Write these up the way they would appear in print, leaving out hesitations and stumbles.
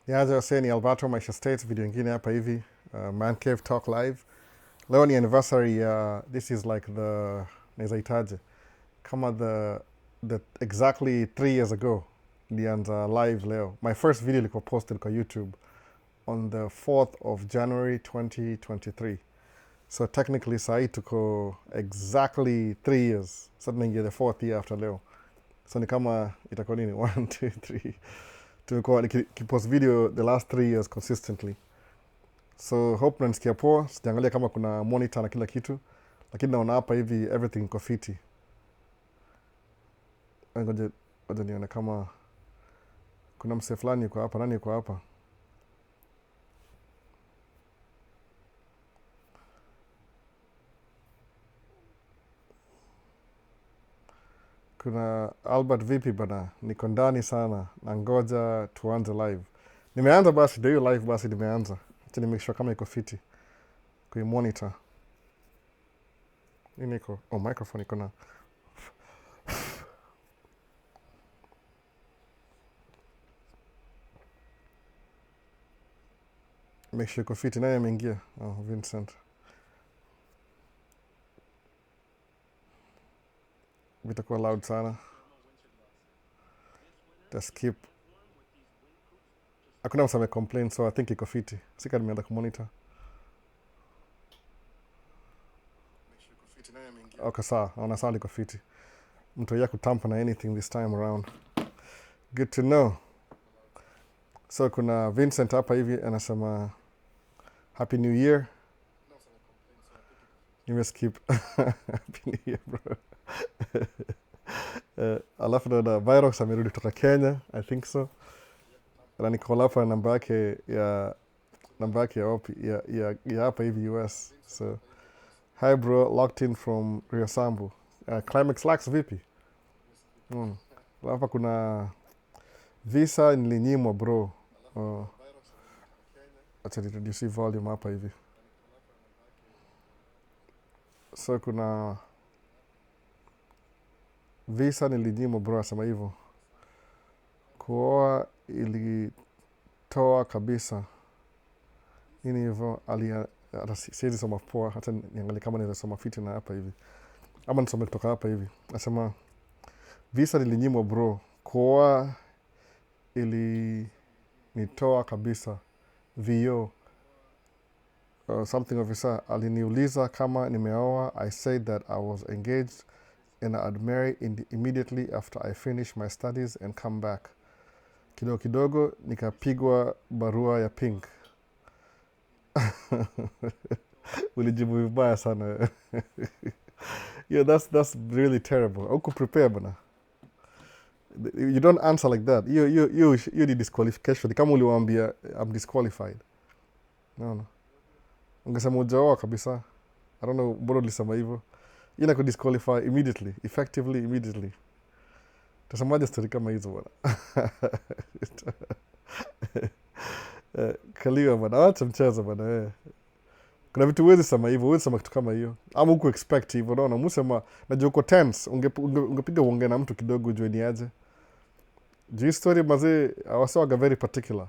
Nianze wasee Alberto Maisha States, video ingine hapa hivi. Man Cave Talk Live. Leo ni anniversary this is like the nazaitaje kama the exactly 3 years ago nilianza live leo. My first video ilikuwa posted kwa YouTube on the 4th of January 2023. So technically sahi tuko exactly 3 years. Sasa tunaingia the 4th year after leo. So ni kama itakuwa nini 1 2 3 tumekuwa nikipost video the last 3 years consistently. So hope nanisikia poa. Sijaangalia kama kuna monitor na kila kitu, lakini naona hapa hivi everything iko fiti. Ngoja nione kama kuna msee fulani yuko hapa. Nani yuko hapa? Kuna Albert, vipi bana? Niko ndani sana na ngoja tuanze live. Nimeanza basi, ndio hiyo live basi nimeanza. Acha ni make sure kama iko fiti kwa monitor. Nini iko? Oh, microphone iko na. Make sure iko fiti. Nani ameingia? Oh, Vincent. Vitakuwa loud sana. Skip. Hakuna msame complain, so I think iko fiti. Sika nimeanza kumonitor. Okay, sawa. Naona sound iko fiti. Mtu ya kutampa na anything this time around. Good to know. So kuna Vincent hapa hivi anasema Happy New Year. Nimeskip. Happy New Year, bro. Alafu naona Virox amerudi kutoka Kenya, I think so. Na niko hapa namba yake ya wapi ya hapa hivi US. So hi bro, locked in from Rio Sambu. Climax Lax vipi? Hapa kuna visa nilinyimwa bro. Acha reduce volume hapa hivi. So kuna visa nilinyimwa bro, asema hivyo. Kuoa ilitoa kabisa. Nini hivyo? Siwezi soma poa, hata niangalie kama naweza soma fiti na hapa hivi. Ama nisome kutoka hapa hivi. Nasema visa nilinyimwa bro. Kuoa ilinitoa kabisa. VO. Something officer aliniuliza kama nimeoa. I said that I was engaged and I'd marry immediately after I finish my studies and come back. Kidogo kidogo nikapigwa barua ya pink. Ulijibu vibaya sana. Yeah, that's really terrible. Auku prepare bana. You don't answer like that. You need disqualification. Kama uliwaambia I'm disqualified. No. Ungesema hujaoa kabisa. I don't know mbona ulisema hivyo. Ina kudisqualify immediately, effectively immediately. Tasemaje story kama hizo bwana. Kaliwa bwana, acha mchezo bwana. Kuna vitu huwezi sema hivyo, huwezi sema kitu kama hiyo. Ama huku expect hivyo, unaona, musema najua uko tense, ungepiga uongee na mtu kidogo ujue ni aje. Juu story mazee, wasewaga very particular.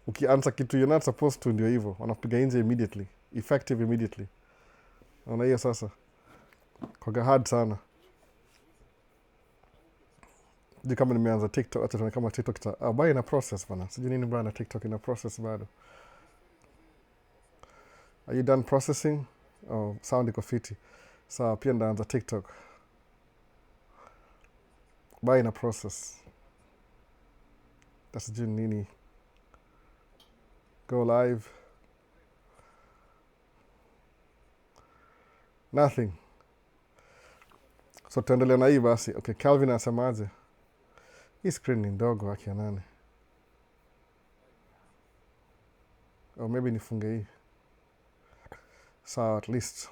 Ukianza kitu you're not supposed to, ndio hivyo, wanapiga nje immediately, effective immediately. Unaona hiyo sasa. Kwa hard sana. Sijui kama nimeanza TikTok, hata tuone kama TikTok bado ina process bana. Sijui nini bana, TikTok ina process bado. Are you done processing? Oh, sound iko fiti. Sawa, pia ndaanza TikTok. Bado ina process. Sijui nini. Go live. Nothing. So tuendelea na hii basi. Okay, Calvin anasemaje? Hii screen ni ndogo akia nane. Or maybe nifunge hii. So at least.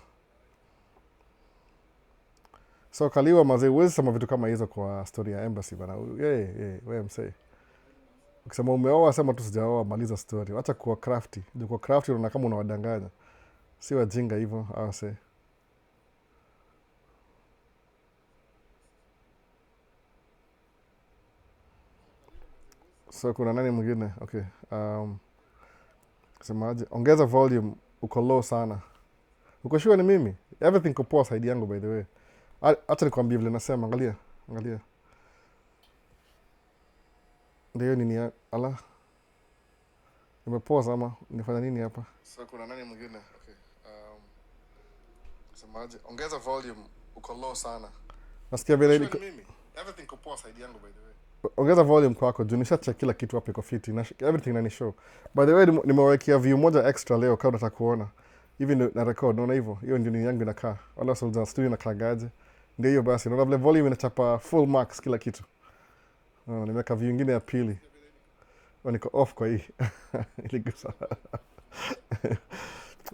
So Kaliwa mazee, huwezi sema vitu kama hizo kwa story ya embassy bana. Wewe msee. Ukisema umeoa sema tu sijaoa, maliza story. Acha kuwa crafty. Ndio kwa crafty unaona kama unawadanganya. Si wajinga hivyo, awase. So kuna nani mwingine? Okay. Semaje? Ongeza volume, uko low sana. Uko sure ni mimi? Everything iko poa side yangu by the way. Acha nikwambie vile nasema, angalia. Angalia. Ndio nini ya? Ala. Nimepause ama nifanya nini hapa? So kuna nani mwingine? Okay. Semaje? Ongeza volume, uko low sana. Nasikia vile ni mimi. Everything iko poa side yangu by the way. Ongeza volume kwako juu nishacheck kila kitu hapa iko fiti. Everything nani show. By the way nimewekea view moja extra leo kama unataka kuona. Hivi na record unaona hivyo. Hiyo ndio nini yangu inakaa. Wala soldier studio na kagaje. Ndio hiyo basi. Unaona vile volume inachapa full max kila kitu. Nimeweka view nyingine ya pili. Niko off kwa hii. Iligusa.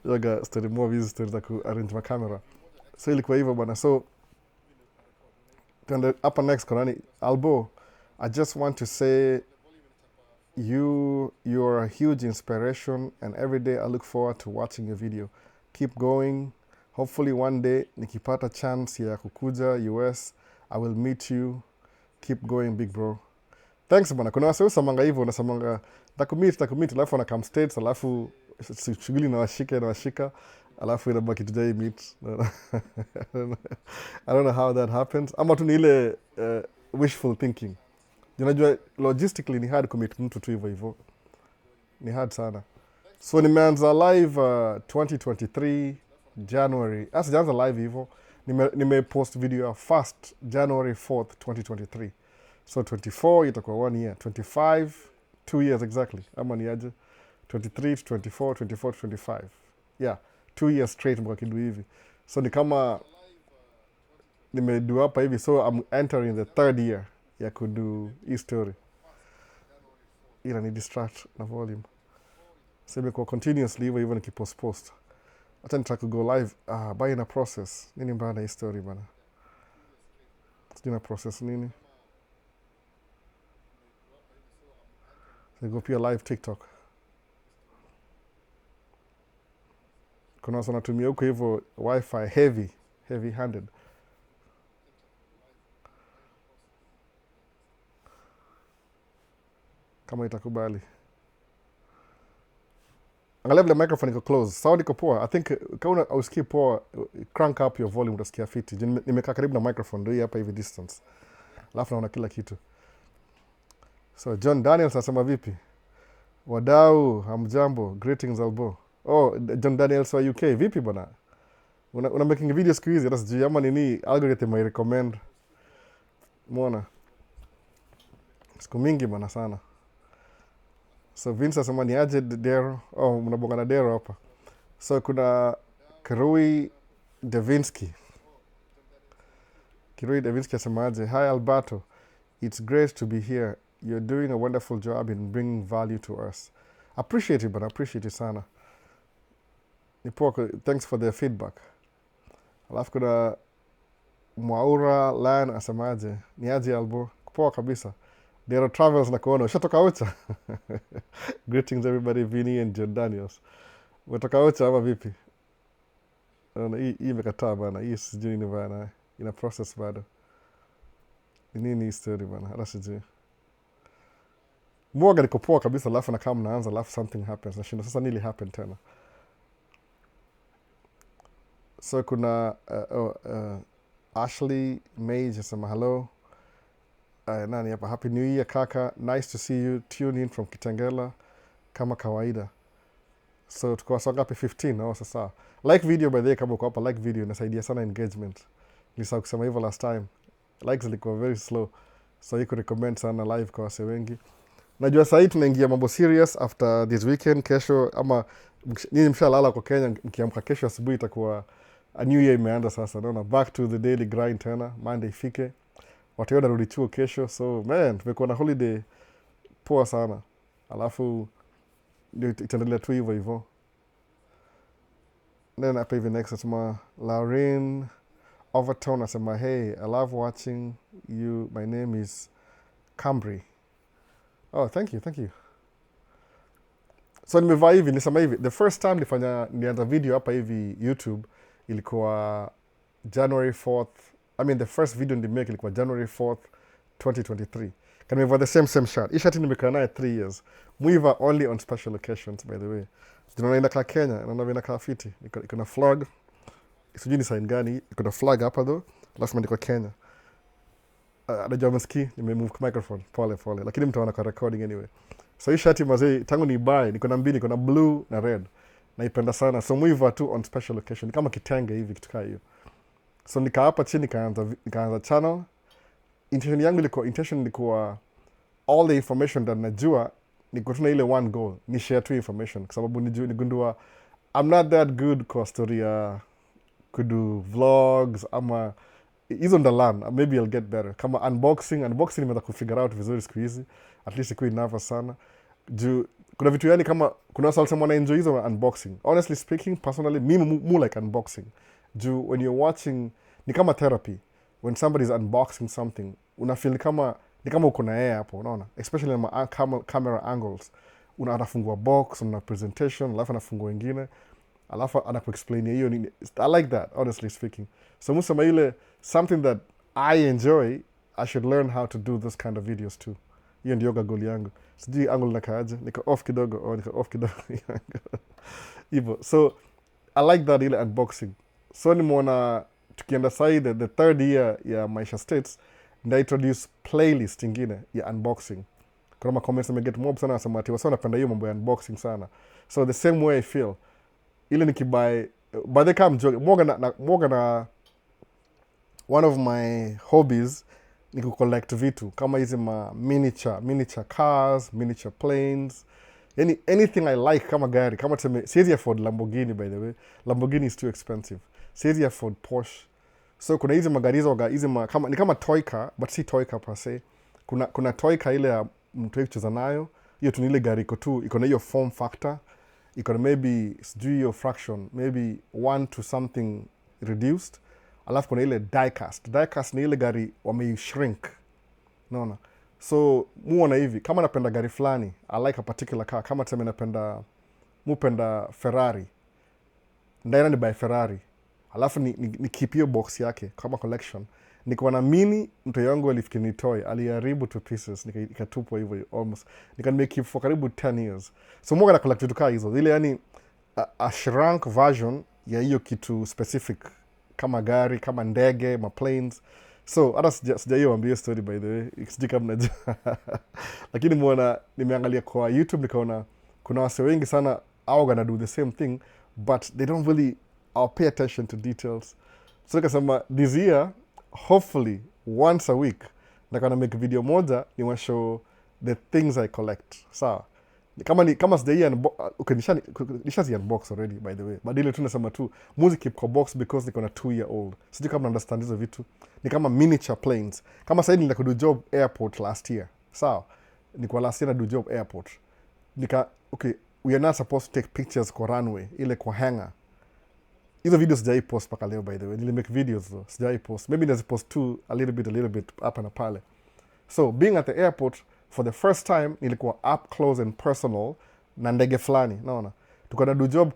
Yoga story movies stories za ku arrange my camera. So ilikuwa hivyo bwana. So tuende hapa next kwa nani? Albo, I just want to say you are a huge inspiration and every day I look forward to watching your video. Keep going. Hopefully one day nikipata chance ya kukuja US, I will meet you. Keep going big bro. Thanks bana. Kuna wase usamanga hivyo unasamanga takumit alafu na come states alafu shughuli na washika alafu inabaki tujai meet. I don't know how that happens. Ama tu ni ile wishful thinking. Unajua logistically ni hard commit mtu tu hivyo. Ni hard sana. So nimeanza live 2023 January. Sijaanza live hivyo. Nimepost video ya first January 4th 2023. So 24 itakuwa 1 year. 25 2 years exactly. Ama ni aje? 23 to 24, 24 to 25. Yeah, 2 years straight mwa kidu hivi. So ni kama nimedu hapa hivi. So I'm entering the 3rd year ya kudu hii story. Ila ni distract na volume. So imekuwa continuously hivyo nikipost. Hata nitaka go live. By in a process. Nini mbaya na hii story bana? Sijui na process nini? So go pia live TikTok. Kuna watu wanatumia huko hivyo wifi heavy handed. Kama itakubali. Angalia vile microphone iko close. Sound iko poa. I think kama usikie poa, crank up your volume utasikia fiti. Nimekaa karibu na microphone ndio hapa hivi distance. Alafu naona kila kitu. So John Daniels anasema vipi? Wadau, hamjambo. Greetings Albo. Oh, John Daniels wa UK. Vipi bwana? Una making videos siku hizi hata sijui ama nini algorithm I recommend. Muona. Siku mingi bwana sana. So Vince asema ni aje Dero. Oh, mnabonga na Dero hapa. So kuna Kirui Devinsky. Kirui Devinsky asema aje. Hi Alberto. It's great to be here. You're doing a wonderful job in bringing value to us. Appreciate it, but appreciate it sana. Thanks for the feedback. Alafu kuna Mwaura Lan asemaje. Ni aje Albo. Poa kabisa. Dero Travels na kuona. Ushatoka Ucha? Greetings everybody, Vinny and John Daniels. Umetoka Ucha ama vipi? Hii imekataa bana. Hii sijui ni bana. Ina process bado. Nini hii story bana? Hata sijui. Mwoga niko poa kabisa alafu na kama naanza alafu something happens. Nashinda sasa nili happen tena. So kuna Ashley Mage asema hello. Nani hapa? Happy New Year kaka. Nice to see you. Tune in from Kitengela kama kawaida. So tuko wasa ngapi? 15 sasa. Like video by the way kama uko hapa like video inasaidia sana engagement. Nilisahau kusema hivyo last time. Likes zilikuwa very slow. So you could recommend sana live kwa wase wengi. Najua sasa tunaingia mambo serious after this weekend. Kesho ama nini mshalala kwa Kenya, mkiamka kesho asubuhi itakuwa a new year imeanza sasa. Naona back to the daily grind tena. Monday ifike. Watu wote wanarudi chuo kesho. So man, tumekuwa na holiday poa sana. Alafu ndio itaendelea tu hivyo. Then hapa hivi next asema Lauren Overton asema hey, I love watching you. My name is Cambry. Oh, thank you. So nimevaa hivi, nisema hivi. The first time nilianza video hapa hivi YouTube ilikuwa January 4th. I mean the first video nilimake ilikuwa January 4th, 2023. Kanimevaa the same shirt. Hii shati nimekaa naye 3 years. Muiva only on special occasions, by the way. Tunaona inakaa Kenya, naona inakaa fiti. Iko na flag. Sijui ni sign gani, iko na flag hapa though. Alafu imeandikwa Kenya. Najua msikii, nimemove microphone pole. Lakini mtaona kwa recording anyway. So hii shati mazee, tangu ni buy, niko na mbili, niko na blue na red. Naipenda sana. So muiva tu on special occasion. Ni kama kitenge hivi, kitu kaa hiyo. So nika hapa chini, nikaanza channel. Intention ilikuwa all the information that najua niko tuna ile one goal, ni share tu information kwa sababu nigundua I'm not that good kwa story ya kudu vlogs ama hizo ndalan. Maybe I'll get better kama unboxing nimeanza kufigure out vizuri siku hizi, at least ikuwa nervous sana juu kuna vitu yani kama kuna watu wanasema wana enjoy hizo unboxing. Honestly speaking, personally mimi more like unboxing juu when you're watching ni kama therapy. When somebody is unboxing something unafeel kama ni kama uko na yeye hapo, unaona, especially na camera angles. Anafungua box, una presentation, alafu anafungua wengine, alafu anakuexplain hiyo nini. I like that, honestly speaking. So musema ile something that I enjoy, I should learn how to do this kind of videos too. Hiyo ndio goal yangu. Sijui angle nakaaje, niko off kidogo. Hivyo. So I like that ile unboxing. So nimeona tukienda side the third year ya Maisha States, nda introduce playlist ingine ya unboxing. Kuna ma comments get mob sana nasema ati wasa napenda hiyo mambo ya unboxing sana. So the same way I feel. Ile nikibuy by the time joke moga na one of my hobbies ni collect vitu kama hizi ma miniature cars, miniature planes. Anything I like kama gari, kama tuseme siwezi afford Lamborghini, by the way. Lamborghini is too expensive. Siwezi afford Porsche. So kuna hizi magari hizi ni kama toy car, but si toy car per se. Kuna toy car ile ya mtu kucheza nayo. Hiyo tu ni ile gari iko na hiyo form factor. Iko na maybe sijui hiyo fraction, maybe 1 to something reduced. Alafu kuna ile diecast. Diecast ni ile gari wamei-shrink. Unaona? So muona hivi, kama napenda gari fulani, I like a particular car. Kama tuseme napenda Ferrari. Ndaenda ni buy Ferrari. Alafu ni keep hiyo box yake kama collection. Niko na mini, mtu yangu alifikiri ni toy, aliharibu to pieces, ikatupwa hivyo almost. Keep for karibu 10 years. So mwaga na collect vitu kaa hizo. Ile yani a shrunk version ya hiyo kitu specific kama gari, kama ndege, ma planes. So hata sijaiyo ambia story by the way, sijui kama mnajua. Lakini nimeangalia kwa YouTube nikaona kuna wase wengi sana au gonna do the same thing, but they don't really pay attention to details. So nikasema this year, hopefully once a week nakana make video moja ni show the things I collect. Sawa. Kama sijai nishazi unbox already by the way. But ile tu nasema tu music keep kwa box because niko na 2-year-old. Sijui kama understand hizo vitu. Ni kama miniature planes. Kama sasa nilikuwa do job airport last year. Sawa. Nilikuwa last year na do job airport. We are not supposed to take pictures kwa runway, ile kwa hangar. Hizo videos sijai post paka leo by the way. Nili make videos though. Sijai post. Maybe nazi post too a little bit hapa na pale. So being at the airport for the first time nilikuwa up close and personal na ndege fulani, naona. Tuko na do job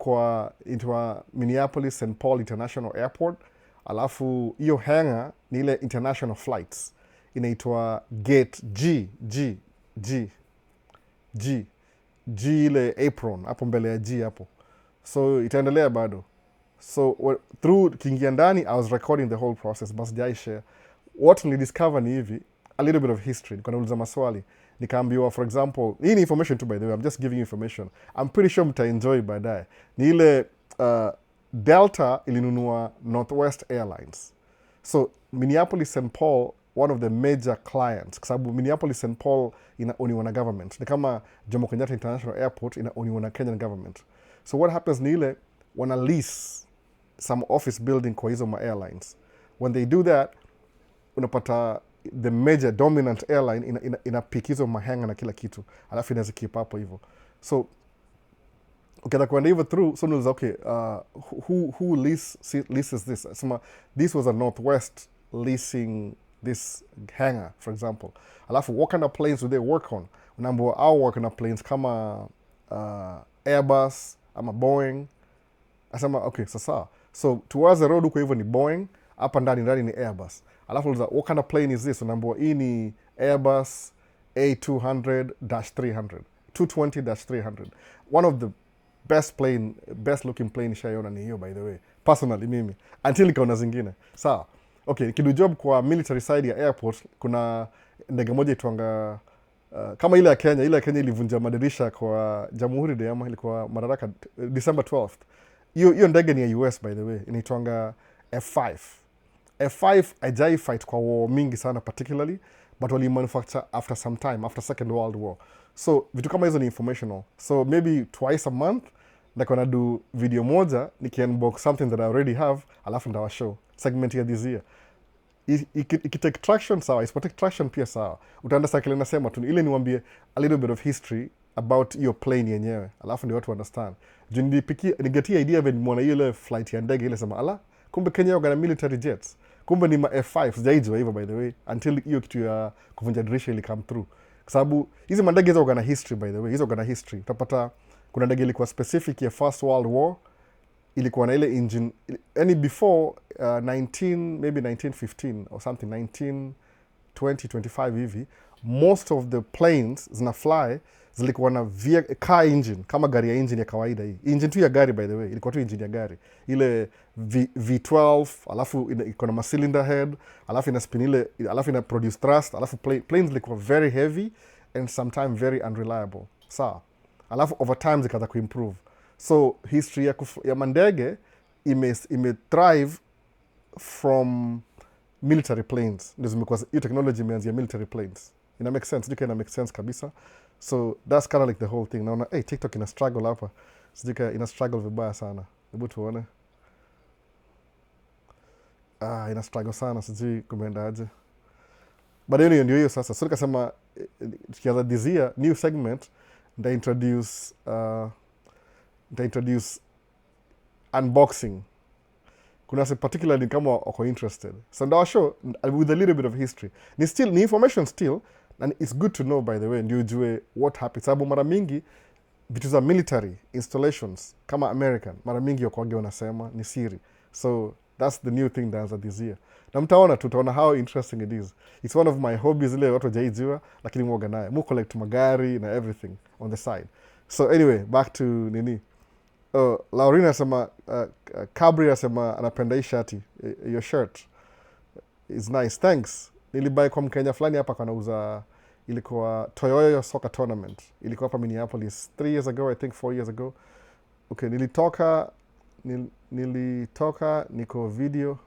into Minneapolis St. Paul International Airport. Alafu hiyo hangar ni ile international flights. Inaitwa gate G ile apron hapo mbele ya G hapo. So itaendelea bado. So through kiingia ndani I was recording the whole process, but sijai share. What nilidiscover ni hivi, a little bit of history. Nilikuwa nauliza maswali. Nikaambiwa for example, hii ni information too by the way, I'm just giving you information. I'm pretty sure mtaenjoy baadaye. Ni ile Delta ilinunua Northwest Airlines. So Minneapolis St. Paul, one of the major clients, kwa sababu Minneapolis St. Paul inaoniwa na government. Ni kama Jomo Kenyatta International Airport inaoniwa na Kenyan government. So what happens ni ile wana lease some office building kwa hizo ma airlines. When they do that, unapata the major dominant airline inapick hizo mahanga na kila kitu. Alafu inazi keep hapo hivyo. So ukienda kuenda hivyo through, so nuliza who leases this? Sema, this was a Northwest leasing this hangar, for example. Alafu what kind of planes do they work on? Unaambiwa au work on planes kama Airbus ama Boeing. Asema sasa. So towards the road huko hivyo ni Boeing, hapa ndani ni Airbus. Alafu uliza what kind of plane is this? Unaambiwa hii ni Airbus A200-300, 220-300. One of the best looking plane nishaiona ni hiyo, by the way, personally mimi, until nikaona zingine. Sawa, okay, kidu job kwa military side ya airport. Kuna ndege moja itwanga kama ile ya Kenya. Ile ya Kenya ilivunja madirisha kwa Jamhuri Day, ama ilikuwa Madaraka, December 12th. Hiyo ndege ni ya US, by the way, inaitwanga F5. F5 ajai fight kwa war mingi sana particularly, but wali manufacture after some time, after Second World War. So vitu kama hizo ni informational. So maybe twice a month nakona do video moja niki-unbox something that I already have, alafu ndawa show segment ya this year. Ikitake traction sawa, isipotake traction pia sawa. Utaandasa kile nasema tu, ile niwambie a little bit of history about your plane yenyewe, alafu ndio watu understand. Juu nigetia idea when nimeona ile flight ya ndege ile, sema ala, kumbe Kenya wako na military jets, kumbe ni ma F5. Sijaijua hivyo, by the way, until hiyo kitu ya kuvunja dirisha ili come through. Kwa sababu hizi mandege hizo wako na history, by the way, hizo wako na history. Utapata kuna ndege ilikuwa specific ya First World War, ilikuwa na ile engine any before 1915 or something, 1925 hivi. Most of the planes zina fly zilikuwa na car engine, kama gari ya engine ya kawaida. Hii engine tu ya gari, by the way, ilikuwa tu engine ya gari ile V12, alafu iko na cylinder head, alafu ina spin ile, alafu ina produce thrust, alafu planes zilikuwa very heavy and sometimes very unreliable. Sawa, alafu over time zikaanza kuimprove. So history ya mandege ime thrive from military planes. Ndio zimekuwa hiyo technology imeanzia military planes. Ina make sense, sijui ina make sense kabisa. So that's kind of like the whole thing. Naona TikTok ina struggle hapa, sijui ina struggle vibaya sana. Hebu tuone. Ina struggle sana, sijui kumeenda aje. But hiyo ndio hiyo sasa. So nikasema tukianza this year new segment, nita introduce unboxing. Kuna particularly kama wako interested, so ndawa show with a little bit of history. Ni information still, and it's good to know, by the way, ndio ujue what happened. Sababu mara mingi vitu za military installations kama American, mara mingi wakwage wanasema ni siri. So that's the new thing that's this year, na tutaona how interesting it is. It's one of my hobbies, ile watu wajaijua, lakini mwoga naye mu collect magari na everything on the side. So anyway, back to nini. Laurina asema Cabri asema anapenda hii shati, your shirt is nice, thanks. Nilibuy kwa Mkenya fulani hapa kanauza, ilikuwa Toyoyo soccer tournament, ilikuwa hapa Minneapolis 3 years ago, I think 4 years ago. Okay, nilitoka niko video.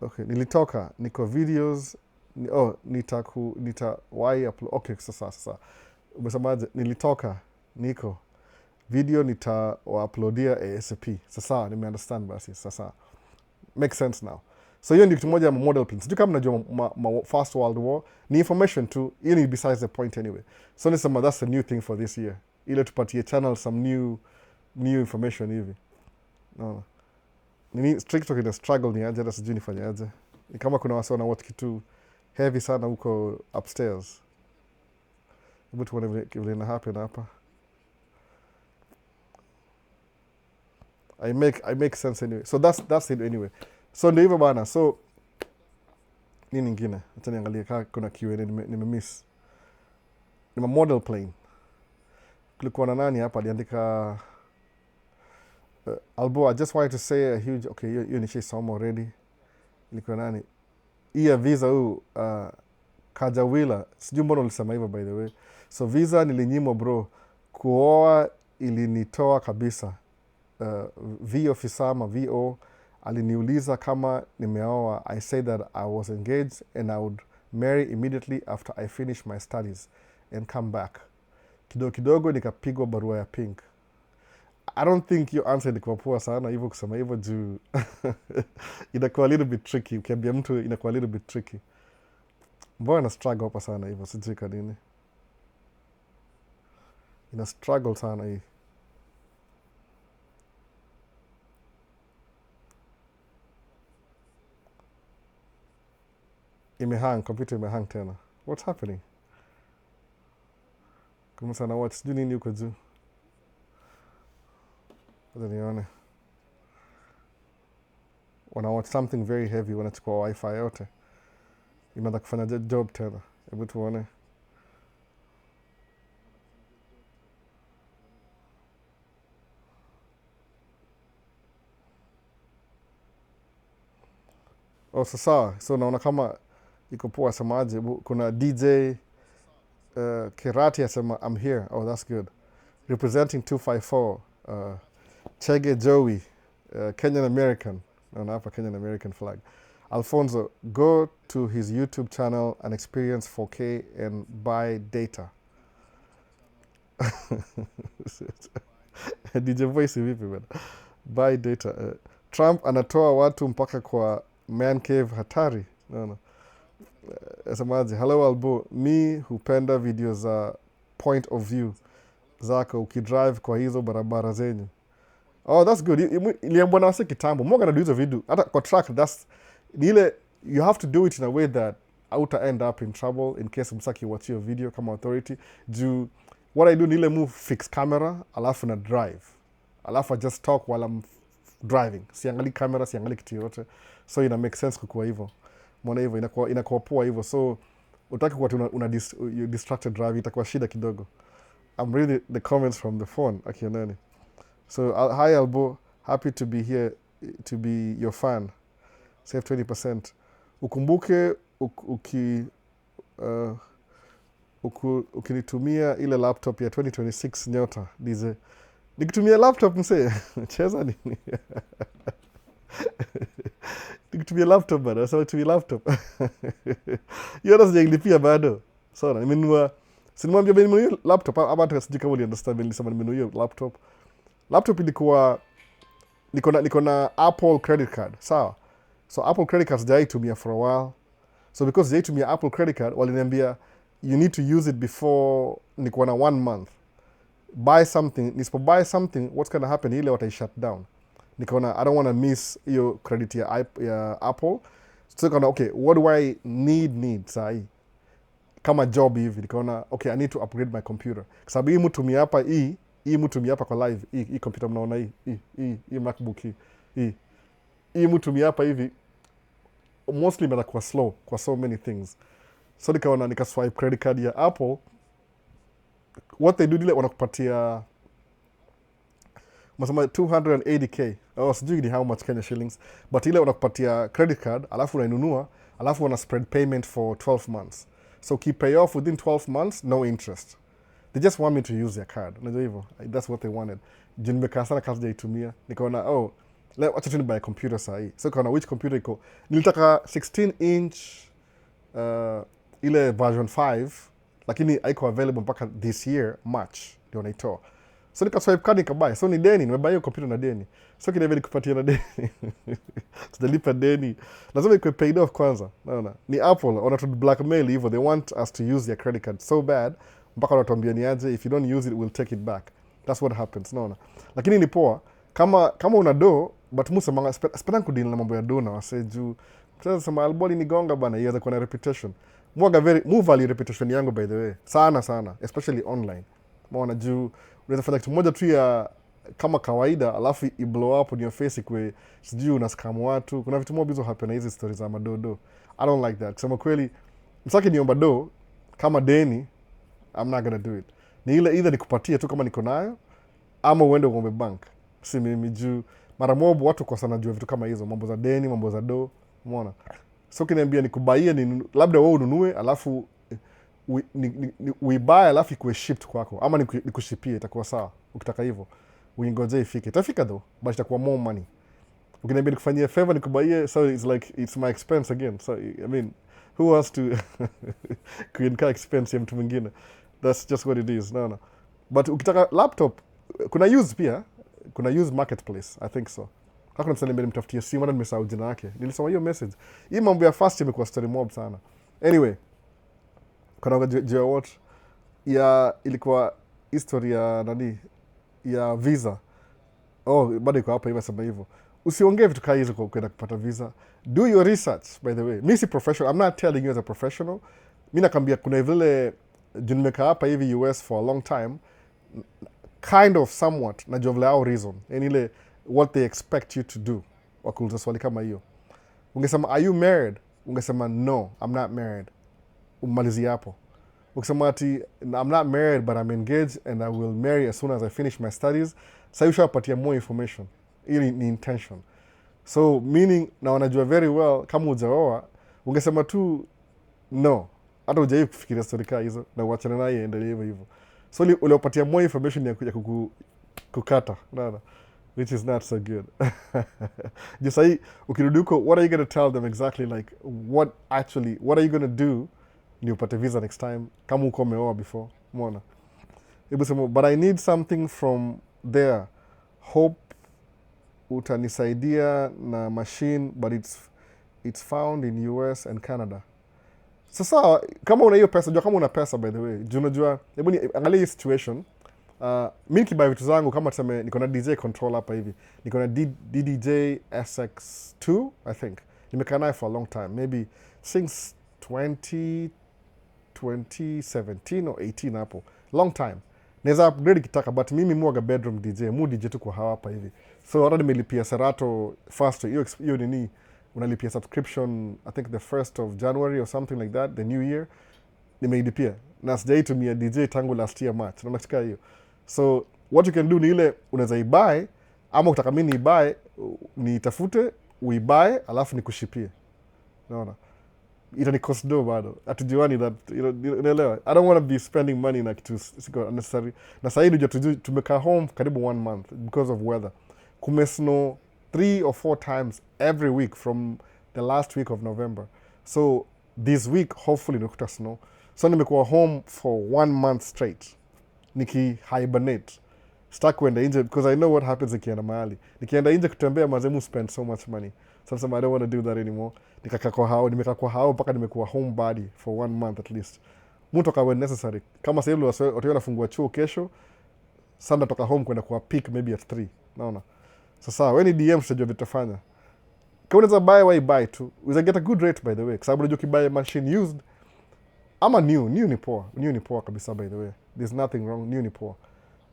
Okay, niko videos. Why upload? Okay, sasa umesemaje? Niko video nitawa-uploadia ASAP. Sasa nimeunderstand basi. Sasa make sense now. So hiyo ndio kitu moja ya model planes. Sijui kama najua First World War. Ni information tu. Hiyo ni besides the point anyway. So nisema that's a new thing for this year. Ile tupatie channel some new information hivi. No. Nini strict talk in the struggle ni aje, sijui nifanye aje. Ni kama kuna wase wana watch kitu heavy sana huko upstairs. Hebu tuone vile ina happen hapa. I make sense anyway. So that's it anyway. So ndio hivyo bana. So nini nyingine? Acha niangalie kama kuna Q&A nimemiss. Ni model plane. Kulikuwa na nani hapa aliandika Albo, I just wanted to say a huge, okay, hiyo nishaisoma already. Ilikuwa nani? Iya visa Kajawila. Sijui mbona ulisema hivyo, by the way. So visa nilinyimwa bro. Kuoa ilinitoa kabisa. VO Fisama, VO aliniuliza kama nimeoa. I said that I was engaged and I would marry immediately after I finish my studies and come back. Kidogo nikapigwa barua ya pink. I don't think your answer ilikuwa poa sana hivyo kusema hivyo juu inakuwa a little bit tricky. Ukiambia mtu inakuwa a little bit tricky. Mbona na struggle hapa sana hivyo, sijui kwa nini. Ina struggle sana hii. Computer imehang tena. What's happening? Kama sana watch, sijui nini uko juu. Nione. Wana watch something very heavy, wanachukua wifi yote. Imeanza kufanya job tena. Hebu tuone. Oh, sawa. So naona kama iko poa semaje. Kuna DJ Kirati asema I'm here. Oh, that's good. Representing 254. Chege Joey, Kenyan American. Naona hapa Kenyan American flag. Alfonso, go to his YouTube channel and experience 4K and buy data. DJ Voice vipi bana? Buy data. Trump anatoa watu mpaka kwa man cave hatari. No. Semaji, hello Albo, mi hupenda video za point of view zako ukidrive kwa hizo barabara zenyu. Oh, that's good. Iliambwa na wase kitambo. Mwaga na do hizo video. Hata kwa track, that's ile, you have to do it in a way that auta end up in trouble in case msaki watch your video kama authority. What I do ni ile move fix camera, alafu na drive. Alafu I just talk while I'm driving. Siangali camera, siangali kitu yote. So ina make sense kukua hivyo. Mwana hivyo, inakuwa poa hivyo. So utaki kuwa you distracted drive, itakuwa shida kidogo. I'm reading the comments from the phone. Akionani. So, hi Albo, happy to be here, to be your fan. Save 20%. Ukumbuke ukinitumia ile laptop ya 2026 nyota, dize. Nikitumia laptop mse, cheza nini? Nikitumia laptop bado, sawa tumia laptop. Yona sijailipia bado. Sawa, nimenunua, sinimwambia nimenunua laptop, ama hata sijui kama uliunderstand nilisema nimenunua laptop. Laptop ilikuwa niko na Apple credit card, sawa. So Apple credit card sijaitumia for a while. So because sijaitumia Apple credit card, waliniambia you need to use it before niko na 1 month. Buy something, nisipo buy something, what's gonna happen ile watai shut down. Nikaona I don't want to miss hiyo credit ya Apple. So nikaona okay, what do I need sahi? Kama job hivi, nikaona okay, I need to upgrade my computer. Kwa sababu hii mtumia hapa hii mtumia hapa kwa live, hii computer mnaona hii MacBook hii mtumia hapa hivi mostly mera kwa slow kwa so many things. So nikaona nikaswipe credit card ya Apple. What they do dile wanakupatia masema 280k. Oh, sijui ni how much Kenya shillings, but ile wanakupatia credit card alafu unainunua, alafu wana spread payment for 12 months. So keep pay off within 12 months, no interest. They just want me to use their card. Unajua hivyo? That's what they wanted. Juu nimekaa sana kazi jaitumia. Nikaona, wacha tu nibuy computer sahi. So nikaona which computer iko. Nilitaka 16 inch ile version 5, lakini haiko available mpaka this year, March, ndio naitoa. So nikaswipe card nikabuy. So ni deni, nimebuy hiyo computer na deni. So kinabidi kupatia na deni. Tutalipa deni. Lazima ikuwe paid off kwanza. Naona. Ni Apple, wanatu blackmail hivyo. They want us to use their credit card so bad. Mpaka wanatuambia ni aje, if you don't use it, we'll take it back. That's what happens, naona. Lakini ni poa, kama una do, but musa spenda kudini na mambo ya do na wase juu. Sasa sema alboli ni gonga bana, iweza kuwa na reputation. Mu value reputation yangu by the way. Sana, especially online. Maona juu, unaweza fanya kitu moja tu ya kama kawaida, alafu i-blow up on your face ikwe, sijui unascam watu. Kuna vitu moja bizo happen na hizi stories za madodo. I don't like that. Kusema kweli, msaki niomba do, kama deni, I'm not gonna do it. Ni ile either nikupatie tu kama niko nayo ama uende uombe bank. Si mimi juu mara mob watu kwa sana jua vitu kama hizo, mambo za deni, mambo za do, umeona. So kiniambia nikubaie ni labda wewe ununue alafu uibuy alafu ikuwe shipped kwako ama nikushipie itakuwa sawa. Ukitaka hivyo uingoje ifike. Itafika though, but itakuwa more money. Ukiniambia nikufanyie favor nikubaie, so it's like it's my expense again. So I mean, who wants to kuinka expense ya mtu mwingine? That's just what it is. No. But ukitaka laptop, kuna use pia, kuna use marketplace, I think so. Hakuna msanii mbele mtafutia simu, hata nimesahau jina yake. Nilisoma hiyo message. Hii mambo ya fast imekuwa story mob sana. Anyway, kuna jua what ya ilikuwa history ya nani ya visa. Bado iko hapa imesema hivyo. Usiongee vitu kama hizo kwa kwenda kupata visa. Do your research, by the way. Mimi si professional. I'm not telling you as a professional. Mimi nakwambia kuna vile juu nimekaa hapa hivi US for a long time, kind of somewhat najua vile au reason. Yani ile what they expect you to do. Wakuuliza swali kama hiyo. Ungesema are you married? Ungesema no, I'm not married. Umalizi hapo. Ukisema ati I'm not married but I'm engaged and I will marry as soon as I finish my studies. Sasa ushapatia more information. Ili ni intention. So meaning na wanajua very well kama hujaoa ungesema tu no, hata hujai kufikiria story kaa hizo na uachane naye iendelee hivyo hivyo. So uliopatia more information ya kukata, unaona, which is not so good. Juu sahii ukirudi huko, what are you going to tell them exactly, like what are you going to do ni upate visa next time kama uko umeoa before, umeona. Hebu sema, but I need something from there, hope utanisaidia na machine, but it's found in US and Canada. Sasa kama una hiyo pesa, jua kama una pesa, by the way, juu unajua, hebu angalia hii situation. Mi nikibuy vitu zangu, kama tuseme niko na DJ control hapa hivi, niko na DDJ SX2 I think, nimekaa naye for a long time, maybe since 2017 or 18 hapo, long time. Naweza upgrade kitaka, but mimi muaga bedroom DJ, mu DJ tu kwa hapa hivi. So hata nimelipia Serato first, hiyo nini, unalipia subscription I think the 1st of January or something like that, the new year, nimeilipia na sijaitumia DJ tangu last year March, naona kitu hiyo. So what you can do ni ile unaweza ibuy, ama utaka mimi niibuy, nitafute uibuy alafu nikushipie, unaona, itani cost do bado atujiwani that, unaelewa, I don't want to be spending money na kitu siko unnecessary. Na sasa hivi tumekaa home karibu 1 month because of weather. Kumesnow 3 or 4 times every week from the last week of November. So this week hopefully nikuta snow. So nimekuwa home for 1 month straight niki hibernate, sitaki kuenda nje because I know what happens nikienda mahali. Nikienda nje kutembea mazemu spend so much money. So I don't want to do that anymore. Nimekaa kwa hao mpaka nimekuwa homebody for 1 month at least. Mtoka when necessary. Kama sasa hivi watu wanafungua chuo kesho, sana toka home kwenda kwa peak maybe at 3. Naona. Sasa when ni DM tutajua vitafanya. Kama unaweza buy tu, unaweza get a good rate by the way. Kwa sababu unajua kibuy machine used ama new ni poa. New ni poa kabisa by the way. There's nothing wrong, new ni poa.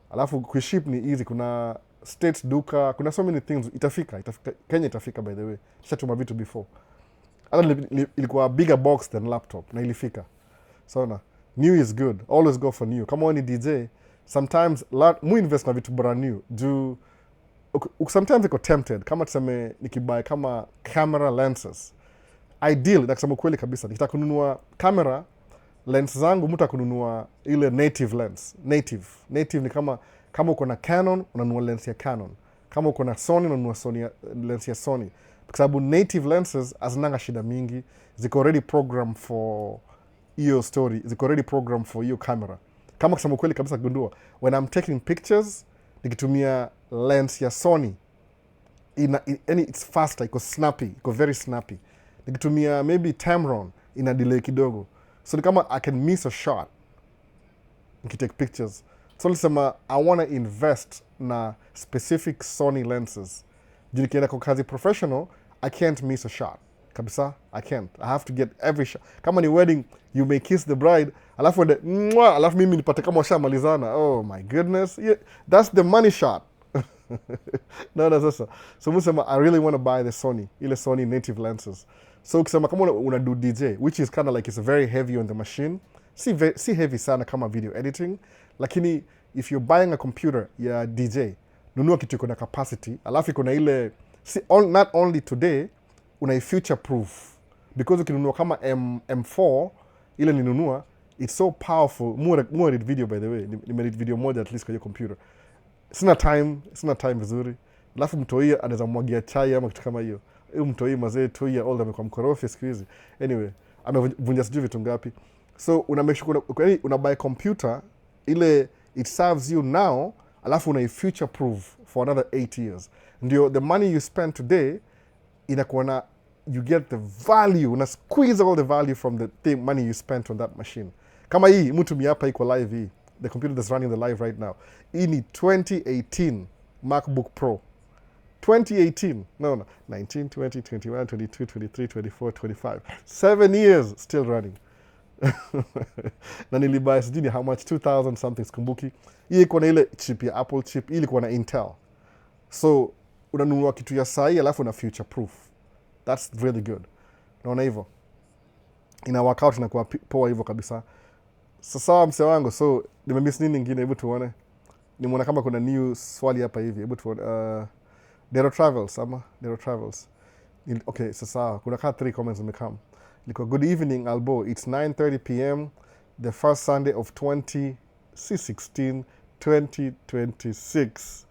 Alafu kuship ni easy, kuna states duka, kuna so many things. Itafika Kenya itafika by the way. Nishatuma vitu before. Hata ilikuwa bigger box than laptop na ilifika. So na new is good, always go for new. Kama wewe ni DJ, sometimes mu invest na vitu brand new. Do sometimes iko tempted, kama tuseme nikibuy kama camera lenses. Ideal, na kusema kweli kabisa, nikitaka kununua camera lens zangu, mtu akununua ile native lens. Native ni kama uko na Canon unanunua lens ya Canon, kama uko na Sony unanunua lens ya Sony, kwa sababu native lenses hazinanga shida mingi, ziko already programmed for hiyo story, ziko already programmed for hiyo camera. Kama kusema kweli kabisa, gundua when I'm taking pictures nikitumia lens ya Sony, it's faster, iko snappy, iko very snappy. Nikitumia maybe Tamron ina delay kidogo, so ni kama I can miss a shot nikitake pictures. So nisema I want to invest na specific Sony lenses. Juu nikienda kwa kazi professional, I can't miss a shot kabisa. I can't, I have to get every shot. Kama ni wedding, you may kiss the bride, alafu mimi nipate kama washamalizana. Oh my goodness, yeah, that's the money shot. No, sasa. So musema I really want to buy the ile Sony native lenses. So ukisema kama una do DJ, which is kind of like it's very heavy on the machine, si heavy sana kama video editing, lakini if you're buying a computer ya DJ, nunua kitu iko na capacity, alafu iko na ile, not only today, una future proof, because ukinunua kama M4 ile ninunua, it's so powerful. More edit video by the way, nimeedit video moja at least kwa hiyo computer. Sina time vizuri, alafu mtoi anaweza mwagia chai ama kitu kama hiyo. Huyu mtoi mazee toi ya old amekuwa mkorofi siku hizi. Anyway, amevunja sijui vitu ngapi. So una make sure una buy computer ile it serves you now, alafu una future proof for another 8 years. Ndio the money you spend today inakuwa na, you get the value, una squeeze all the value from the money you spent on that machine. Kama hii mtu hapa iko live hii, the computer that's running the live right now, hii ni 2018 MacBook Pro. 2018, no, 19, 20, 21, 22, 23, 24, 25. 7 years still running. Na nilibuy sijui ni how much, 2000 something sikumbuki. Hii iko na ile chip ya Apple chip, hii ilikuwa na Intel. So unanunua kitu ya sahi alafu na future proof. That's really good. Naona hivyo ina work out, inakuwa poa hivyo kabisa. Sasa mse wangu, so nimemiss nini nyingine? Hebu tuone, nimeona kama kuna new swali hapa hivi. Hebu tuone, Dero Travels ama Dero Travels. Okay, sasa kuna kaa 3 comments zimekam. Liko good evening Albo. It's 9:30 p.m. the first Sunday of 2026.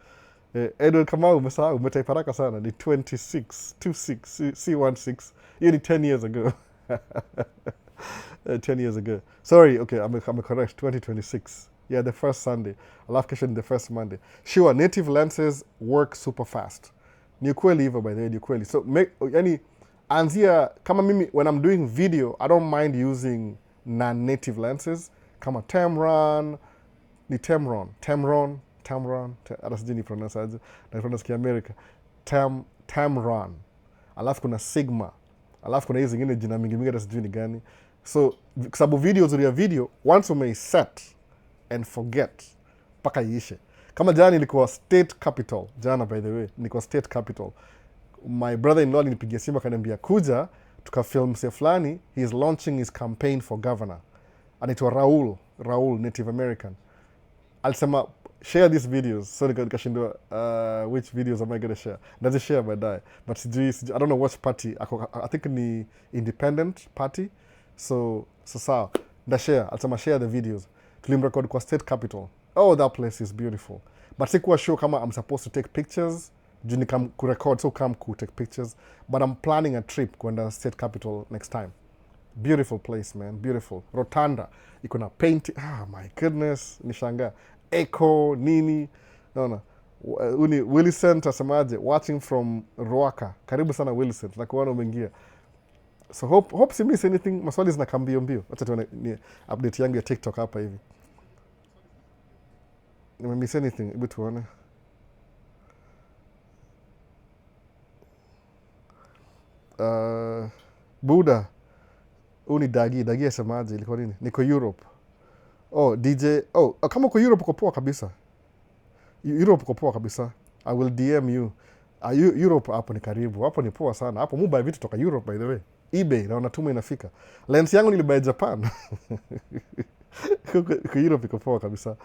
Edward Kamau umesahau, umetaipa haraka sana. Ni 26, 26, C16. Hiyo ni 10 years ago. 10 years ago. Sorry, okay, I'm correct. 2026. Yeah, the first Sunday. Alafu kesho ni the first Monday. Sure, native lenses work super fast. Ni ukweli hivyo by the way, ni ukweli. So, yani, anzia, kama mimi, when I'm doing video, I don't mind using non-native lenses. Kama Tamron, hata sijui ni pronounce aje, na pronounce kiamerika. Tamron. Alafu kuna Sigma. Alafu kuna hizi zingine jina mingi hata sijui ni gani. So, kwa sababu video uzuri ya video, once umeiset and forget, paka iishe. Kama jana nilikuwa State Capital, jana by the way, nilikuwa State Capital. My brother-in-law alinipigia simu akaniambia kuja, tukafilm se fulani, he is launching his campaign for governor. Anaitwa Raul, Native American. Alisema, share these videos. So nikashindwa, which videos am I going to share? Nazi share baadaye. But sijui, I don't know which party. I think ni independent party. So sawa. Share. Alisema share the videos. Tulimrecord kwa State Capital. Oh, that place is beautiful. But sikuwa sure kama I'm supposed to take pictures. Juu ni kurecord, so come take pictures. But I'm planning a trip kwenda State Capital next time. Beautiful place, man. Beautiful. Rotunda. Iko na painting. Ah, my goodness. Nishanga. Echo, nini. No. Willicent asemaje. Watching from Ruaka. Karibu sana Willicent. Nakuona umeingia. So hope si miss anything. Maswali zina kambio mbio. Wacha tuone ni update yangu ya TikTok hapa hivi. Nimemiss anything? Hebu tuone. Buda. Uni Dagi asemaje, ilikuwa nini? Niko Europe. Oh, DJ. Oh, kama uko Europe uko poa kabisa. Europe uko poa kabisa. I will DM you. Europe hapo ni karibu. Hapo ni poa sana. Hapo mubuy vitu toka Europe by the way. eBay na unatuma inafika. Lens yangu nilibuy Japan. Kwa Europe iko poa kabisa.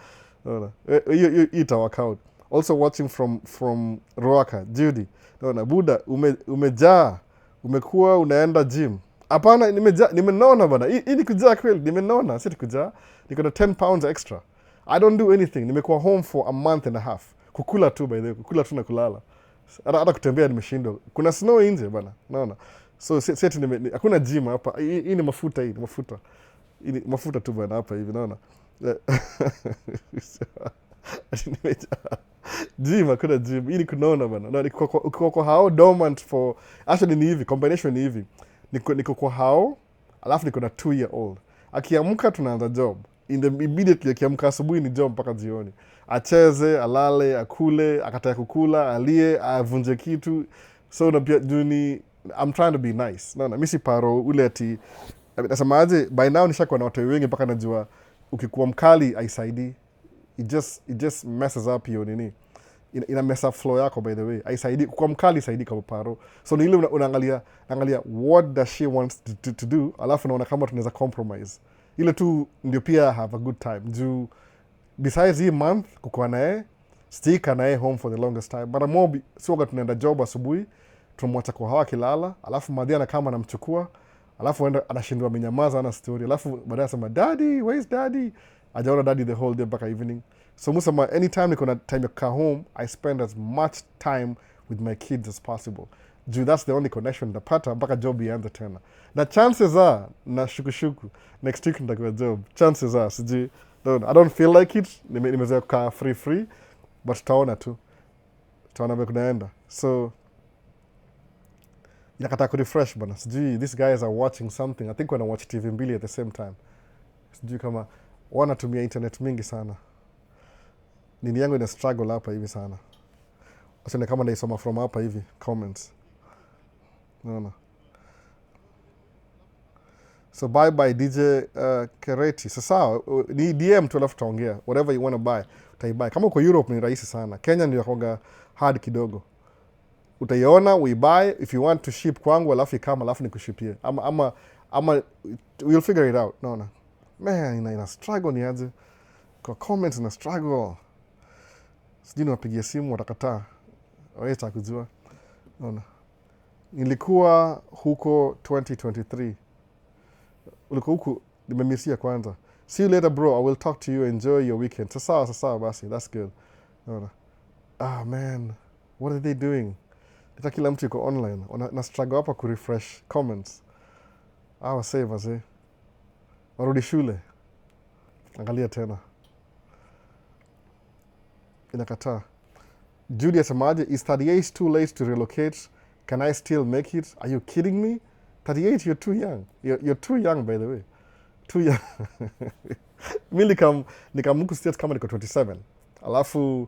Naona. Hiyo ita work out. Also watching from Ruaka, Judy. Naona Buda umejaa. Umekuwa unaenda gym. Hapana, nimenona bana. Hii ni kujaa kweli, nimenona, si kujaa. Niko na 10 pounds extra. I don't do anything. Nimekuwa home for a month and a half. Kukula tu by the way, kukula tu na kulala. Hata kutembea nimeshindwa. Kuna snow nje bana. Naona. So seti hakuna gym hapa. Hii ni mafuta hii, mafuta. Hii ni mafuta tu bana hapa hivi naona. Gym, hakuna gym. Hii ni kunaona bana. Na niko kwa hao dormant for actually ni hivi, combination ni hivi. Niko kwa hao, alafu niko na 2-year-old. Akiamka tunaanza job. Immediately akiamka asubuhi ni job mpaka jioni. Acheze, alale, akule, akataka kukula, alie, avunje kitu. So na pia juni I'm trying to be nice. Naona mimi si paro ule ati nasema aje by now nishakuwa na watu wengi mpaka najua ukikuwa mkali haisaidii. It just messes up your nini. Ina mess up flow yako by the way. Haisaidii kwa mkali saidi kama paro. So ni ile unaangalia what does she wants to do, alafu naona kama tunaweza compromise. Ile tu ndio pia have a good time. Juu besides hii month kukuwa naye, stick naye home for the longest time. Mara mobi sio tunaenda job asubuhi, tunamwacha kwa hawa kilala, alafu madhiana kama anamchukua, alafu anashindwa amenyamaza ana story. Alafu baadaye anasema daddy, where is daddy? Ajaona daddy the whole day mpaka evening. So musema anytime niko na time ya kukaa home, I spend as much time with my kids as possible. Juu that's the only connection napata mpaka job ianze tena. Na chances are, na shukushuku, next week nitakuwa job. Chances are, sijui, I don't feel like it. Nimezoea kukaa free, but tutaona tu. Tutaona vile kunaenda. So, inakata kurefresh bana. Sijui, these guys are watching something. I think wana watch TV mbili at the same time. Sijui kama wanatumia internet mingi sana. Nini yangu ina struggle hapa hivi sana. Wasene kama naisoma from hapa hivi, comments. No. So bye DJ Kereti. Sasa ni DM tu alafu taongea. Whatever you want to buy, utaibuy. Kama uko Europe ni rahisi sana. Kenya ndio yakonga hard kidogo. Utaiona, we buy. If you want to ship kwangu, alafu ikama, alafu nikushipie. Ama we'll figure it out. No. Man, ina struggle ni aje. Kwa comments ina struggle. Sijui niwapigie simu watakataa. Wacha kujua. Unaona. Nilikuwa huko 2023. Ulikuwa huku nimemisia kwanza. See you later bro. I will talk to you. Enjoy your weekend. Sasa basi. That's good. Unaona. Ah man. What are they doing? Hata kila mtu yuko online. Na struggle hapa kurefresh comments. Savers warudi shule. Angalia tena. Inakataa. Judy asemaje, is 38 too late to relocate? Can I still make it? Are you kidding me? 38, you're too young. You're too young, by the way. Too young. Mi nikamuku state kama niko 27. Alafu,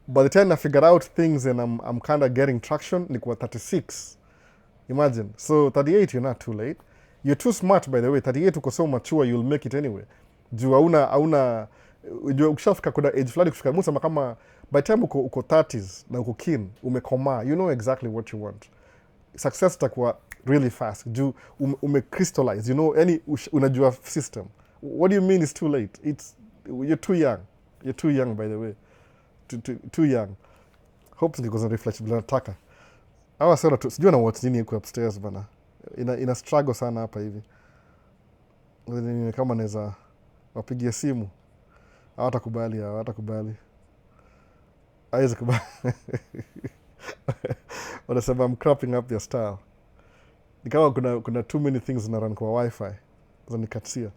by the time I figure out things and I'm kind of getting traction, nikuwa 36. Imagine. So 38, you're not too late. You're too smart, by the way. 38 uko so mature, you'll make it anyway. Juu hauna ukishafika kuna age fulani kufika musema kama by time uko 30s na uko keen, umekomaa, you know exactly what you want. Success itakuwa really fast. Juu umecrystallize, you know, unajua system. What do you mean it's too late? You're too young. You're too young, by the way. Too young. Hopes niko za reflection bila nataka. Hawa sasa sijui na watch nini yuko upstairs bana. Ina struggle sana hapa hivi. Kama naweza wapigie simu. Hawatakubali. Hawezi kubali. Wanasema I'm cropping up their style. Ni kama kuna too many things na run kwa wifi. Zanikatia.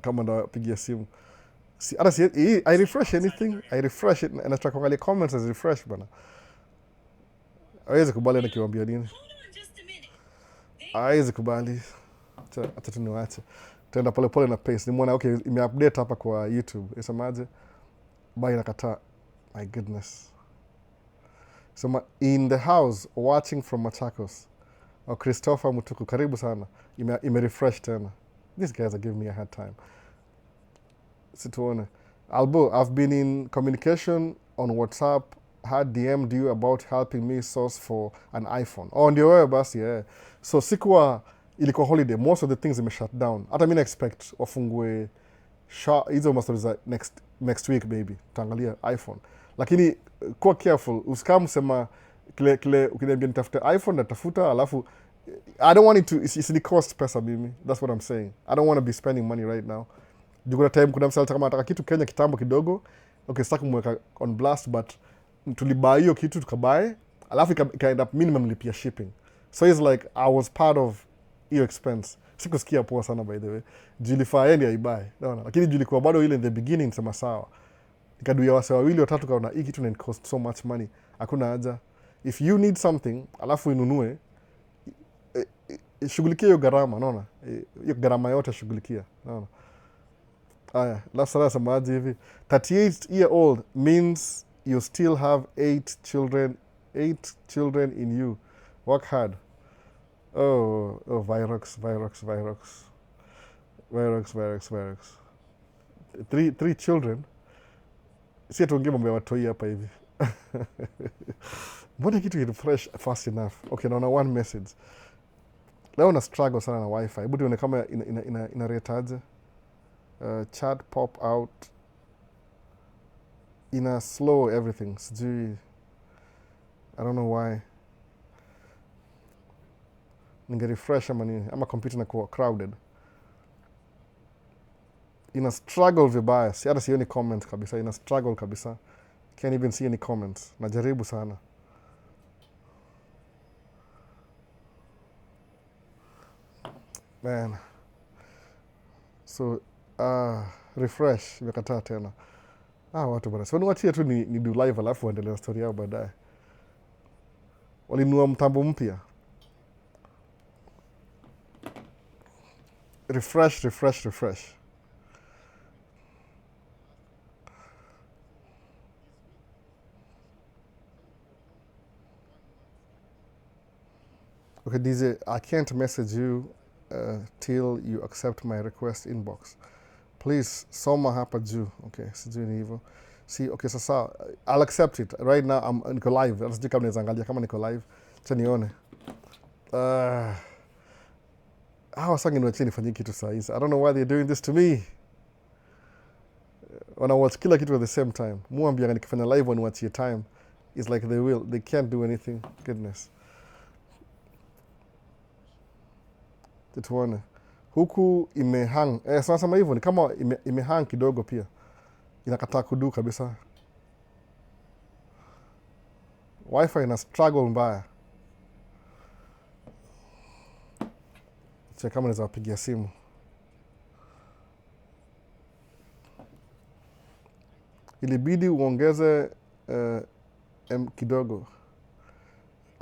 Kama napigia simu. I refresh anything. I refresh it. Na nataka kuangalia comments as refresh bana. Hawezi kubali nikiwaambia nini. Hawezi kubali. Acha tu niwache. Tenda pole na pace. Nimeona okay, imeupdate hapa kwa YouTube. Isemaje? Bye nakataa. My goodness. So in the house watching from Machakos. Christopher Mutuku, karibu sana. Ime-refresh tena. These guys are giving me a hard time. Situone. Albo, I've been in communication on WhatsApp. Had DM'd you about helping me source for an iPhone. Oh, ndio wewe basi, yeah. So ilikuwa holiday. Most of the things ime shut down. Hata mimi expect wafungue hizo mastori za next week maybe. Taangalia iPhone. Lakini kuwa careful. Usikamu sema kile ukiniambia nitafute iPhone natafuta alafu I don't want it to isini cost pesa mimi. That's what I'm saying. I don't want to be spending money right now. Kuna time kuna msala kama nataka kitu Kenya kitambo kidogo. Okay, sitaki kumweka on blast but tulibuy hiyo kitu tukabuy alafu ikaenda up minimum lipia shipping. So it's like I was part of hiyo expense. Sikusikia poa sana by the way. Jilifaa yeye aibuy. Naona. Lakini jilikuwa bado ile in the beginning sema sawa. Nikaduya wase wawili watatu kaona hii kitu ina cost so much money. Hakuna haja. If you need something alafu inunue shughulikia hiyo gharama, unaona? Hiyo gharama yote shughulikia, unaona? Aya, last sala samaji hivi. 38-year-old means you still have 8 children in you. Work hard. Oh, Virox. Three children. Si tuongee mambo ya watoi hapa hivi. Mbona kitu kitu fresh fast enough? Okay, naona one message. Leo na struggle sana na wifi. Hebu tuone kama ina rate aje. Chat pop out. Ina slow everything. Sijui. I don't know why. Ninge refresh ama nini. Ama computer inakuwa crowded. Ina struggle vibaya. Hata sioni comments kabisa. Ina struggle kabisa. Can't even see any comments. Najaribu sana. Man. So, refresh. Imekataa tena. Watu bana. So, niwachie tu ni do live alafu waendelee na story yao baadaye. Walinunua mtambo mpya. Refresh. Okay, DJ, I can't message you till you accept my request inbox. Please, soma hapa juu. Okay, sijui ni hivyo. See, okay, sasa, I'll accept it. Right now, niko live. Sijui kama naweza angalia kama niko live. Acha nione. Hawa sangi niwachie nifanyie kitu saa hizi. I don't know why they're doing this to me. wana watch kila kitu at the same time. Muambia nikifanya live on watch your time, it's like they can't do anything. Goodness. Tuone. Huku imehang. Sasa hivyo ni kama imehang kidogo pia. Inakataa kudu kabisa. Wi-Fi ina struggle mbaya. Kama naweza wapigia simu. Ilibidi uongeze kidogo.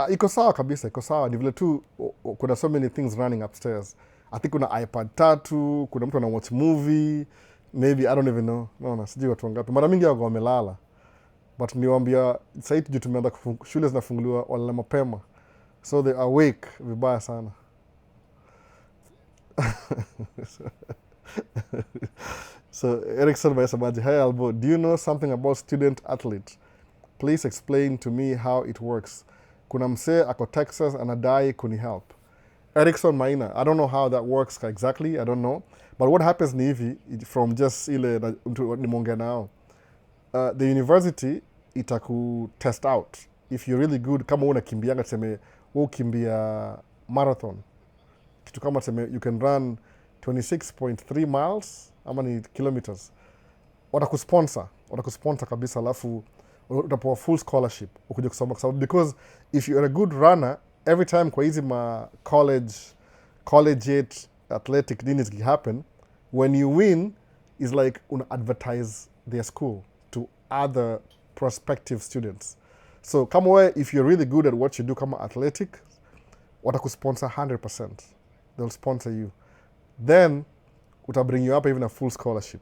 Iko sawa kabisa, iko sawa. Ni vile tu kuna so many things running upstairs. I think kuna iPad 3, kuna mtu ana watch movie, maybe I don't even know. Naona sijui watu wangapi. Mara mingi wao wamelala. But niwaambia sasa hivi tumeanza shule zinafunguliwa wala mapema. So they awake vibaya sana. So Erickson Maisha, hey Albo, do you know something about student athletes? Please explain to me how it works. Kuna msee ako Texas anadai kuni help. Erickson Maina, I don't know how that works exactly, I don't know. But what happens ni hivi, from just ile nimeongea nao. The university itaku test out. If you're really good, kama unakimbianga tuseme ukimbia marathon. Kitu kama tuseme you can run 26.3 miles ama ni kilometers. Watakusponsor kabisa, alafu utapewa full scholarship ukuje kusoma kwa sababu because if you are a good runner every time kwa hizi ma collegiate athletic things happen, when you win is like una advertise their school to other prospective students. So kama wewe if you're really good at what you do kama athletic, watakusponsor 100%. They'll sponsor you. Then utabring you up even a full scholarship.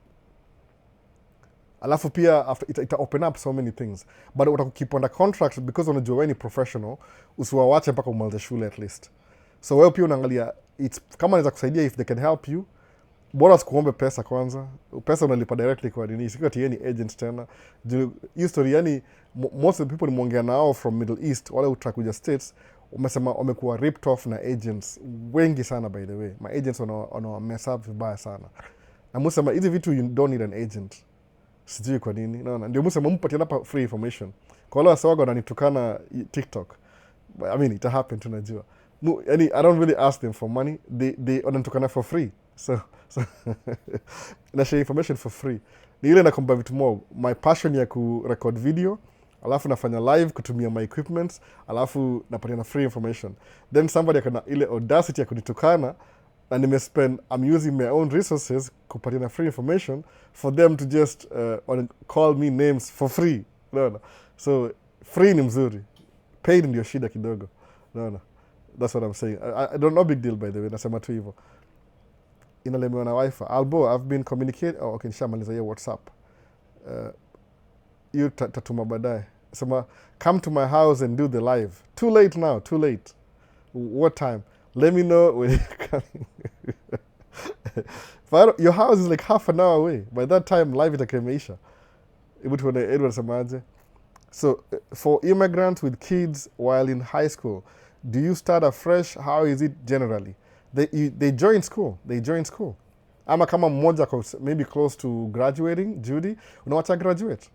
Alafu pia after ita open up so many things, but utakukeep under contract because unajua wewe ni professional, usiwawache mpaka umalize shule at least. So wewe pia unaangalia kama anaweza kusaidia, if they can help you, bora sikuombe pesa kwanza. Pesa unalipa directly kwa nini, sio ati yeye ni agent tena. Hiyo story yani most of the people nimeongea nao from Middle East wale utakuja States umesema wamekuwa ripped off na agents wengi sana. By the way, my agents wana mess up vibaya sana. Na msema hizi vitu you don't need an agent. Sijui kwa nini. Naona ndio msema mpatie hapa free information. Kwa wale wasawaga wananitukana TikTok. I mean it happened tunajua. Yani I don't really ask them for money. They wananitukana for free. So na share information for free. Ni ile nakomba vitu more. My passion ya ku record video, alafu nafanya live kutumia my equipment, alafu napatia na free information. Then somebody akana ile audacity ya kunitukana na nimespend, I'm using my own resources kupatia na free information for them to just call me names for free. Unaona? So free ni mzuri. Paid ndio shida kidogo. Unaona? That's what I'm saying. I don't know, big deal by the way. Nasema tu hivyo. Inalemewa na wifi. Albo, I've been communicating. Oh, okay, nishamaliza hiyo WhatsApp. You tatuma baadaye. Sema, come to my house and do the live. Too late now, too late. What time? Let me know when you're coming. Your house is like half an hour away. By that time, live itakuwa imeisha. Edward semaje? So, for immigrants with kids while in high school, do you start afresh? How is it generally? They join school. They join school. Ama kama mmoja maybe close to graduating, Judy, unawacha graduate.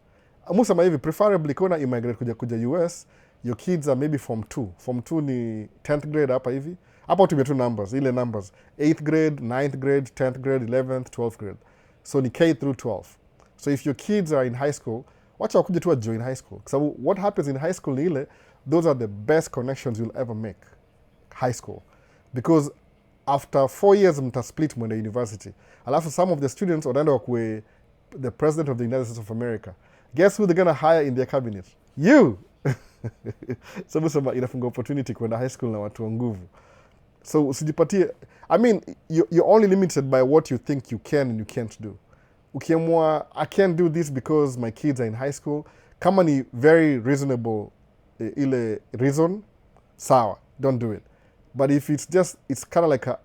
Musema hivi, preferably kuna immigrate kuja US, your kids are maybe form 2. Form 2 ni 10th grade hapa hivi. Hapa utumia tu numbers, ile numbers. 8th grade, 9th grade, 10th grade, 11th, 12th grade. So ni K through 12. So if your kids are in high school, wacha wakuje tu join high school. So what happens in high school ni ile, those are the best connections you'll ever make. High school. Because after 4 years mta split mwende university. Alafu some of the students wanaenda wakue the president of the United States of America. Guess who they're going to hire in their cabinet? You! So musema inafunga opportunity kwenda high school na watu wa nguvu. So usijipatie, I mean, you're only limited by what you think you can and you can't do. Ukiamua, I can't do this because my kids are in high school. Kama ni very reasonable ile reason, sawa, don't do it. But if it's kind of like a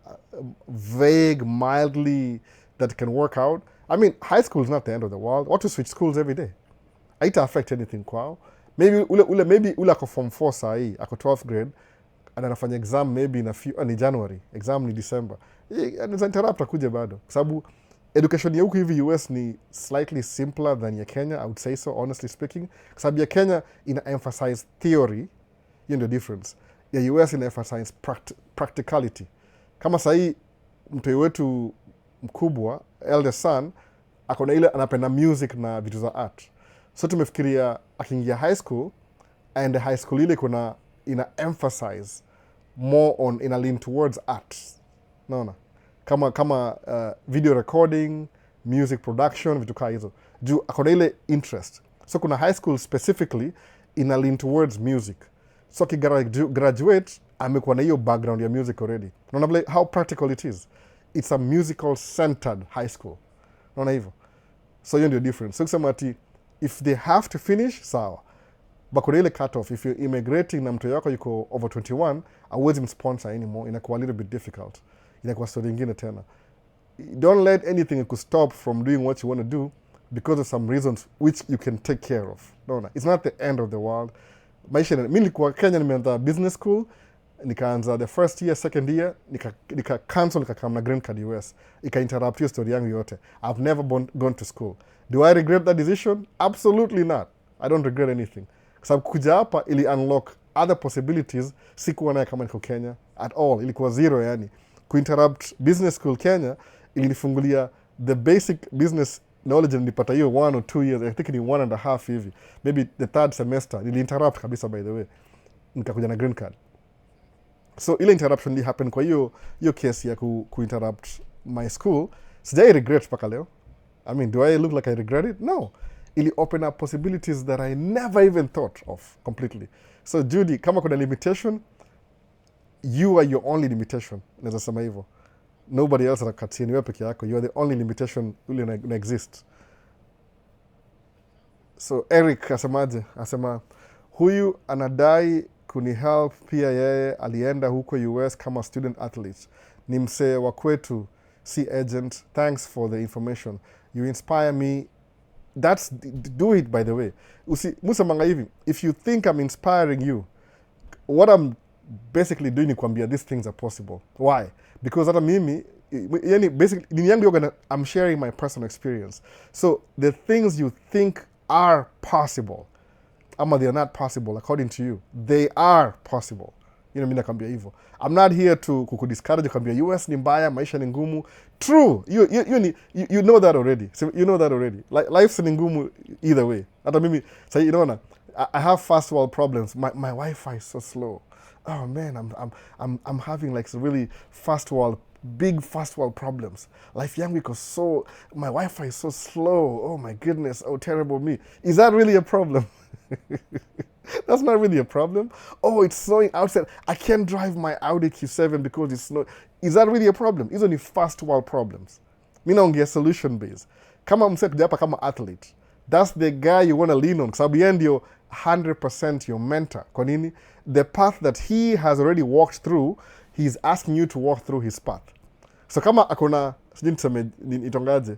vague, mildly that can work out. I mean, high school is not the end of the world. What to switch schools every day? Haita affect anything kwao. Maybe ule ako form 4 sahi, ako 12th grade, and anafanya exam maybe in a few, ni January, exam ni December. Anaweza interrupt akuje bado. Kwa sababu education ya huku hivi US ni slightly simpler than ya Kenya, I would say so, honestly speaking. Kwa sababu ya Kenya ina emphasize theory, hiyo ndio difference. Ya US ina emphasize practicality. Kama sahii mtoi wetu mkubwa, eldest son, akona ile anapenda music na vitu za art. So tumefikiria akiingia high school, and high school ile ina emphasize more on, ina lean towards art. Naona? Kama video recording, music production, vitu kaa hizo. Juu akona ile interest. So kuna high school specifically ina lean towards music. So akigraduate, amekuwa na hiyo background ya music already. Naona vile how practical it is. It's a musical centered high school. Naona hivyo. So hiyo ndio difference. So kusema ati if they have to finish, sawa. But kuna ile cut off. If you're immigrating na mtu yako yuko over 21, hauwezi msponsor anymore. Inakuwa a little bit difficult. Inakuwa story ingine tena. Don't let anything stop from doing what you want to do because of some reasons which you can take care of. No. It's not the end of the world. Maisha, mimi nilikuwa Kenya, nimeanza business school, nikaanza the first year, second year, nika cancel, nikakam na green card US. Ika interrupt hiyo story yangu yote. I've never gone to school. Do I regret that decision? Absolutely not. I don't regret anything. Kwa sababu kuja hapa ili unlock other possibilities sikuwa nayo kama niko Kenya at all. Ilikuwa zero yani. Kuinterrupt business school Kenya ilinifungulia the basic business knowledge nilipata hiyo 1 or 2 years. I think ni 1.5 hivi. Maybe the third semester. Nili-interrupt kabisa by the way. Nikakuja na green card. So ile interruption li happen kwa hiyo case ya ku-interrupt my school. Sijai regret paka leo. I mean, do I look like I regret it? No. Ili open up possibilities that I never even thought of completely. So Judy, kama kuna limitation, you are your only limitation. Naweza sema hivyo. Nobody else atakatia, ni wewe peke yako. You are the only limitation ule una exist. So Eric asema huyu anadai kunihelp pia, yeye alienda huko US kama student athlete. Ni msee wa kwetu, si agent. Thanks for the information. You inspire me. Do it by the way. Musamanga hivi, if you think I'm inspiring you, what I'm basically doing ni kuambia these things are possible. Why? Because hata mimi, yani basically, nini yangu yoga, I'm sharing my personal experience. So the things you think are possible, ama they are not possible according to you, they are possible. Mimi nakwambia hivyo. I'm not here to kukudiscourage, kuambia US ni mbaya, maisha ni ngumu. True. You know that already. So you know that already. Life's ni ngumu either way. Hata mimi, say, you know, I have first world problems. My Wi-Fi is so slow. Oh man, I'm having like really big first world problems. Life yangu iko so, my Wi-Fi is so slow. Oh my goodness, oh terrible me. Is that really a problem? That's not really a problem. Oh, it's snowing outside. I can't drive my Audi Q7 because it's snowing. Is that really a problem? Hizo ni first world problems. Mimi naongea solution based. Kama mse hapa kama athlete, that's the guy you want to lean on. Kwa sababu yeye ndio 100% your mentor. Kwa nini? The path that he has already walked through, he's asking you to walk through his path. So kama akona, sijui niseme itongaje,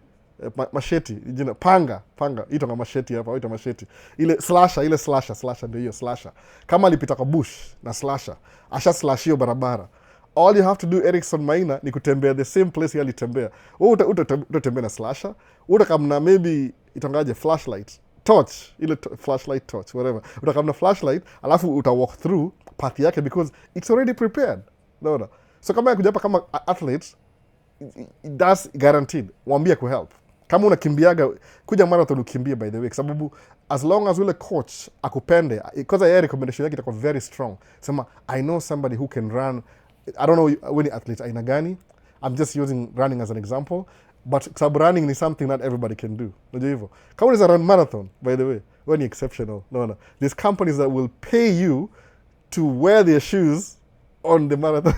masheti, jina panga itonga masheti hapa, ito masheti. Ile slasher ndio hiyo slasher. Kama alipita kwa bush na slasher, asha slash hiyo barabara. All you have to do, Erickson Maina, ni kutembea the same place yali tembea. Wewe utatembea na slasher, utakamna maybe itongaje flashlight, torch, ile flashlight torch, whatever. Utakamna flashlight, alafu walk through path yake because it's already prepared. No. So kama kuja hapa kama athlete, that's guaranteed. Waambie ku help. Kama unakimbiaga, kuja marathon ukimbie by the way, sababu as long as ule coach akupende, because ya recommendation yake itakuwa very strong. Sema, I know somebody who can run. I don't know when athlete aina gani. I'm just using running as an example, but sababu running ni something not everybody can do. Unajua hivyo. Kama unaweza run marathon by the way, when you're exceptional. No. There's companies that will pay you to wear their shoes on the marathon.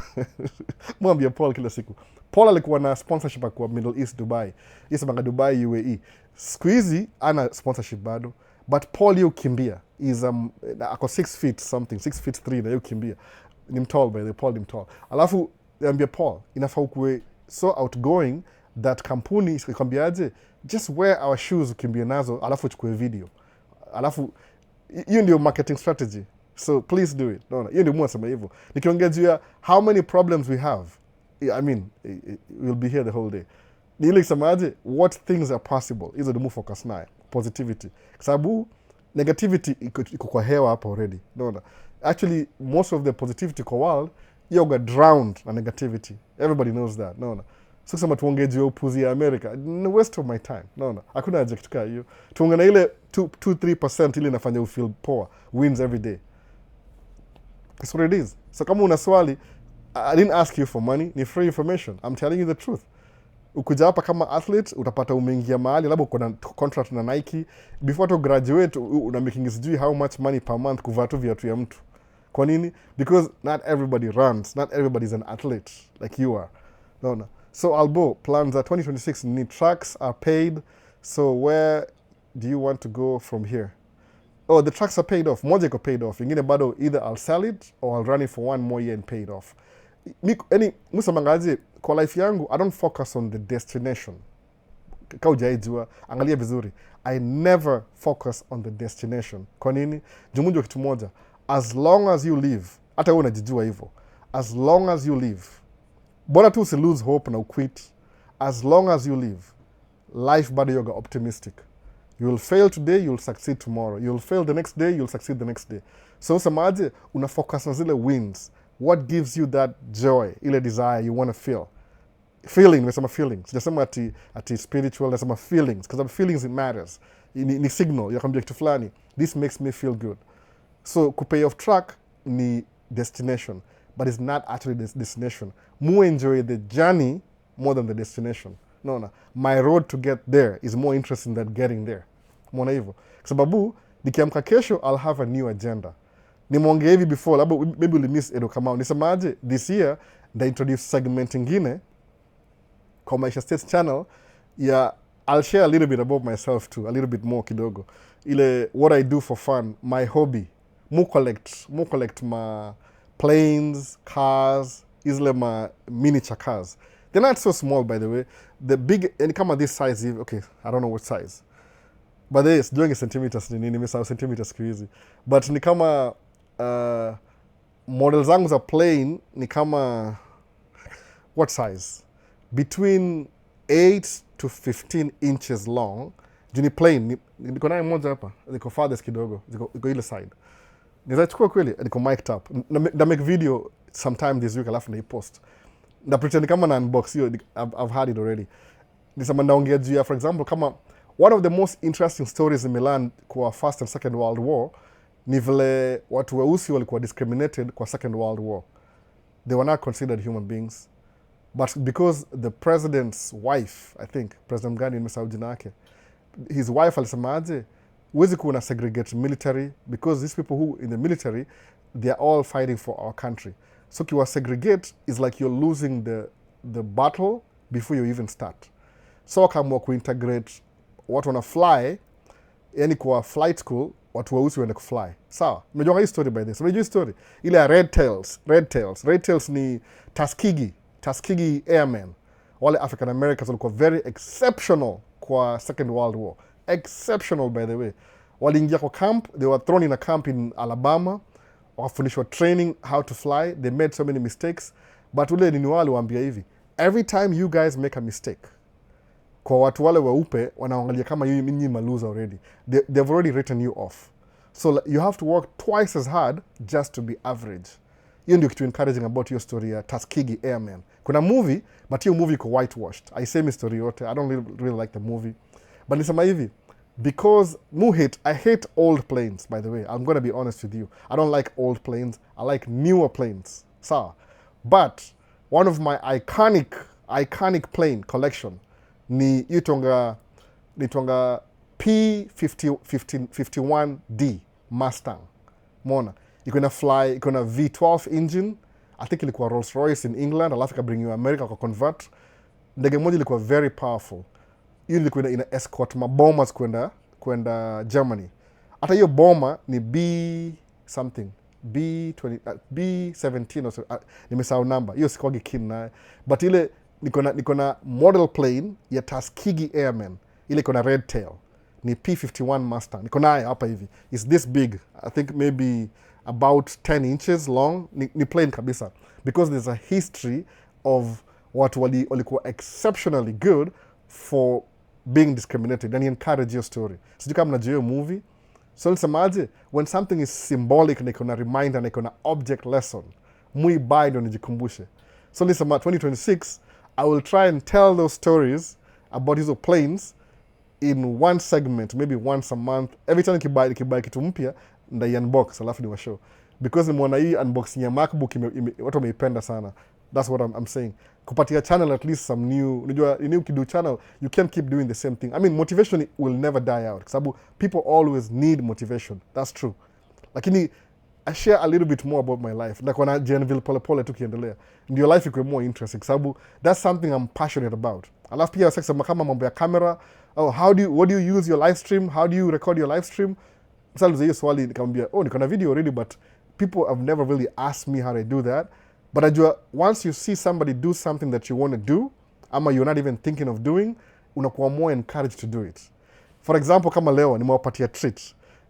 Mwambia Paul kila siku. Paul alikuwa na sponsorship kwa Middle East Dubai. Yesabanga Dubai UAE. Siku hizi ana sponsorship bado. But Paul yu kimbia. Is ako 6 feet something, 6 feet 3 na yu kimbia. Ni mtall by the Paul ni mtall. Alafu niambia Paul, inafaa ukuwe so outgoing that kampuni ikwambiaje, just wear our shoes ukimbia nazo, alafu uchukue video. Alafu hiyo ndio marketing strategy. So please do it. No. Hiyo ndio mwasema hivyo. Nikiongea juu ya how many problems we have. I mean, we'll be here the whole day. ni ile isemaje, what things are possible, hizo ndio focus naye, positivity, kwa sababu negativity iko kwa hewa hapa already, unaona. Actually most of the positivity kwa world yoga drowned na negativity, everybody knows that, unaona. So kusema tuongee juu ya upuzi ya America, waste of my time, unaona. Hakuna haja kitu kama hiyo. Tuongee na ile 2-3% ile inafanya ufeel poor, wins every day. That's what it is. So kama una swali, I didn't ask you for money, ni free information. I'm telling you the truth. Ukuja hapa kama athlete, utapata umeingia mahali, labda uko na contract na Nike, before to graduate, una making sijui how much money per month kuvaa tu viatu ya mtu. Kwa nini? Because not everybody runs, not everybody is an athlete like you are. No. So Albo, plans are 2026, ni tracks are paid, so where do you want to go from here? Oh, the tracks are paid off. Moja iko paid off. Ingine bado, either I'll sell it or I'll run it for 1 more year and pay it off. Musamangaji, kwa life yangu, I don't focus on the destination. Kaujaijua, angalia vizuri. I never focus on the destination. Kwa nini? Jumunjo kitu moja. As long as you live, hata wewe unajijua hivyo. As long as you live, bora tu usi lose hope na uquit. As long as you live, life bado yoga optimistic. You will fail today, you will succeed tomorrow. You will fail the next day, you will succeed the next day. So usemaje, una focus on zile wins. What gives you that joy, ile desire you want to feel? Feeling, nimesema feelings. Sijasema ati spiritual, nasema feelings. Because feelings, it matters. Ni signal, ya kambia kitu fulani. This makes me feel good. So kupay off track ni destination. But it's not actually the destination. More enjoy the journey more than the destination. No. My road to get there is more interesting than getting there. Mwona hivyo. Kwa sababu, nikiamka kesho, I'll have a new agenda. Nimeongea hivi before, labda maybe uli miss Edo Kamau. Nisemaje, this year, nda introduce segment ingine kwa Maisha States channel, ya I'll share a little bit about myself too, a little bit more kidogo. Ile, what I do for fun, my hobby. Mu collect ma planes, cars, isle ma miniature cars. They're not so small, by the way. The big, and come at this size, okay, I don't know what size. But there is, doing centimeters, ni nimesahau centimeters kiwizi. But ni kama, models zangu za plane, ni kama, what size? Between 8 to 15 inches long. Juni plane, niko naye moja hapa, niko farthest kidogo, niko ile side. Niza chukua kweli, niko mic'd up. Na make video sometime this week, alafu na i-post. Na pretend kama na unbox hiyo, I've had it already. Nisema naongea juu ya, for example, kama one of the most interesting stories in Milan kwa First and Second World War, ni vile watu weusi walikuwa discriminated kwa Second World War. They were not considered human beings. But because the president's wife, I think, President Gani nimesahau jina yake, his wife alisemaje, huwezi kuwa na segregate military, because these people who in the military, they are all fighting for our country. So kiwa segregate is like you're losing the battle before you even start. So kama kuintegrate watu wana fly, yani kwa flight school, watu weusi waende kufly. Sawa? Mnajua hii story by this. Mnajua hii story? Ile ya Red Tails ni Tuskegee Airmen. Wale African Americans walikuwa very exceptional kwa Second World War. Exceptional, by the way. Waliingia kwa camp, they were thrown in a camp in Alabama. Wakafundishwa training how to fly. They made so many mistakes. But ule nini wale waambia hivi, every time you guys make a mistake, kwa watu wale weupe, wanaangalia kama nyinyi maluza already. They've already written you off. So you have to work twice as hard just to be average. Hiyo ndio kitu encouraging about your story ya Tuskegee Airmen. Kuna movie, but hiyo movie iko whitewashed. I say my story yote. I don't really like the movie. But nisema hivi, because I hate old planes, by the way. I'm going to be honest with you. I don't like old planes. I like newer planes. Sawa. But one of my iconic plane collection ni itonga P51D Mustang. Mona. Iko na fly, iko na V12 engine. I think ilikuwa Rolls Royce in England. Alafu ikabring you America kwa convert. Ndege moja ilikuwa very powerful. Hiyo ilikuwa ina escort mabombers kwenda Germany. Hata hiyo bomber ni B17 or so. Nimesahau number. Hiyo sikogi keen naye. But ile niko na model plane ya Tuskegee Airmen. Ile iko na red tail. Ni P51 Mustang. Niko naye hapa hivi. It's this big. I think maybe about 10 inches long. Ni plane kabisa. Because there's a history of watu walikuwa exceptionally good for being discriminated, and encourage your story. Sijui kama mnajua hiyo movie. So nisemaje, when something is symbolic na iko na reminder na iko na object lesson, muibai ndio nijikumbushe. So nisema 2026 I will try and tell those stories about hizo planes in one segment, maybe once a month. Every time nikibuy kitu mpya ndai unbox alafu ni wa show, because nimeona hii unboxing ya MacBook watu wameipenda sana. That's what I'm saying. Kupatia channel at least some new, unajua ukidu channel you can't keep doing the same thing. I mean, motivation will never die out, sababu people always need motivation. That's true. Lakini I share a little bit more about my life. Na kuna Jenville pole tu kiendelea, ndio life iko more interesting, sababu that's something I'm passionate about. Alafu pia sasa kama mambo ya camera, what do you use your live stream? How do you record your live stream? Sasa hiyo swali nikamwambia, niko na video already, but people have never really asked me how I do that. But najua once you see somebody do something that you want to do, ama you're not even thinking of doing, unakuwa more encouraged to do it. For example, kama leo nimewapatia treat.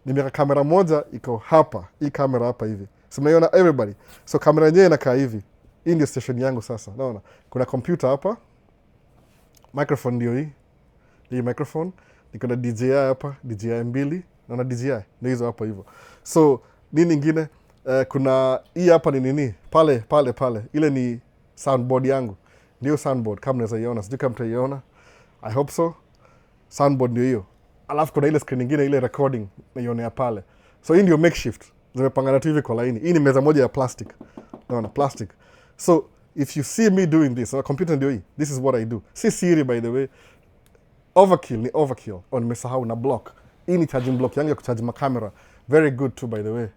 Nimeweka kamera moja iko hapa, hii kamera hapa hivi. So mnaiona everybody. So kamera yenyewe inakaa hivi. Hii ndio station yangu sasa. Naona kuna computer hapa. Microphone ndio hii. Hii microphone. Niko na DJI hapa, DJI mbili. Naona DJI ndio hizo hapa hivyo. So nini nyingine? Kuna hii hapa ni nini? Pale. Ile ni soundboard yangu. Ndio soundboard kama unaweza iona. Sijui kama mtaiona. I hope so. Soundboard ndio hiyo. Alafu kuna ile screen nyingine, ile recording naionea pale. So hii ndio makeshift. Zimepangana tu hivi kwa laini. Hii ni meza moja ya plastic. Naona plastic. So if you see me doing this, computer ndio hii. This is what I do. Si siri by the way. Overkill. Nimesahau na block. Hii ni charging block yangu ya kucharge my camera. Very good too by the way.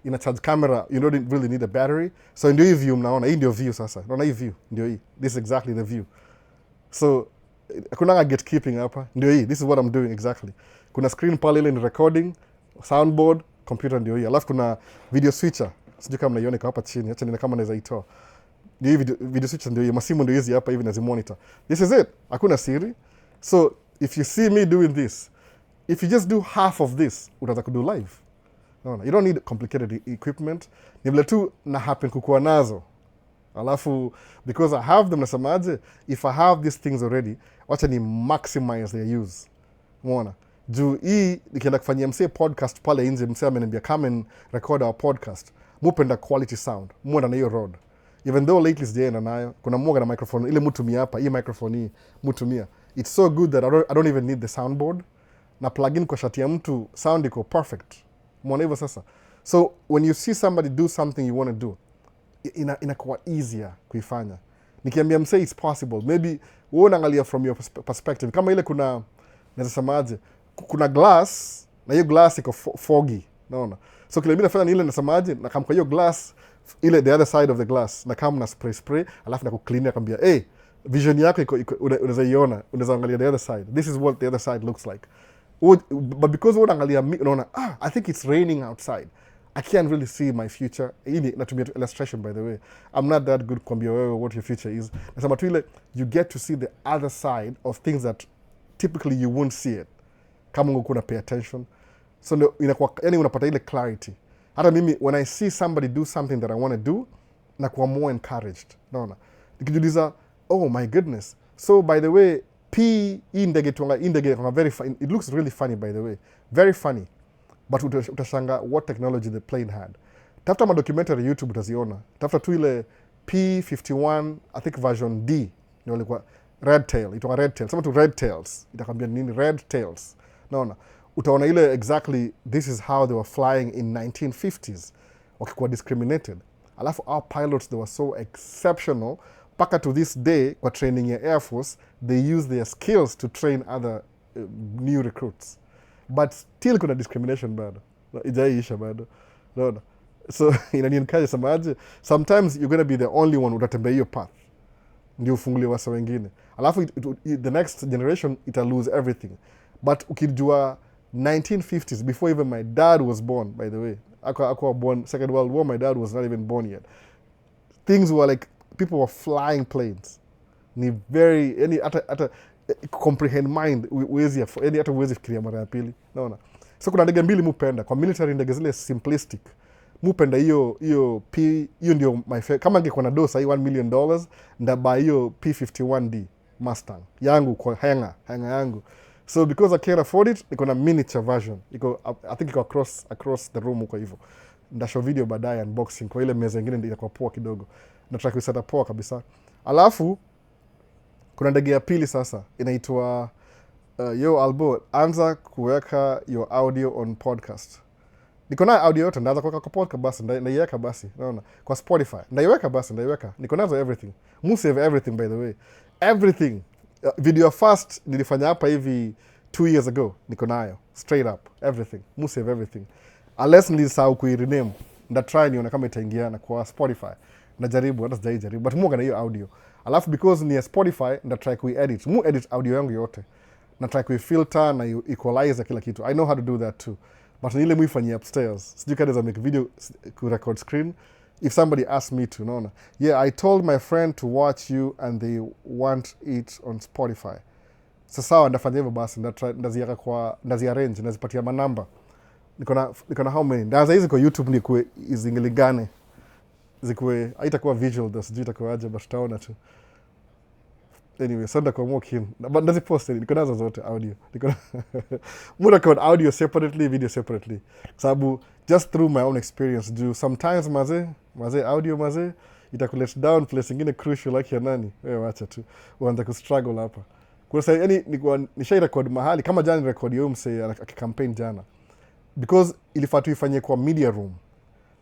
Ina charge camera, you don't really need a battery. So ndio hii view mnaona. Hii ndio view sasa. Naona hii view ndio hii. This is exactly the view. So kuna gatekeeping hapa. Ndio hii. This is what I'm doing exactly. Kuna screen pale, ile ni recording, soundboard, computer ndio hii. Alafu kuna video switcher. Sijui kama mnaiona kwa hapa chini. Acha nione kama naweza itoa. Ndio hii video switcher ndio hii. Masimu ndio hizi hapa hivi na monitor. This is it. Hakuna siri. So if you see me doing this, if you just do half of this, utaweza kudo live. No, you don't need complicated equipment. Ni vile tu na happen kukuwa nazo. Alafu because I have them, nasemaje, if I have these things already, wacha ni maximize their use. Umeona? Juu hii nikienda kufanyia msee podcast pale nje, msee ameniambia come and record our podcast. Mupenda quality sound. Muenda na hiyo road. Even though lately sijaenda nayo, kuna mmoja na microphone ile mutumia hapa, hii microphone hii mutumia. It's so good that I don't even need the soundboard. Na plug in kwa shati ya mtu, sound iko perfect. Umeona hivyo sasa? So when you see somebody do something you want to do, inakuwa easier kuifanya. Nikiambia msee it's possible, maybe wewe unaangalia from your perspective. Kama ile kuna, naweza semaje, kuna glass na hiyo glass iko foggy, naona. So kile mimi nafanya ni ile nasemaje, na kama kwa hiyo glass ile the other side of the glass, na kama na spray alafu na kuclean, akwambia vision yako iko unaweza iona, unaweza angalia the other side. This is what the other side looks like. But because wewe unaangalia unaona, I think it's raining outside, I can't really see my future. Hii natumia illustration by the way. I'm not that good kuambia wewe what your future is. Nasema tu ile you get to see the other side of things that typically you won't see it kama ungekuwa pay attention. So inakuwa, yani unapata ile clarity. Hata mimi when I see somebody do something that I want to do, nakuwa more encouraged. Naona nikijiuliza, oh my goodness, so by the way, indege very funny. It looks really funny by the way, very funny, but utashanga what technology the plane had. Tafuta ma documentary YouTube utaziona. Tafuta tu ile P51 I think version D ndio ilikuwa red tail, itakuwa red tail. Sema tu red tails, itakwambia nini red tails. Naona utaona ile exactly this is how they were flying in 1950s, wakikuwa discriminated. Alafu our pilots, they were so exceptional, paka to this day kwa training ya Air Force they use their skills to train other new recruits, but still kuna discrimination bado, ijaiisha bado. Naona so inaniencourage samaje, sometimes you're going to be the only one utatembea hiyo path ndio ufungulie wasa wengine, alafu the next generation ita lose everything. But ukijua 1950s, before even my dad was born, by the way, ako born Second World War, my dad was not even born yet, things were like people were flying planes. Ni very any hata comprehend mind uwezi yani hata uwezi fikiria mara ya pili. Naona so kuna ndege mbili mupenda kwa military, ndege zile simplistic mupenda hiyo ndio my favorite. Kama angekuwa na dosa hii $1 million ndaba hiyo P51D Mustang yangu kwa hanger yangu. So because I can't afford it, niko na miniature version. I think iko across the room kwa hivyo. Ndashow video baadaye unboxing kwa ile meza nyingine ndio kwa poa kidogo. Nataka kuiseta poa kabisa. Alafu kuna ndege ya pili sasa inaitwa yo Albo, anza kuweka your audio on podcast. Niko na audio yote, ndaanza kuweka kwa podcast basi, ndaiweka basi, naona kwa Spotify. Ndaiweka. Niko nazo everything. Mu save everything by the way. Everything. Video first nilifanya hapa hivi 2 years ago. Niko nayo. Straight up. Everything. Mu save everything. Unless nilisahau kuirename. Nda try nione kama itaingiana kwa Spotify. Najaribu, hata sijaijaribu. But muga na hiyo audio. Alafu because ni ya Spotify, nda try kuiedit. Mu edit audio yangu yote. Na try kuifilter na equalize kila kitu. I know how to do that too. But ni ile muifanyia upstairs. Sijui kama za make video ku record screen. If somebody asks me to, no. Yeah, I told my friend to watch you and they want it on Spotify. Sasa ndafanya hivyo basi, ndaziweka kwa ndaziarrange, ndazipatia manamba. Niko na how many? Ndaanza hizi kwa YouTube ni izingilingane. Zikuwe haitakuwa visual, das sijui itakuwa aje, but taona tu. Anyway, sanda kwa more keen. But ndazipost, niko nazo zote audio. Mu record audio separately, video separately. Sababu just through my own experience, do sometimes maze audio itakulet down place ingine crucial like ya nani. Wewe wacha tu. Uanze kustruggle hapa. Kwa sababu yani nishai record mahali kama jana record yao mse akikampaign jana. Because ilifaa tuifanyie kwa media room.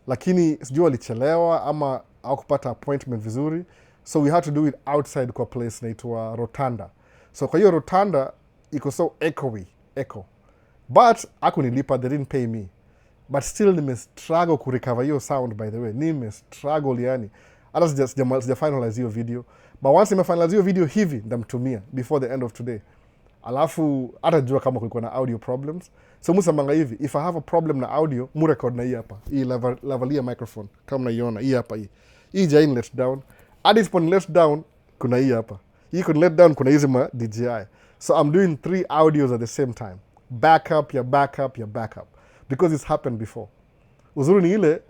Lakini sijui walichelewa ama hawakupata appointment vizuri. So we had to do it outside kwa place inaitwa Rotunda. So kwa hiyo Rotunda iko so echo. But hakunilipa, they didn't pay me. But still nime-struggle kurecover hiyo sound by the way. Nime-struggle yani. Hata sija finalize hiyo video. But once nime-finalize hiyo video hivi, ndamtumia before the end of today. Alafu, hata jua kama kulikuwa na audio problems. So musamanga hivi, if I have a problem na audio, mu record na hii hapa. Hii lavalier microphone. Kama naiona, hii hapa hii. Hii jaini let down. Hadi sipo ni let down, kuna hii hapa. Hii kuna let down, kuna hizi ma DJI. So I'm doing 3 audios at the same time. Backup. Because it's happened before. Uzuri ni ile,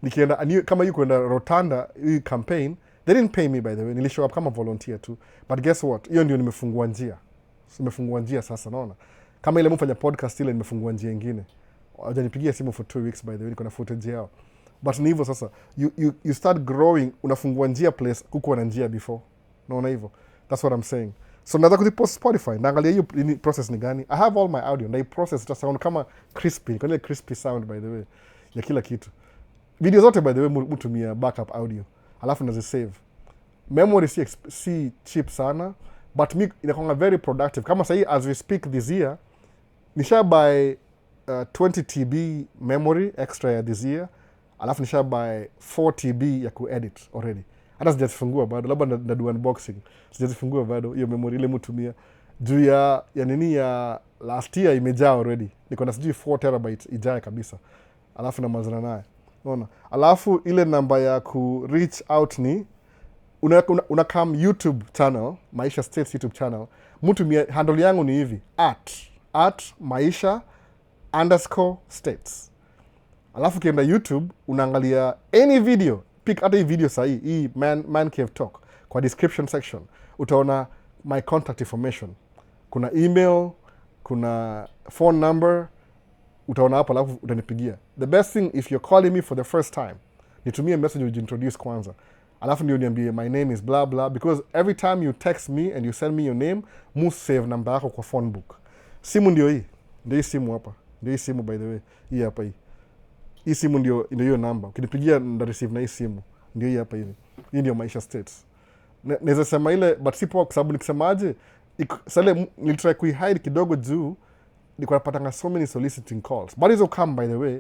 nikienda, kama yu kuenda Rotunda, hii campaign, they didn't pay me by the way, nilishow up kama volunteer too. But guess what? Hiyo ndio nimefungua njia sasa, naona. Kama ile mfanya podcast ile nimefungua njia nyingine. Hajanipigia simu for 2 weeks by the way, niko na footage yao. But ni hivyo sasa, you start growing, unafungua njia place, kukuwa na njia before. Naona hivyo. That's what I'm saying. So naweza kuzipost Spotify, naangalia hiyo process ni gani. I have all my audio, na hii process ita sound kama crispy, kwa ile crispy sound by the way, ya kila kitu. Video zote by the way mutumia backup audio, alafu nazisave. Memory si cheap sana, but me inakuwa very productive. Kama sahi as we speak this year, nisha buy 20 TB memory extra ya this year, alafu nisha buy 4 TB ya kuedit already. Hata sijazifungua bado, labda nadu unboxing. Sijazifungua bado, hiyo memory ile mutumia. Juu ya nini ya last year imejaa already. Niko na sijui 4 terabytes ijae kabisa. Alafu na mazana naye. Unaona? Alafu ile namba ya ku reach out ni unakam YouTube channel, Maisha States YouTube channel. Mutumia handle yangu ni hivi, @Maisha_States. Alafu kienda YouTube, unaangalia any video. Pick hata hii video sahi, hii Man Cave Talk. Kwa description section, utaona my contact information. Kuna email, kuna phone number, utaona hapo alafu utanipigia. The best thing, if you're calling me for the first time, nitumie message ujiintroduce kwanza. Alafu ndio niambie my name is blah blah, because every time you text me and you send me your name, must save namba yako kwa phone book. Simu ndio hii. Ndio hii simu hapa. Ndio hii simu by the way. Hii hapa hii. Hii simu ndio hiyo namba. Ukinipigia nda receive na hii simu. Ndio hii hapa hivi. Hii ndio Maisha States. Naweza sema ile, but sipo kwa sababu nikisemaje, sale nilitry kuihide kidogo juu nilikuwa napatanga so many soliciting calls. But hizo come by the way,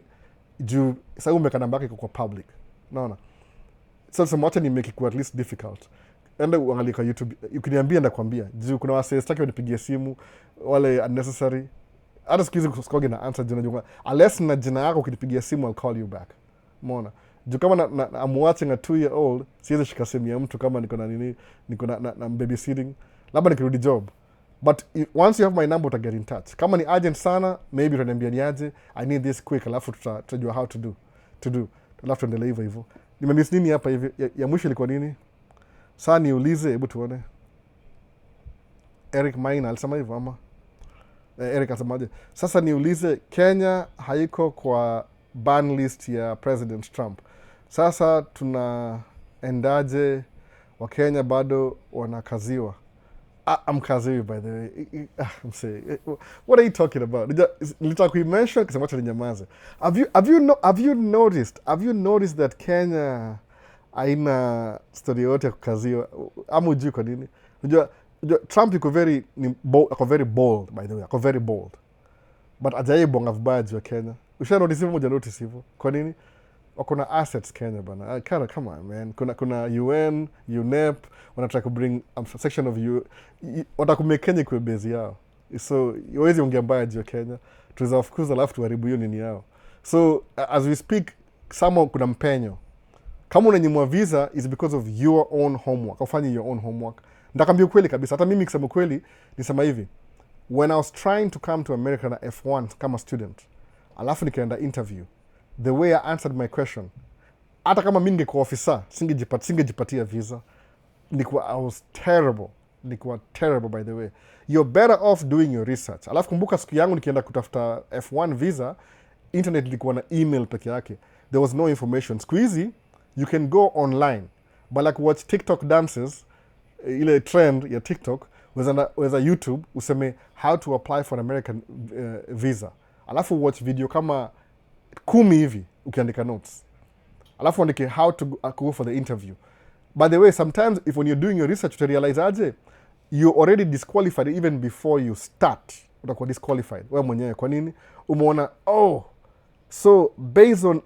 juu sasa umeka namba yako kwa public. Unaona? Sasa mwacha ni make it at least difficult. Enda uangalie kwa YouTube. Ukiniambia ndakwambia. Juu kuna wase sitaki wanipigie simu wale unnecessary. Hata siku hizi sikoge na answer jina. Unless na jina yako ukinipigia simu I'll call you back. Umeona? Juu kama I'm watching a 2-year-old, siwezi shika simu ya mtu kama niko na nini, niko na babysitting. Labda nikirudi job. But once you have my number, uta get in touch. Kama ni urgent sana, maybe utaniambia ni aje, I need this quick, alafu tutajua how to do. Alafu tuendelee hivyo. Nimemiss nini hapa hivi? Ya mwisho ilikuwa nini? Sasa niulize, hebu tuone. Eric Maina alisema hivyo ama Eric asemaje? Sasa niulize, Kenya haiko kwa ban list ya President Trump. Sasa tunaendaje? Wakenya bado wanakaziwa. I'm kaziwi, by the way. I'm saying, what are you talking about? Nilitaka kuimention kisema acha ninyamaze. Have you noticed that Kenya haina story yote ya kukaziwa? Ama ujui kwa nini? Unajua Trump yuko very bold, by the way. Ako very bold. But ajaibonga vibaya juu ya Kenya. Usha notice hivyo, moja notice hivyo. Kwa nini? Wako na assets Kenya bana. Come on man. Kuna UN, UNEP, wanataka ku bring a section of you. Watakumake Kenya kwa base yao. So, huwezi ongea mbaya juu ya Kenya. Tuweza of course alafu tuharibu hiyo nini yao. So, as we speak, kuna mpenyo. Kama unanyimwa visa is because of your own homework. Ufanye your own homework. Ndakwambia ukweli kabisa. Hata mimi kusema ukweli nisema hivi. When I was trying to come to America na F1 kama student, alafu nikaenda interview, the way I answered my question, hata kama mimi ningekuwa officer, singejipatia visa. I was terrible. By the way. You're better off doing your research. Alafu kumbuka siku yangu nikienda kutafuta F1 visa, internet ilikuwa na email peke yake. There was no information. Siku hizi, you can go online, but like watch TikTok dances, ile trend ya TikTok, weza YouTube, useme how to apply for an American visa. Alafu watch video kama 10 hivi, ukiandika notes. Alafu andike how to go for the interview. By the way, sometimes when you're doing your research, you realize aje, you're already disqualified even before you start. Utakuwa disqualified. Wewe mwenyewe kwa nini? Umeona, so based on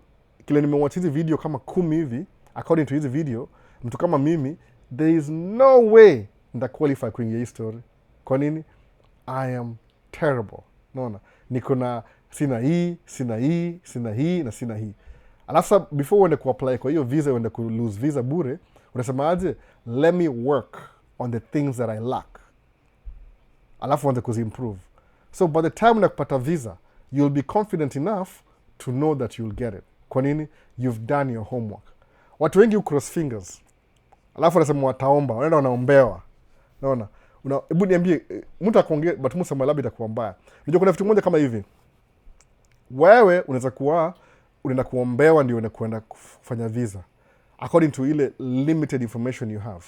kile nimewatch hizi video kama 10 hivi, according to hizi video, mtu kama mimi, there is no way nita qualify kuingia hii story. Kwa nini? I am terrible. Naona, niko na sina hii na sina hii. Alafu before uende ku-apply kwa hiyo visa, uende ku-lose visa bure, unasema aje, let me work on the things that I lack. Alafu uende kuzi-improve. So by the time unakupata visa, you'll be confident enough to know that you'll get it. Kwa nini? You've done your homework. Watu wengi cross fingers. Alafu wanasema wataomba, wanaenda wanaombewa. Naona? Hebu niambie, mtu akaongea but msema labda itakuwa mbaya. Unajua kuna vitu moja kama hivi. Wewe unaweza kuwa unaenda kuombewa ndio unakwenda kufanya visa according to ile limited information you have.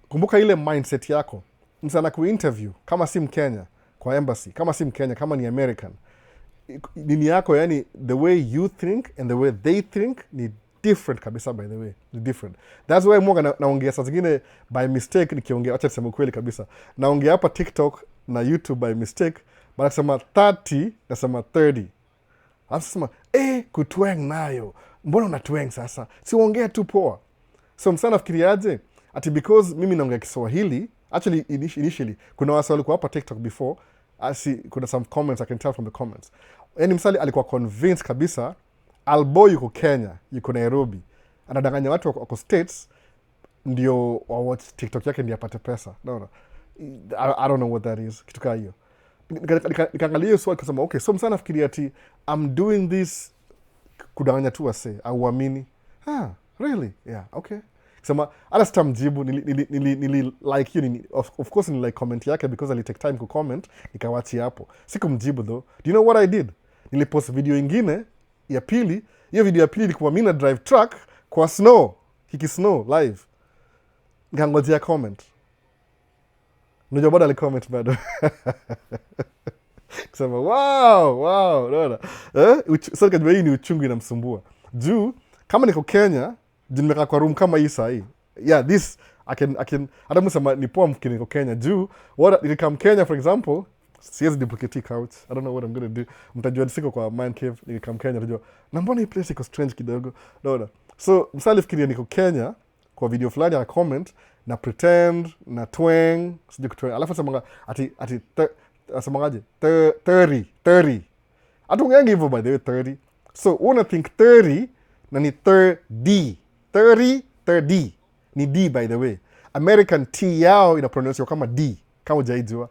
Kumbuka ile mindset yako. Msana ku-interview kama si Mkenya kwa embassy, kama si Mkenya, kama ni American. Nini yako, yani the way you think and the way they think ni different kabisa, by the way. Ni different. That's why mwaga naongea saa zingine by mistake, nikiongea, acha niseme kweli kabisa. Naongea hapa TikTok na YouTube by mistake, bana sema 30, nasema 30. Alafu sema, kutweng nayo. Mbona unatweng sasa? Si uongea tu poa. So msana nafikiriaje? Ati because mimi naongea Kiswahili, actually initially, kuna wasa walikuwa hapa TikTok before, kuna some comments, I can tell from the comments. Yani msali alikuwa convinced kabisa, Albo yuko Kenya, yuko Nairobi. Anadanganya watu wako States, ndio watch TikTok yake ndio apate pesa. No. I don't know what that is. Kitu kaa hiyo. Nikaangalia hiyo swali kusema, okay, so msana nafikiria ati, I'm doing this kudanganya tu wase, au amini. Really? Yeah, okay. Sema, hata sitamjibu, nili like you, of course nili like comment yake because I take time ku comment, nikawachi hapo. Sikumjibu though. Do you know what I did? Nilipost video ingine ya pili, hiyo video ya pili ilikuwa mimi na drive truck kwa snow, snow live. Nikangojea comment. Unajua bado alicomment bado. Kusema, wow, naona. Sasa nikajua hii ni uchungu inamsumbua. Juu, kama niko Kenya, nimekaa kwa room kama hii saa hii. Yeah, this, I can, hata msema ni poa mkini niko Kenya. Juu, nikikam Kenya, for example, siwezi duplicate couch. I don't know what I'm going to do. Mtajua siko kwa man cave, nikikam Kenya, najua, na mbona hii place iko strange kidogo. Naona. So, msali fikiria niko Kenya, kwa video fulani ya comment, na pretend, na twang, sijui kutwang. Alafu asemanga, asemangaje, 30. Atungengi hivyo by the way, 30. So, una think 30, na ni 30. 30. Ni D by the way. American T yao inapronounce kama D, kama hujaijua.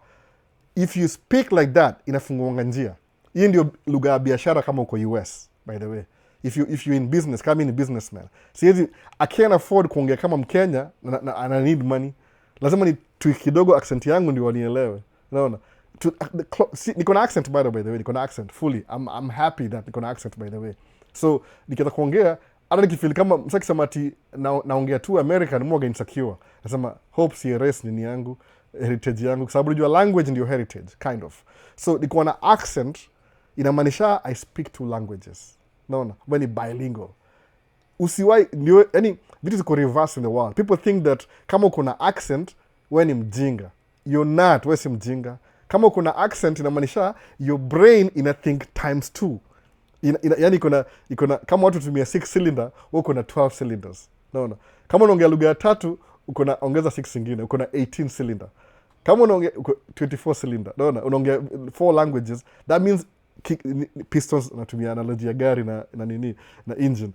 If you speak like that, inafunguanga njia. Hii ndio lugha ya biashara kama uko US, by the way. If you in business, kama ni businessman. Siwezi, I can't afford kuongea kama Mkenya, and I need money. lazima ni tweak kidogo accent yangu ndio wanielewe, unaona. Niko na accent by the way, niko na accent fully. I'm happy that niko na accent by the way. So nikianza kuongea hata nikifeel kama msaki kisema ati naongea tu American mwaga insecure, nasema hope si erase nini yangu, heritage yangu, kwa sababu unajua language ndio heritage kind of. So niko na accent inamaanisha I speak two languages, unaona, when ni bilingual. Usiwai ndio, yani vitu ziko reverse in the world. People think that kama uko na accent wewe ni mjinga. You're not, wewe si mjinga. Kama uko na accent inamaanisha your brain ina think times 2. Yani iko na kama watu tumia 6 cylinder, wewe uko na 12 cylinders. Unaona? Kama unaongea lugha ya tatu, uko na ongeza 6 nyingine, uko na 18 cylinder. Kama unaongea 24 cylinder, unaona? Unaongea 4 languages, that means pistons, natumia analogy ya gari na nini na engine,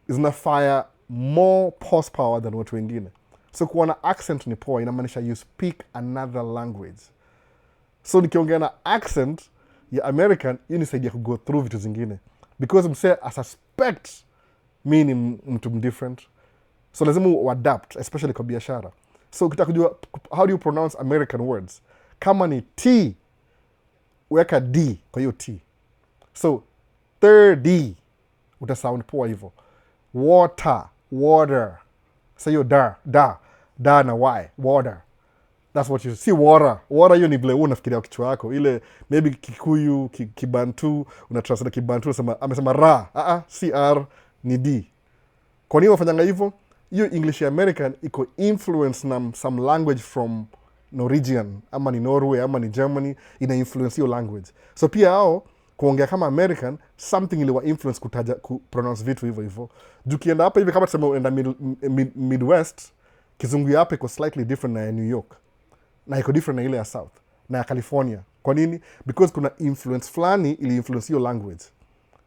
zina fire more horsepower than watu wengine. So kuwa na accent ni poa, inamaanisha you speak another language. So nikiongea na accent ya American, hiyo nisaidia kugo through vitu zingine, because mse I suspect mi ni mtu different, so lazima uadapt, especially kwa biashara. So ukitaka kujua how do you pronounce American words, kama ni T weka D kwa hiyo T. So 3D utasound poa hivyo. Water. So hiyo da na Y, water. That's what you see. Water hiyo ni vile unafikiria kichwa yako. Ile maybe Kikuyu, Kibantu, unatranslate Kibantu amesema ra. CR ni D. Kwa nini wafanyanga hivyo? Hiyo English ya American iko influence na some language from Norwegian, ama ni Norway, ama ni Germany, ina influence hiyo language. So pia hao kuongea kama American, something iliwa influence kupronounce vitu hivyo. Juu kienda hapa hivi kama tuseme uenda Midwest, kizungu ya hapa iko slightly different na ya New York. Na iko different na ile ya South, na ya California. Kwa nini? Because kuna influence fulani ili influence your language.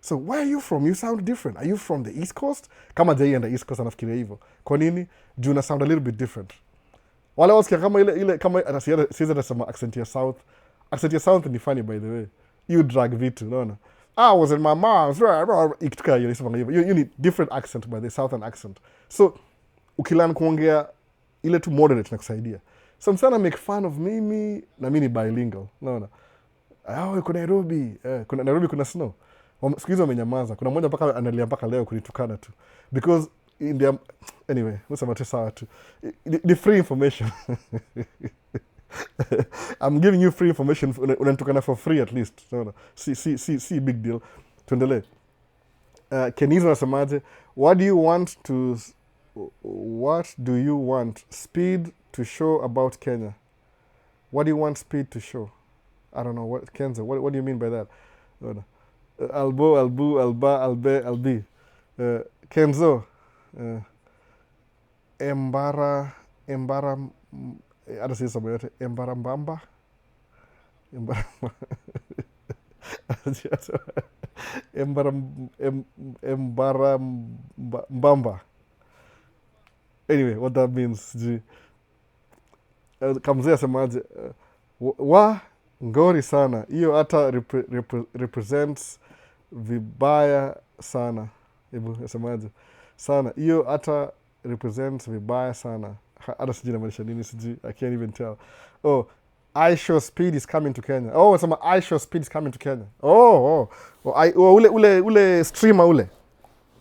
So where are you from? You sound different. Are you from the East Coast? Kama jai enda East Coast anafikiria hivyo. Kwa nini? Juu na sound a little bit different. Wale wasikia kama ile kama siwezi nasema accent ya South. Accent ya South ni funny by the way. You drag vitu, unaona. I was in my mom's. Ikituka hiyo nisema hivyo. You need different accent by the Southern accent. So ukilearn kuongea ile tu moderate na kusaidia. So msana make fun of mimi na mimi ni bilingual, unaona. Kuna Nairobi, kuna snow. Siku hizo wamenyamaza. Kuna mmoja mpaka analia mpaka leo kunitukana tu. Because in their, anyway, nasema tu sawa tu. The free information. I'm giving you free information, unanitukana for free at least. Unaona. See big deal. Tuendelee. Kenizo nasemaje? What do you want speed to show about Kenya? What do you want speed to show? I don't know. Kenzo, what do you mean by that? Albo, albu, alba, albe, albi. Kenzo. Embara, I don't see somebody else. Embarambamba? Embarambamba. Anyway, what that means, Kamzea semaje, ngori sana. Hiyo hata represents vibaya sana. Hebu semaje? Sana. Hiyo hata represents vibaya sana. Hata sijui inamaanisha nini, sijui. I can't even tell. Oh, I show speed is coming to Kenya. Oh, sema I show speed is coming to Kenya. Ule streamer ule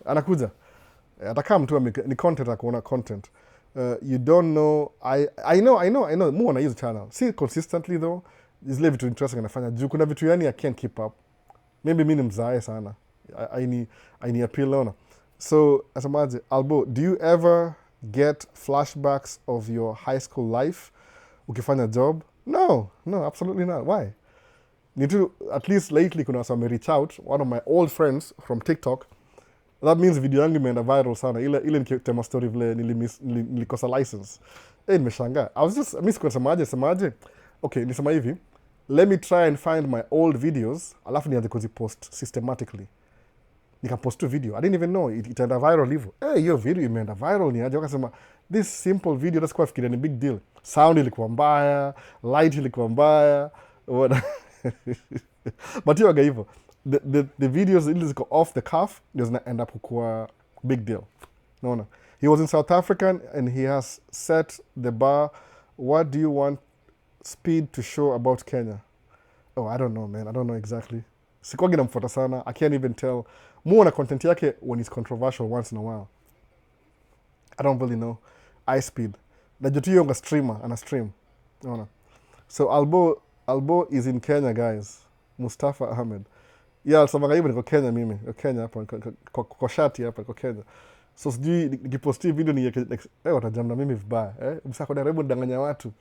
anakuja. Atakaa mtu ni content, akuona content. You don't know. I know. Mu wana hizo channel. See consistently though. Zile vitu interesting anafanya. Juu kuna vitu yani I can't keep up. Maybe mimi ni mzae sana. I need appeal ona. So, asemaje, Albo, do you ever get flashbacks of your high school life ukifanya job? No, absolutely not. Why? At least lately kuna some reach out. One of my old friends from TikTok. That means video yangu imeenda viral sana. Ile nikitema story vile nilikosa license. Nimeshangaa. I was just, mimi sikuwa semaje. Okay, nisema hivi. Let me try and find my old videos. Alafu nianze kuzipost systematically. Nikapost tu video. I didn't even know itaenda viral hivyo. Hiyo video imeenda viral ni aje. Wakasema this simple video, that's quite fikiria ni big deal. Sound ilikuwa mbaya, light ilikuwa mbaya. But hiyo hivyo. The videos ili ziko off the cuff ndio zina end up kuwa big deal. Naona. He was in South Africa and he has set the bar What do you want Speed to show about Kenya? Oh, I don't know, man. I don't know exactly. Sikwagi namfuata sana. I can't even tell. Muona content yake when it's controversial once in a while. I don't really know. Speed. Najua tu yonga streamer ana stream. Unaona. So Albo is in Kenya, guys. Mustafa Ahmed. Yeah, alisemaga hivyo niko Kenya mimi. Niko Kenya hapa kwa shati hapa niko Kenya. So sijui nikiposti video ni watajamna mimi vibaya. Msako najaribu nidanganya watu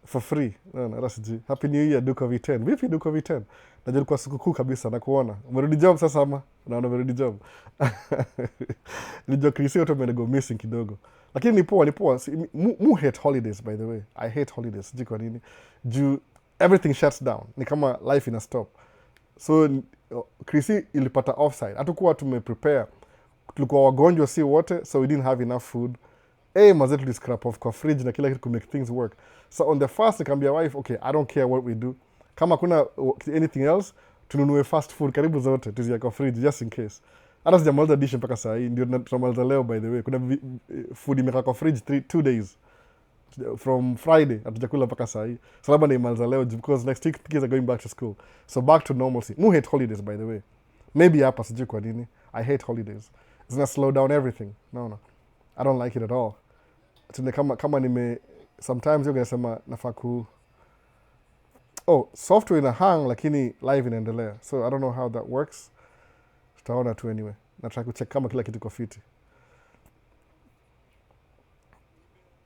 for free. No, hata sijui. Happy New Year Duke of V10. Vipi Duke of V10? Najua ilikuwa sikukuu kabisa na kuona. Umerudi job sasa ama? Naona umerudi job. Nilijua Chris yote amenego missing kidogo. Lakini ni poa. Mu hate holidays by the way. I hate holidays. Sijui kwa nini. Juu everything shuts down. Ni kama life ina stop. So Chrissy ilipata offside. Hatukuwa tumeprepare. Tulikuwa wagonjwa si wote, so we didn't have enough food. Mazee tuliscrap off kwa fridge na kila kitu to make things work. So on the first nikamwambia wife, okay, I don't care what we do. Kama kuna anything else, tununue fast food karibu zote tuziweke kwa fridge just in case. Hata sijamaliza dish mpaka saa hii, ndio tunamaliza leo by the way. Kuna food imekaa kwa fridge 2 days. From Friday hatujakula mpaka saa hii. So labda naimaliza leo because next week kids are going back to school. So back to normalcy. Mu hate holidays by the way. Maybe hapa sijui kwa nini. I hate holidays. It's gonna slow down everything. No. I don't like it at all. Tune kama sometimes you're gonna nafaa ku software ina hang lakini live inaendelea. So I don't know how that works. Tutaona tu anyway. Nataka kucheck kama kila kitu kwa fiti.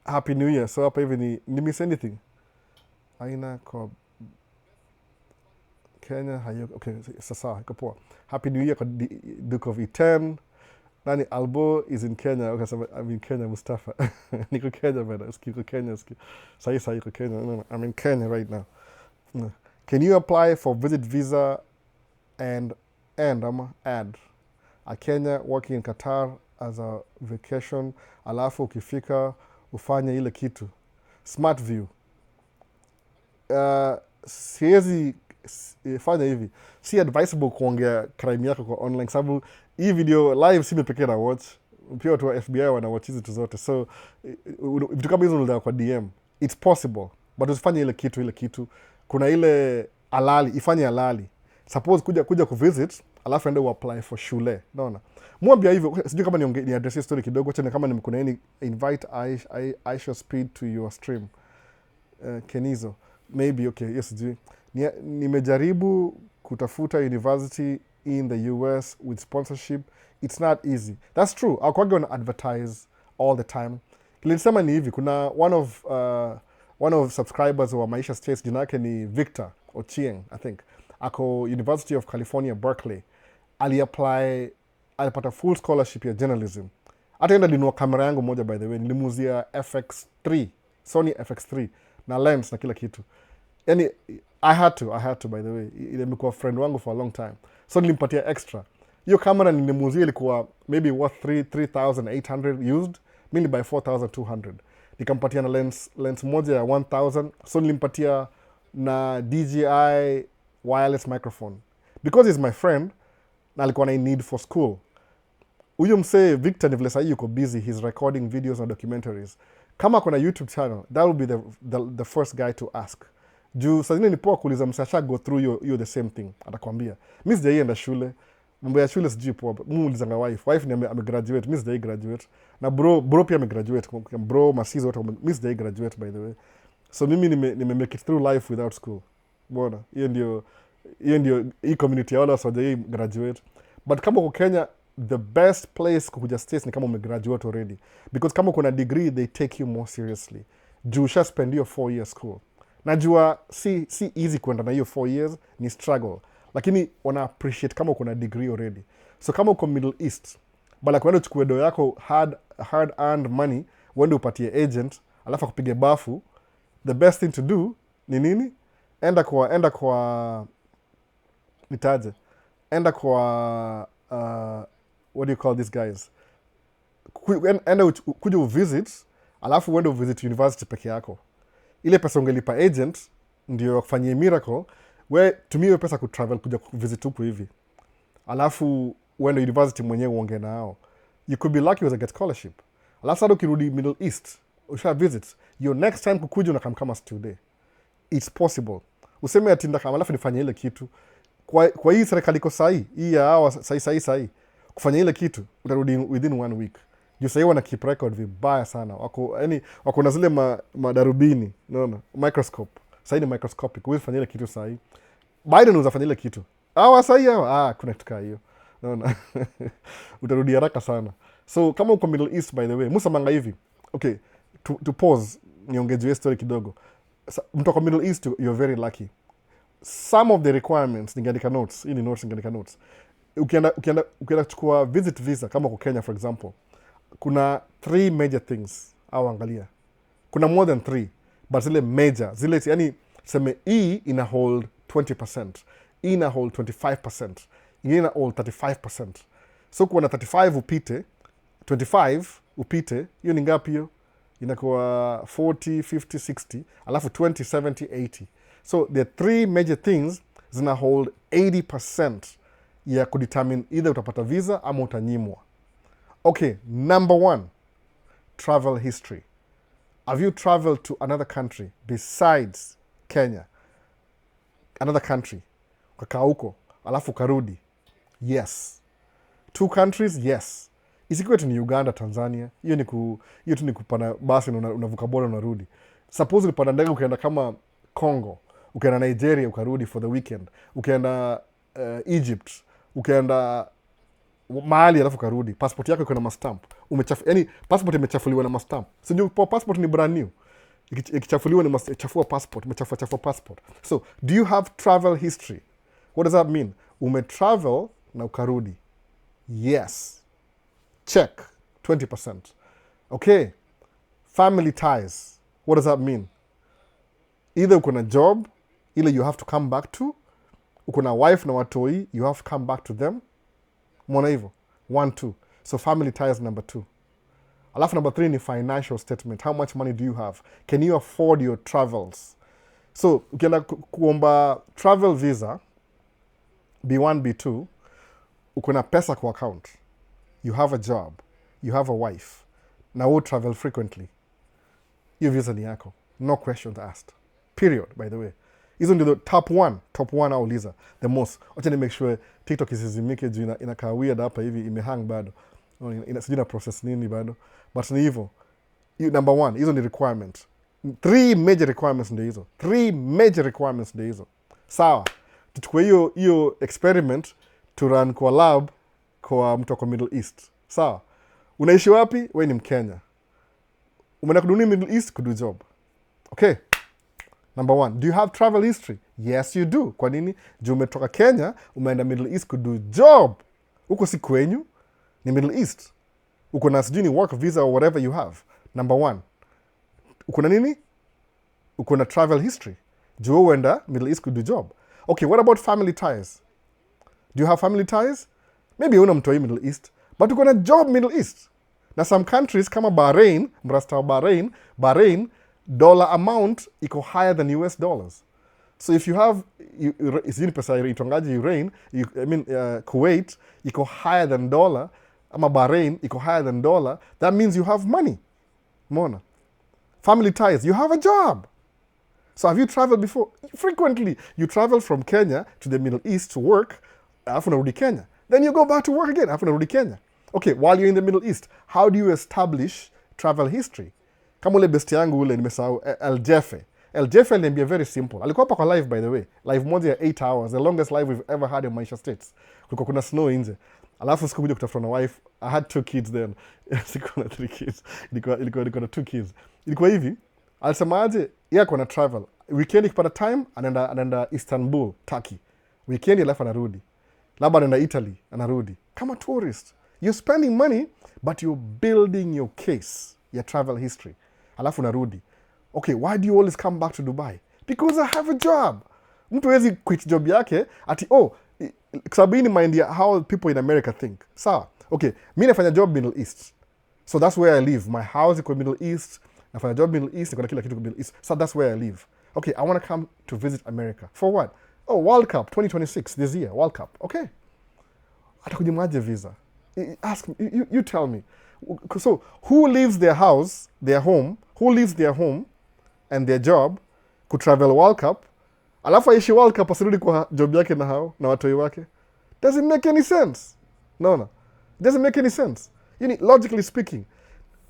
Happy New Year. So hapa hivi ni miss anything? Aina kwa Kenya hayo. Okay, sasa iko poa. Happy New Year kwa Duke of E10. Nani Albo is in Kenya. Okay, so I'm in Kenya, Mustafa. Niko Kenya, man. Niko Kenya. Sahi ko Kenya. No, I'm in Kenya right now. No. Can you apply for visit visa and add a Kenya working in Qatar as a vacation, alafu ukifika ufanye ile kitu smart view? Siwezi fanya hivi. Si advisable kuongea crime yako kwa online sababu hii video live si mimi pekee na watch, pia watu wa FBI wana watch hizi tu zote. So vitu kama hizo unaweza kwa DM. It's possible, but usifanye ile kitu. Kuna ile halali, ifanye halali. Suppose kuja kuvisit, alafu ende apply for shule. Unaona? Mwambia hivyo, sijui kama ni address story kidogo, tena kama kuna any invite Aisha Speed to your stream. Kenizo. Maybe okay, yes sijui. Nimejaribu kutafuta university in the US with sponsorship. It's not easy. That's true. I'll go and advertise all the time. Kilisema ni hivi, kuna one of subscribers wa Maisha States, jina yake ni Victor Ochieng, I think. Ako University of California, Berkeley. Alipata full scholarship ya journalism. Hata enda linua kamera yangu moja by the way. Nilimuzia FX3, Sony FX3 na lens na kila kitu. Yani I had to by the way. Imekuwa friend wangu for a long time. So nilimpatia extra. Hiyo kamera nilimuzia ilikuwa maybe worth 3,800 used. Mimi by 4,200. Nikampatia na lens moja ya 1,000. So nilimpatia na DJI wireless microphone. Because he's my friend, na alikuwa na need for school. Huyo msee Victor ni vile sahi yuko busy, he's recording videos and documentaries. Kama kuna YouTube channel, that will be the first guy to ask. Juu saa zingine ni poa kuuliza msee asha go through you the same thing. Atakwambia. Mimi sijaienda shule. Mambo ya shule sijui poa. Mimi ulizanga wife ni amegraduate, mimi sijai graduate. Na bro pia amegraduate. Bro masizo wote mimi sijai graduate by the way. So mimi nime make it through life without school. Bwana, hiyo ndio hii community ya wala wasijai graduate. But kama uko Kenya, the best place kukuja States ni kama umegraduate already. Because kama kuna degree, they take you more seriously. Juu usha spend your 4 years school. Najua si easy kwenda na hiyo 4 years, ni struggle. Lakini wana appreciate kama kuna degree already. So kama uko Middle East, bala kwenda uchukue do yako hard earned money, wende upatie agent, alafu akupige bafu, the best thing to do ni nini? Enda kwa what do you call these guys? Enda kuja uvisit, alafu wende uvisit university peke yako. Ile pesa ungelipa agent, ndio kufanyia miracle, tumie pesa kutravel kuja kuvisit huku hivi. Alafu wende university mwenyewe uongee nao. You could be lucky with a get scholarship. Alafu sasa ukirudi Middle East, usha visit, your next time kukuja unakam kama student. It's possible. Useme ati ndakam alafu nifanye ile kitu. Kwa hii serikali iko sahi, hii ya hawa sahi. Kufanya ile kitu utarudi within 1 week. Juu sahi wana keep record vibaya sana. Wako na zile madarubini, unaona, microscope. Sahi ni microscopic. Huwezi fanya ile kitu sahi. Biden unaweza fanya ile kitu. Hawa sahi hawa, kuna kitu kaa hiyo. Unaona? Utarudi haraka sana. So kama uko Middle East, by the way, musa manga hivi. Okay, to pause, niongejwe story kidogo. Mtu kwa Middle East, you're very lucky. Some of the requirements, ningeandika notes. Hii ni notes, ningeandika notes. Ukienda kuchukua visit visa, kama kwa Kenya, for example, kuna 3 major things. Au angalia. Kuna more than 3, but zile major. Zile, yani, seme hii ina hold 20%. Hii ina hold 25%. Hii ina hold 35%. So kuwa na 35 upite, 25 upite, hiyo ni ngapi hiyo? Inakuwa 40, 50, 60, alafu 20, 70, 80. So the 3 major things zina hold 80% ya kudetermine either utapata visa ama utanyimwa. Okay, number 1, travel history. Have you traveled to another country besides Kenya? Another country. Ukakaa huko, alafu karudi. Yes. 2 countries, yes. Isikuwe tu ni Uganda, Tanzania. Hiyo tu ni kupanda basi unavuka boda unarudi. Suppose ulipanda ndege ukaenda kama Congo, ukaenda Nigeria ukarudi for the weekend, ukaenda Egypt, ukaenda mahali alafu karudi. Passport yako iko na mastamp. Yani passport imechafuliwa na mastamp. Sio passport ni brand new. Ikichafuliwa ni chafua passport, imechafua passport. So, do you have travel history? What does that mean? Umetravel na ukarudi. Yes. Check. 20%. Okay. Family ties. What does that mean? Either uko na job, ile you have to come back to. Uko na wife na watoi, you have to come back to them. Mwona hivyo. 1, 2. So family ties number 2. Alafu number 3 ni financial statement. How much money do you have? Can you afford your travels? So, ukienda kuomba travel visa, B1, B2, uko na pesa kwa account. You have a job. You have a wife. Na we'll travel frequently. Hiyo visa ni yako. No questions asked. Period, by the way. Hizo ndio top 1 auliza. The most. Wacha ni make sure TikTok isizimike juu inakaa weird hapa hivi, imehang bado. Sijui na process nini bado. But ni hivyo. Number 1, hizo ni requirement. 3 major requirements ndio hizo. 3 major requirements ndio hizo. Sawa. Tuchukue hiyo experiment to run kwa lab kwa mtu kwa Middle East. Sawa. Unaishi wapi? Wewe ni Mkenya. Umeenda kudunia Middle East kudu job. Okay. Number 1, do you have travel history? Yes, you do. Kwa nini? Juu umetoka Kenya, umeenda Middle East kudu job. Uko si kwenyu, ni Middle East. Uko na sijui ni work visa or whatever you have. Number 1. Uko na nini? Uko na travel history. Juu uenda Middle East kudu job. Okay, what about family ties? Do you have family ties? Maybe una mtoi Middle East, but uko na job Middle East. Na some countries kama Bahrain, mrasta wa Bahrain, dollar amount iko higher than US dollars. So if you have, isini pesa itongaji Kuwait, iko higher than dollar, ama Bahrain, iko higher than dollar, that means you have money. Mona. Family ties, you have a job. So have you traveled before? Frequently. You travel from Kenya to the Middle East to work, alafu narudi Kenya. Then you go back to work again, alafu narudi Kenya. Okay, while you're in the Middle East, how do you establish travel history? Kama ule besti yangu ule nimesahau, El Jefe aliniambia very simple. Alikuwa hapa kwa live, by the way. Live moja ya 8 hours. The longest live we've ever had in Maisha States. Kulikuwa kuna snow nje. Alafu siku kuja kutafuta na wife. I had 2 kids then. Sikuwa na 3 kids. Ilikuwa na 2 kids. Ilikuwa hivi. Alisema aje, yeye kuna travel. Weekend ikipata time, anaenda Istanbul, Turkey. Weekend alafu anarudi. Labda anaenda Italy, anarudi. Kama tourist. You're spending money, but you're building your case, your travel history. Alafu narudi. Okay, why do you always come back to Dubai? Because I have a job. Mtu hawezi quit job yake ati sababu ni mind ya how people in America think. Sawa. Okay, mimi nafanya job Middle East. So that's where I live. My house iko Middle East. Nafanya job Middle East, niko na kila kitu Middle East. So that's where I live. Okay, I want to come to visit America. For what? Oh, World Cup 2026 this year, World Cup. Okay. Atakujimaje visa? Ask me, you tell me. So who leaves their house, their home, who leaves their home and their job kutravel World Cup, alafu aishi World Cup asirudi kwa job yake na hao na watoi wake? Doesn't make any sense. No. Doesn't make any sense. Logically speaking,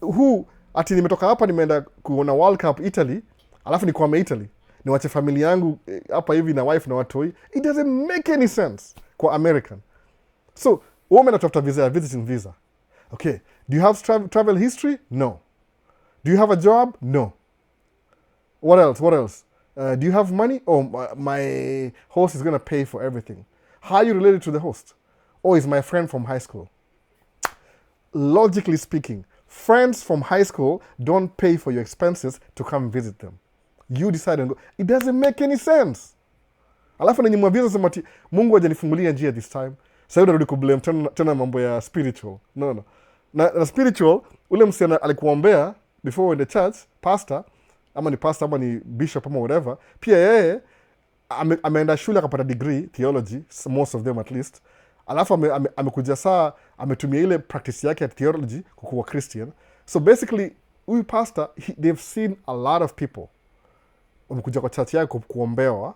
who ati nimetoka hapa nimeenda kuona World Cup Italy, alafu nikwame Italy, niwache familia yangu hapa hivi na wife na watoi? It doesn't make any sense kwa American. So wewe unatafuta visa, visiting visa. Okay, do you have travel history? No. Do you have a job? No. What else? Do you have money? Oh, my host is going to pay for everything. How are you related to the host? Oh, he's my friend from high school. Logically speaking, friends from high school don't pay for your expenses to come visit them. You decide and go. It doesn't make any sense. Alafu na nyimwa visa sema ati Mungu hajanifungulia njia this time. Sasa unarudi kublame tena mambo ya spiritual. No. Na spiritual, ule msichana alikuombea before in the church, pastor, ama ni pastor, ama ni bishop, ama whatever, pia yeye ameenda shule akapata degree theology, most of them at least. Alafu amekuja saa ametumia ile practice yake ya theology kukuwa Christian. So basically huyu pastor, they've seen a lot of people wamekuja kwa church yake kuombewa,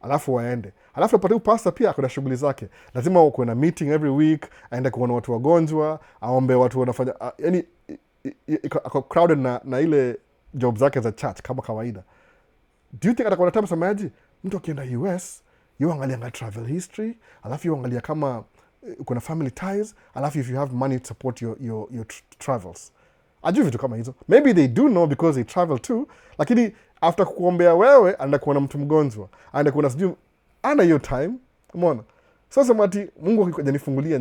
alafu waende. Alafu napata huyu pastor pia akona shughuli zake, lazima wakuwe na meeting every week, aende kuona watu wagonjwa, aombe watu wanafanya ako crowded na ile job zake za church kama kawaida. Do you think atakuwa na time samaji mtu akienda US angalia travel history, alafu angalia kama uko na family ties, alafu if you have money to support your travels? Ajui vitu kama hizo. Maybe they do know because they travel too, lakini after kukuombea wewe anaenda kuona mtu mgonjwa, anaenda kuona sijui, ana hiyo time. Umeona? Sasa mati Mungu akijanifungulia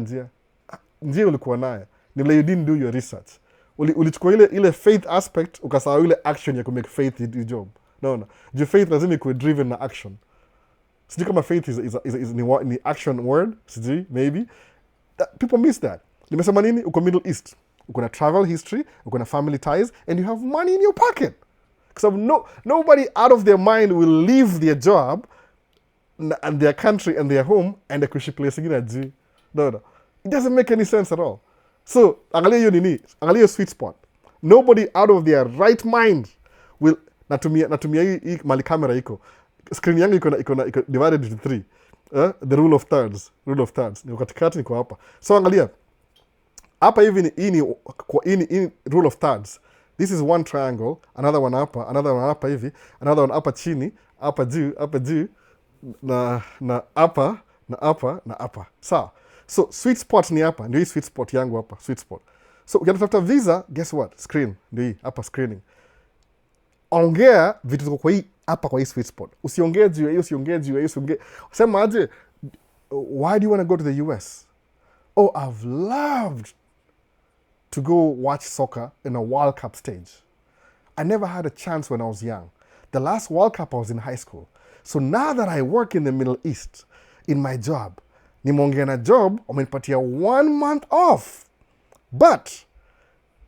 njia ulikuwa nayo, ni vile you didn't do your research. Ulichukua ile faith aspect ukasahau ile action ya kumake faith your job. No. Your faith lazima ikuwe driven na action. Sijui kama faith is ni action word, sijui, maybe. People miss that. Nimesema nini? Uko Middle East, uko na travel history, uko na family ties, and you have money in your pocket. Because nobody out of their mind will leave their job and their country and their home and kuishi place ingine aji. No. It doesn't make any sense at all. So, angalia hiyo sweet spot. Nobody out of their right mind will, natumia hii mali kamera iko. Screen yangu iko divided into 3. The rule of thirds. Niko katikati, niko hapa. So angalia. Hapa hivi hii rule of thirds. This is one triangle, another one hapa hivi, another one hapa chini, hapa juu, na hapa. Sawa. So sweet spot ni hapa, ndio hii sweet spot yangu hapa, sweet spot. So ukitafuta visa, guess what? Screen, ndio hii hapa, screening. Ongea vitu ziko kwa hii hapa, kwa hii sweet spot. Usiongee juu hiyo, sema aje, why do you want to go to the US? Oh, I've loved to go watch soccer in a World Cup stage. I never had a chance when I was young. The last World Cup I was in high school. So now that I work in the Middle East, in my job, nimeongea na job, wamenipatia 1 month off. But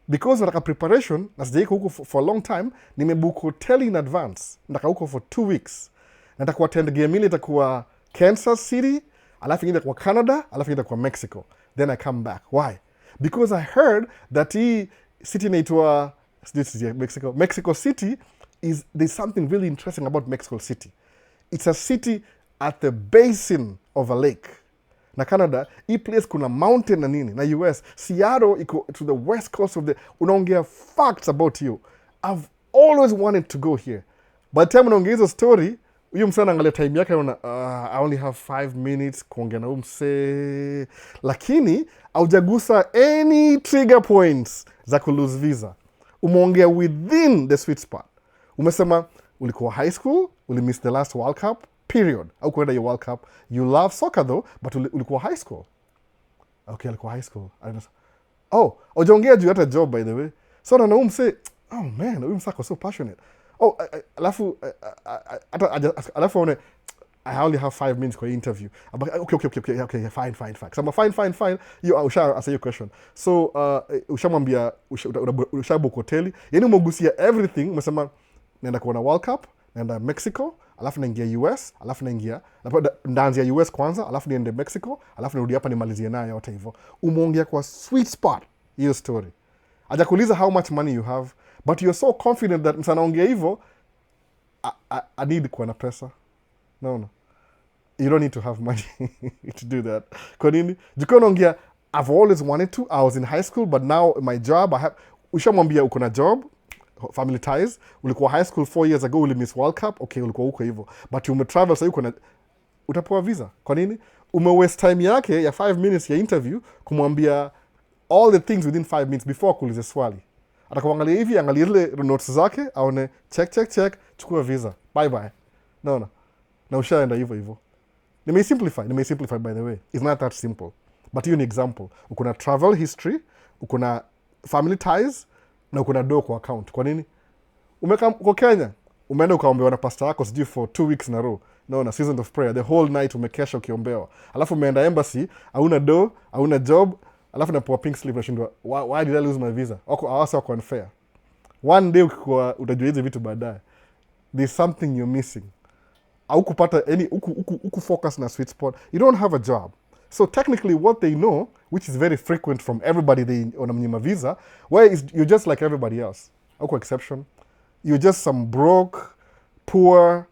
because nataka preparation, na sijaika huko for a long time, nimebook hotel in advance. Nataka huko for 2 weeks. Nataka attend game ile itakuwa Kansas City, alafu ingine kwa Canada, alafu ingine kwa Mexico. Then I come back. Why? Because I heard that hii city inaitwa Mexico City there's something really interesting about Mexico City. It's a city at the basin of a lake. Na Canada, hii place kuna mountain na nini. Na US, Seattle iko to the west coast of unaongea facts about you. I've always wanted to go here. By the time unaongea hizo story, huyu msana angalia time yake una I only have 5 minutes kuongea na umse. Lakini haujagusa any trigger points za kulose visa. Umeongea within the sweet spot. Umesema ulikuwa high school, ulimiss the last World Cup, period. Au kuenda your World Cup. You love soccer though, but ulikuwa high school. Okay, ulikuwa high school. Oh, hujaongea juu hata job by the way. So na umse, oh man, huyu msako so passionate. Oh, alafu I only have 5 minutes for interview. Okay, fine. Kama fine. You usha answer your question. So, ushamwambia ushabook hoteli. Yaani umegusia everything, umesema naenda kuona World Cup, naenda Mexico, alafu naingia US, alafu ndaanzia US kwanza, alafu niende Mexico, alafu nirudi hapa nimalizie nayo yote hivyo. Umeongea kwa sweet spot hiyo story. Hajakuuliza how much money you have, but you're so confident that msa anaongea hivyo, I need kuwa na pesa. No. You don't need to have money to do that. Kwa nini? Jukua unaongea, I've always wanted to. I was in high school, but now my job, ushamwambia uko na job, family ties. Ulikuwa high school 4 years ago, ulimiss World Cup. Okay, ulikuwa huko hivyo. But umetravel, sasa uko na, utapewa visa. Kwa nini? Waste time yake ya 5 minutes ya interview kumwambia all the things within 5 minutes before kuulize swali. Atakuangalia hivi, angalia ile notes zake, aone check, chukua visa. Bye. No. Na ushaenda hivyo. Nimesimplify by the way. It's not that simple. But hiyo ni example. Uko na travel history, uko na family ties, na uko na do kwa account. Kwa nini? Uko Kenya, umeenda ukaombewa na pastor yako sijui for 2 weeks na row. No, season of prayer. The whole night umekesha ukiombewa. Alafu umeenda embassy, hauna do, hauna job, alafu napewa pink slip unashindwa, why did I lose my visa? Wako unfair. One day ukikuwa utajua hizi vitu baadaye. There's something you're missing. Kupata any focus na sweet spot. You don't have a job. So technically what they know, which is very frequent from everybody they wanamnyima visa, you're just like everybody else. Hauko exception. You're just some broke, poor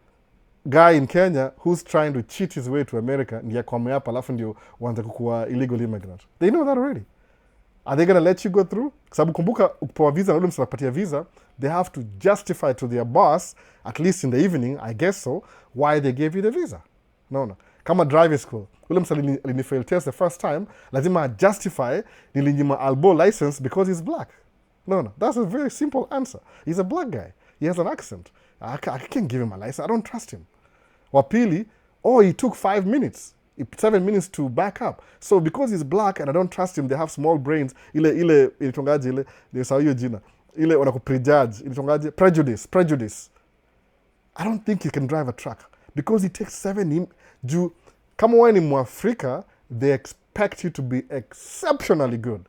guy in Kenya who's trying to cheat his way to America, ndiye kwame hapa alafu ndio uanze kukuwa illegal immigrant. They know that already. Are they going to let you go through? Sababu kumbuka ukipewa visa na ule msapatia visa, they have to justify to their boss, at least in the evening, I guess so, why they gave you the visa. No. Kama driving school, ule msa alinifail test the first time, lazima justify nilinyima albo license because he's black. No. That's a very simple answer. He's a black guy. He has an accent. I can't give him a license. I don't trust him. Wapili, he took 5 minutes. 7 minutes to back up. So because he's black and I don't trust him, they have small brains. Ile ilitongaje ile ni sawa hiyo jina. Ile wanakuprejudge. Ilitongaje prejudice. I don't think he can drive a truck because he takes 7 kama wewe ni Mwafrika, they expect you to be exceptionally good.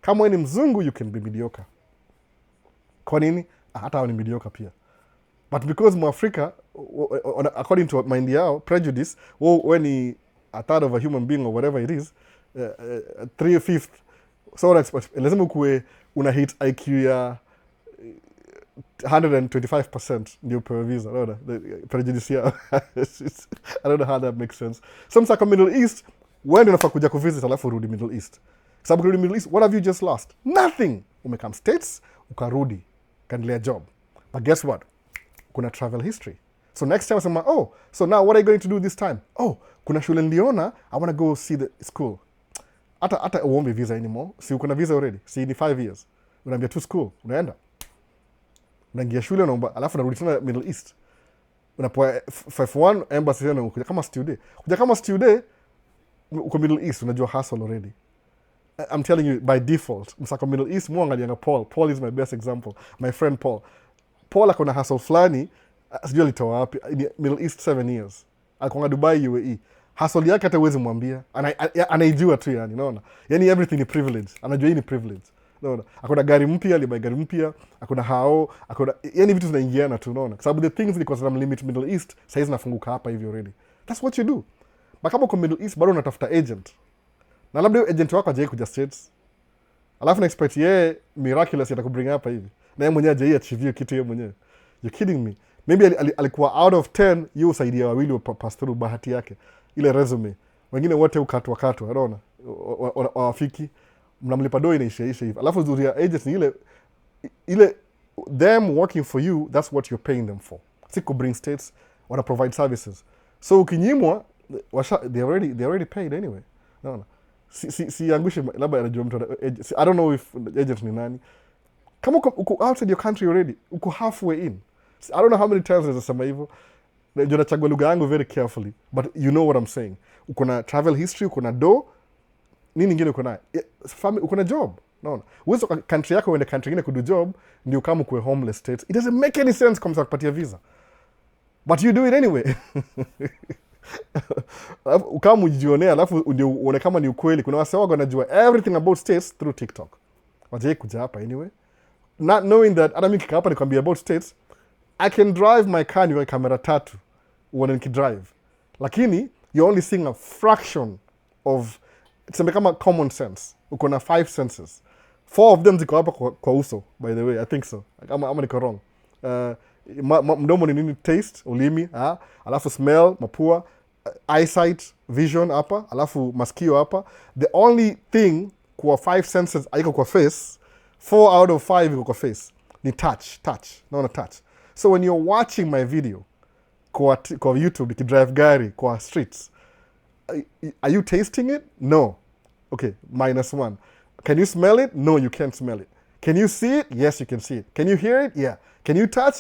Kama wewe ni mzungu, you can be mediocre. Kwa nini? Hata wao ni mediocre pia. But because Mwafrika, according to mind yao, prejudice, when he a third of a human being or whatever it is, 3/5, so lazima kuwe una hit IQ ya 125% ndio per visa. No, prejudice yao. I don't know how that makes sense. Some saka Middle East, when unafaa kuja kuvisit alafu rudi Middle East. Sababu rudi Middle East, what have you just lost? Nothing. Umekam States, ukarudi, kaendelea job. But guess what? Kuna travel history. So next time sema, so now what are you going to do this time? Kuna shule niliona, I want to go see the school. Hata uombe visa anymore. Si uko na visa already. Si ni 5 years. Unaambia tu school, unaenda. Unaingia shule unaomba, alafu unarudi tena Middle East. Unapoa 51 embassy na ukuja kama student. Kuja kama student uko Middle East, unajua hustle already. I'm telling you by default. Msako Middle East muangalianga Paul. Paul is my best example. My friend Paul akona hustle flani, sijui alitoa wapi, Middle East 7 years. Alikuwa Dubai UAE. Hustle yake hata huwezi mwambia. Anaijua tu yani, unaona? Yani everything ni privilege. Anajua hii ni privilege. Unaona? Akona gari mpya, alibai gari mpya, akona yani vitu zinaingiana tu, unaona? Kwa sababu the things ni kwa sababu limit Middle East, saizi nafunguka hapa hivi already. That's what you do. Kama kwa Middle East bado unatafuta agent. Na labda agent wako hajawahi kuja States. Alafu na expect yeye miraculous atakubring hapa hivi. Na yeye mwenyewe hajawahi achieve kitu yeye mwenyewe. You're kidding me. Maybe alikuwa out of 10, you usaidia wawili pass through bahati yake. Ile resume. Wengine wote ukatwa, unaona? Wafiki. Mnamlipa doi inaisha hivi. Alafu zuri ya agents ni ile them working for you, that's what you're paying them for. Siku bring States, wana provide services. So ukinyimwa, they already paid anyway. Unaona? Si angushe labda anajua mtu. I don't know if agent ni nani. Kama uko outside your country already, uko halfway in. I don't know how many times nasema hivyo. Ndio nachagua lugha yangu very carefully, but you know what I'm saying. Uko na travel history, uko na nini nyingine uko na? Uko na job. Unaona? Uwezo country yako uende country nyingine kudu job, ndio kama kuwe homeless States. It doesn't make any sense kama kupatia visa. But you do it anyway. Kama ujionea alafu ndio uone kama ni ukweli. Kuna wase wago wanajua everything about States through TikTok. Waje kuja hapa anyway. Not knowing that hata mimi kika hapa nikwambia about States, I can drive my car ni kamera 3 uone nikidrive. Lakini you're only seeing a fraction of, tuseme kama common sense. Uko na 5 senses. 4 of them ziko hapa kwa uso, by the way, I think so. Ama niko wrong. Mdomo ni nini? Taste, ulimi, alafu smell, mapua, eyesight, vision hapa, alafu masikio hapa. The only thing kwa 5 senses haiko kwa face, 4 out of 5 iko kwa face. Ni touch. Naona touch. So when you're watching my video kwa YouTube, nikidrive gari kwa streets, are you tasting it? No. Okay, -1. Can you smell it? No, you can't smell it. Can you see it? Yes, you can see it. Can you hear it? Yeah. Can you touch?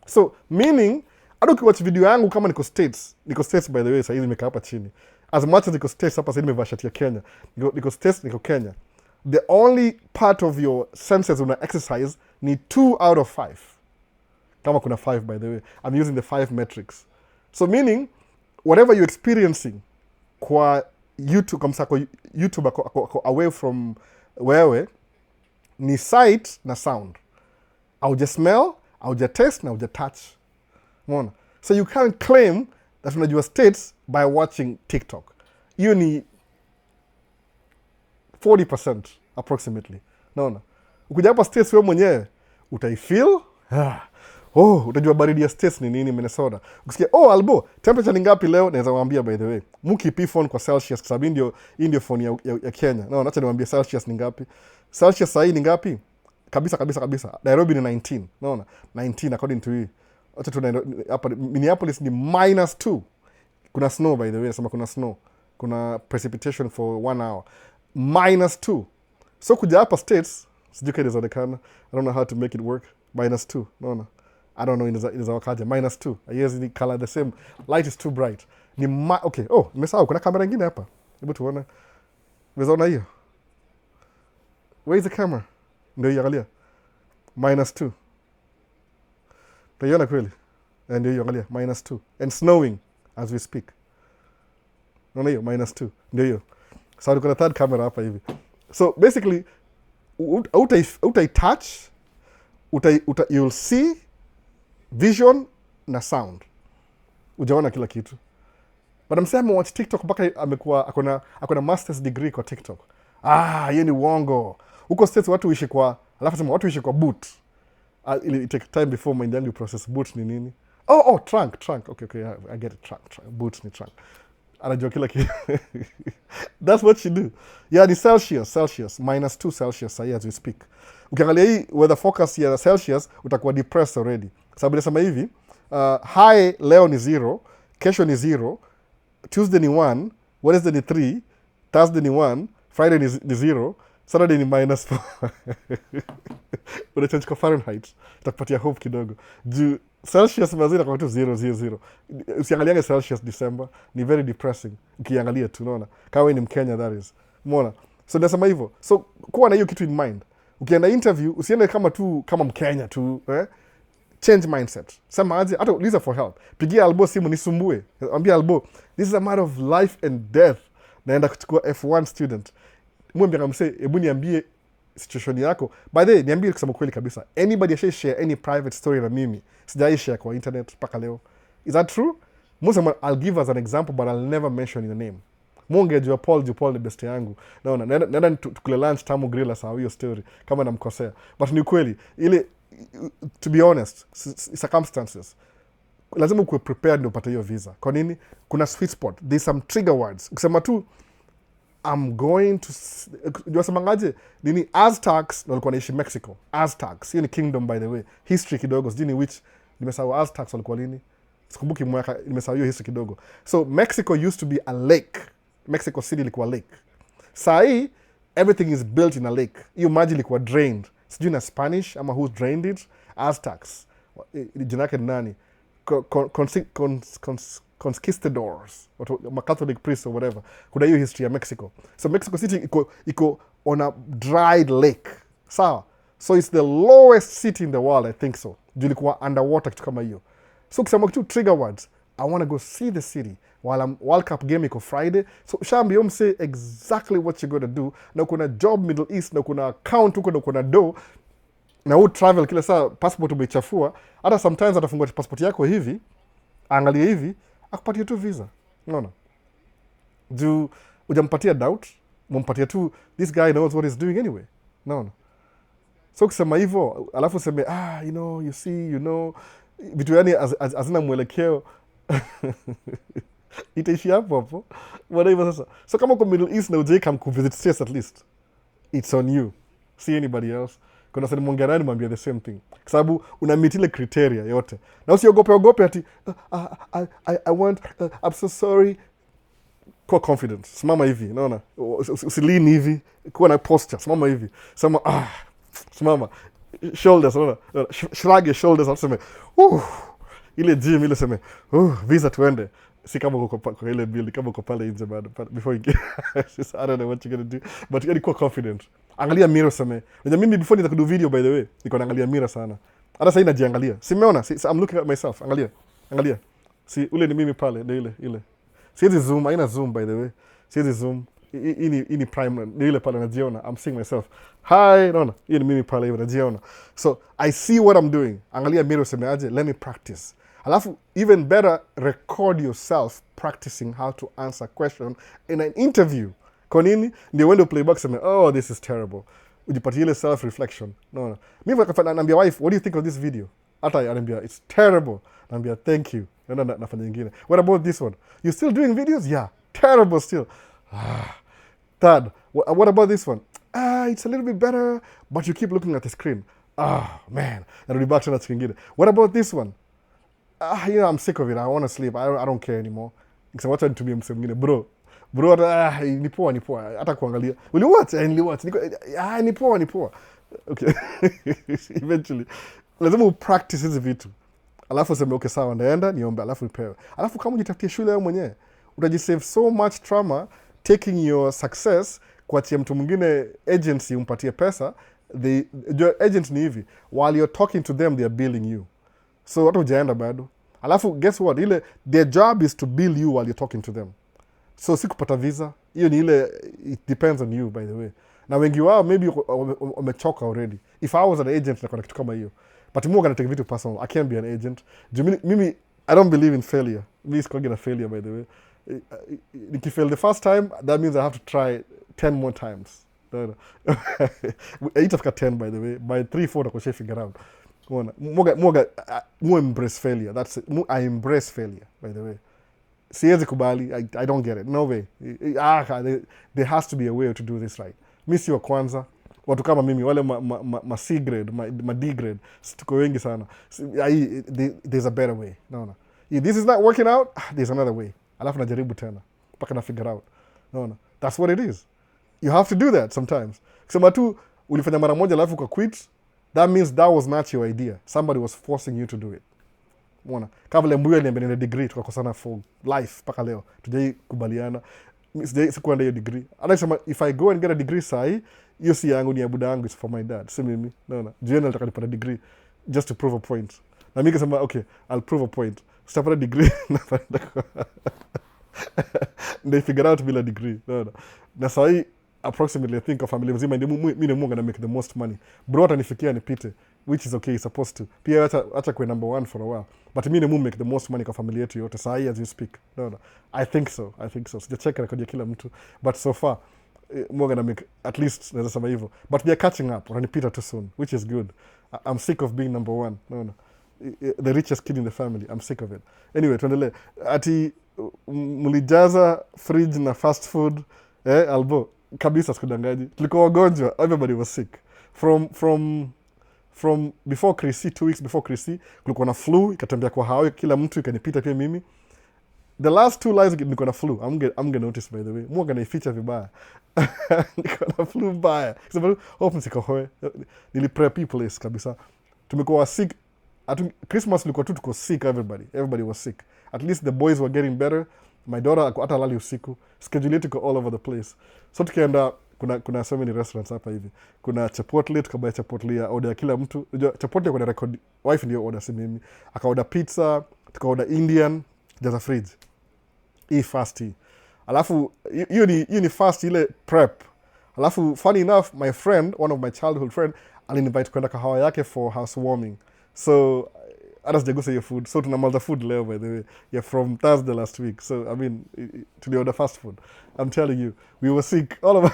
So, meaning, hata ukiwatch video yangu kama niko States by the way, saizi nimekaa hapa chini. As much as niko States, hapa saizi nimevaa shati ya Kenya. Niko States, niko Kenya. The only part of your senses una exercise ni 2 out of 5. Kama kuna 5 by the way. I'm using the 5 metrics. So meaning, whatever you're experiencing kwa YouTube, kama kwa YouTube away from wewe, ni sight na sound. Auja smell, auja taste, na auja touch. Umeona? So you can't claim that unajua states by watching TikTok. Hiyo ni 40% approximately. Naona? Ukija hapa states wewe mwenyewe utaifeel. Utajua baridi ya states ni nini Minnesota. Ukisikia, Albo, temperature ni ngapi leo? Naweza waambia by the way. Muki phone kwa Celsius kwa sababu hii ndio phone ya Kenya. Naona, acha niwaambie Celsius ni ngapi. Celsius sasa ni ngapi? Kabisa. Nairobi ni 19. Naona? 19 according to hii. Acha tunaenda hapa Minneapolis ni -2. Kuna snow by the way, nasema kuna snow. Kuna precipitation for 1 hour. -2. So kuja hapa states, sijui kama inawezekana. I don't know how to make it work. -2. Naona? I don't know inaweza wakaje. -2. Yes, the color the same. Light is too bright. Okay. Nimesahau kuna kamera nyingine hapa. Hebu tuone. Umeona hiyo? Where is the camera? Ndio angalia. -2. Tayona kweli. Ndio angalia. -2. And snowing as we speak. Unaona hiyo? -2. Ndio hiyo. So kuna third camera hapa hivi. So basically utai touch, you'll see vision na sound. Ujaona kila kitu. But I'm saying watch TikTok mpaka amekuwa akona master's degree kwa TikTok. Hiyo ni uongo. Huko states watu huishi kwa, alafu sema watu huishi kwa boot. It take time before mind yangu process boot ni nini. Trunk. Okay, I get it, trunk. Boot ni trunk. Anajua kila kitu. That's what you do. Yeah, ni Celsius, -2 Celsius as we speak. Ukiangalia hii weather forecast ya Celsius utakuwa depressed already. Sababu nasema hivi, high leo ni 0, kesho ni 0, Tuesday ni 1, Wednesday ni 3, Thursday ni 1, Friday ni 0, Saturday ni -4. Unachange kwa Fahrenheit, itakupatia hope kidogo. Juu Celsius mazina kwa tu 0. Usiangaliange Celsius December, ni very depressing. Ukiangalia tu, unaona. Kama wewe ni Mkenya, that is. Umeona? So nasema hivyo. So kuwa na hiyo kitu in mind. Ukienda interview, usiende kama Mkenya tu, change mindset. Sema aje, hata uliza for help. Pigia Albo simu nisumbue. Ambia Albo, this is a matter of life and death. Naenda kuchukua F1 student. Mwambie kama hebu niambie situation yako. By the way, niambie kusema kweli kabisa. Anybody share any private story na mimi? Sijai share kwa internet mpaka leo. Is that true? Musema, I'll give us an example but I'll never mention your name. Mungejua Paul ni best yangu. Naona, nenda tukule lunch tamu grilla sawa hiyo story kama namkosea. But ni kweli, ile to be honest, circumstances. Lazima ukuwe prepared ndio upate hiyo visa. Kwa nini? Kuna sweet spot. There's some trigger words. Ukisema tu I'm going to wasemangaje nini Aztecs walikuwa naishi Mexico. Aztecs, hiyo ni kingdom by the way. History kidogo, sijui ni which nimesahau Aztecs walikuwa lini. Sikumbuki mwaka, nimesahau hiyo history kidogo. So Mexico used to be a lake. Mexico City ilikuwa lake. Saa hii everything is built in a lake. Hiyo maji ilikuwa drained. Sijui na Spanish ama who drained it. Aztecs. Jina yake ni nani? Conquistadors, Catholic priests or whatever. Kuna hiyo history ya Mexico. So Mexico City iko on a dried lake. Sawa? So it's the lowest city in the world, I think so. Juu ilikuwa underwater kitu kama hiyo. So ukisema kitu trigger words, I want to go see the city while World Cup game iko Friday. So shambi say exactly what you're going to do. Na kuna job Middle East, na kuna account huko, na kuna do. Na u travel kila saa passport umechafua. Hata sometimes atafungua passport yako hivi, angalia hivi, akupatia tu visa. Unaona? Juu hujampatia doubt, mumpatia tu this guy knows what he's doing anyway. Unaona? So kusema hivyo alafu useme you see, vitu yani hazina mwelekeo itaishi hapo hapo. Bwana hivyo sasa. So kama uko Middle East na ujai come kuvisit States, at least it's on you, see anybody else. Kuna sasa mwongea nani mwambie the same thing, kwa sababu una meet ile criteria yote, na usiogope ati I want I'm so sorry. Kuwa confident, simama hivi, unaona, usilini hivi, kuwa na posture, simama hivi, simama shoulders, unaona, shrug your shoulders, aseme ile gym ile, seme visa tuende. Si kama uko kwa ile build, kama uko pale nje bado before you get I don't know what you're gonna do, but yani kuwa confident. Angalia mirror, seme unajua mimi before nita do video, by the way, niko naangalia mirror sana, hata sasa najiangalia, si umeona, I'm looking at myself. Angalia, si ule ni mimi pale, ndio ile. Siwezi zoom, haina zoom by the way. Siwezi zoom. Hii ni prime, ni ile pale najiona. I'm seeing myself. Hi, naona. Hii ni mimi pale hivi najiona. So, I see what I'm doing. Angalia mirror, sema aje, let me practice. Alafu, even better, record yourself practicing how to answer a question in an interview. Kwa nini? Ndio uende playback, sema, this is terrible. Ujipatie ile self-reflection. Naona. Mimi naambia wife, what do you think of this video? Hata ananiambia, it's terrible. Naambia, thank you. Nafanya nyingine. What about this one? You still doing videos? Yeah. Terrible still. Third, what about this one? It's a little bit better, but you keep looking at the screen. Man. Narudi back to that kingine. What about this one? I'm sick of it. I want to sleep. I don't care anymore. Wacha nitumie msemo mwingine. Bro, ni poa. Hata kuangalia. Will you watch? Niliwatch. Ni poa. Okay. Eventually. Lazima upractice hizi vitu. Alafu sema okay, sawa, naenda niombe, alafu nipewe. Alafu kama ujitafutie shule wewe mwenyewe, utajisave so much trauma taking your success kuachia mtu mwingine agency umpatie pesa. Your agent ni hivi, while you're talking to them they are billing you. So hata hujaenda bado. Alafu guess what? Their job is to bill you while you're talking to them. So si kupata visa. Hiyo ni ile, it depends on you by the way. Na wengi wao maybe wamechoka already. If I was an agent na kitu kama hiyo. But more gonna take vitu personal. I can't be an agent. Mimi, I don't believe in failure. Mimi sikuwa a failure by the way. If you fail the first time, that means I have to try 10 more times. Itafika 10 by the way. By 3-4 nakusha figure out. More embrace failure. That's it. I embrace failure by the way. Siwezi kubali. I don't get it. No way. There has to be a way to do this right. Mimi si wa kwanza. Watu kama mimi wale ma C grade, ma D grade, tuko wengi sana. There's a better way. No. If this is not working out, there's another way. Alafu najaribu tena mpaka na figure out. No. That's what it is. You have to do that sometimes. Kusema tu ulifanya mara moja alafu uka quit, that means that was not your idea. Somebody was forcing you to do it. Unaona? Kama vile Mbuya niambia nina degree tukakosana for life mpaka leo. Tujai kubaliana. Sikuenda hiyo degree. Anasema if I go and get a degree sahi, hiyo si yangu, ni ya buda yangu, it's for my dad. Si mimi. No. Juena nataka nipata degree just to prove a point. Na mimi kasema okay, I'll prove a point. Sitapata degree ndio figure out bila degree. No. Na sahi approximately I think a family mzima ndio mimi ni Mungu na make the most money. Bro atanifikia nipite, which is okay, supposed to. Pia acha kwa number 1 for a while. But mimi ni Mungu make the most money kwa familia yetu yote sahi as you speak. No. I think so. Sijacheka rekodi ya kila mtu, but so far Mungu na make at least naweza sema hivyo. But we are catching up. Wananipita too soon, which is good. I'm sick of being number 1. No. The richest kid in the family. I'm sick of it. Anyway, tuendelee. Ati mlijaza fridge na fast food. Albo kabisa sikudangaji. Tulikuwa wagonjwa. Everybody was sick. From before Chrissy, 2 weeks before Chrissy, kulikuwa na flu, ikatembea kwa hao, kila mtu ikanipita pia mimi. The last 2 lives niko na flu. I'm gonna notice by the way. Mungu anaificha vibaya. Niko na flu mbaya. Sababu hope nisikohoe. Niliprep place kabisa. Tumekuwa sick. Christmas tulikuwa tuko sick, everybody was sick. At least the boys were getting better. My daughter hata lali usiku. Schedule yetu all over the place. So tukienda kuna so many restaurants hapa hivi. Kuna Chipotle, tukabaya Chipotle ya order ya kila mtu. Unajua Chipotle kuna record, wife ndio order, si mimi. Akaorder pizza, tukaorder Indian, there's a fridge. Hii fast hii. Alafu hiyo ni fast ile prep. Alafu funny enough, my friend, one of my childhood friend, alinivite kwenda kahawa yake for housewarming. So hata sijagusa hiyo food. So tunamaliza food leo by the way. Yeah, from Thursday last week. So I mean, to the order fast food. I'm telling you, we were sick. All of us.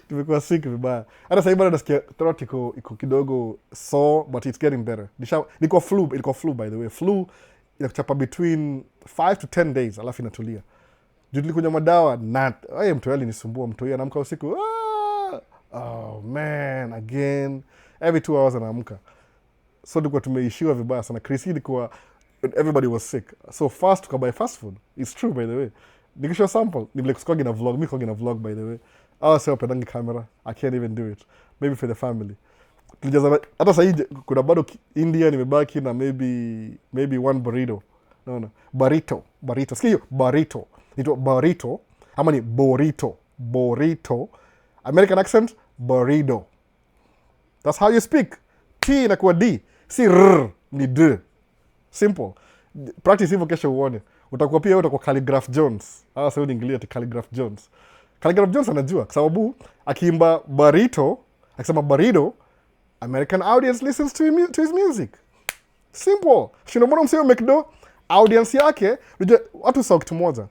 Tumekuwa sick vibaya. Hata sasa hivi bado nasikia throat iko kidogo sore, but it's getting better. Ilikuwa flu by the way. Flu inakuchapa between 5 to 10 days alafu inatulia. Juu tulikunywa madawa na mtu alinisumbua, mtu yeye anaamka usiku. Oh man, again. Every 2 hours anaamka. So tulikuwa tumeishiwa vibaya sana. Chris ilikuwa everybody was sick. So fast tukabuy fast food. It's true by the way. Nikishow sample, ni vile kuskogi na vlog. Mi kogi na vlog by the way. Sio pedangi camera. I can't even do it. Maybe for the family. Tulijaza hata sasa kuna bado India nimebaki na maybe one burrito. No. Burrito. Sikia hiyo burrito. Nito burrito ama ni burrito. Burrito. American accent burrito. That's how you speak. T inakuwa D. Si R ni D. Simple. Practice hivyo kesho uone. Utakuwa pia utakuwa Calligraph Jones. Sasa unaingilia ati Calligraph Jones. Calligraph Jones anajua kwa sababu akiimba burrito, akisema burrito, American audience listens to his music. Simple. Shinomona mseo McDo, audience yake, watu sawa kitu moja.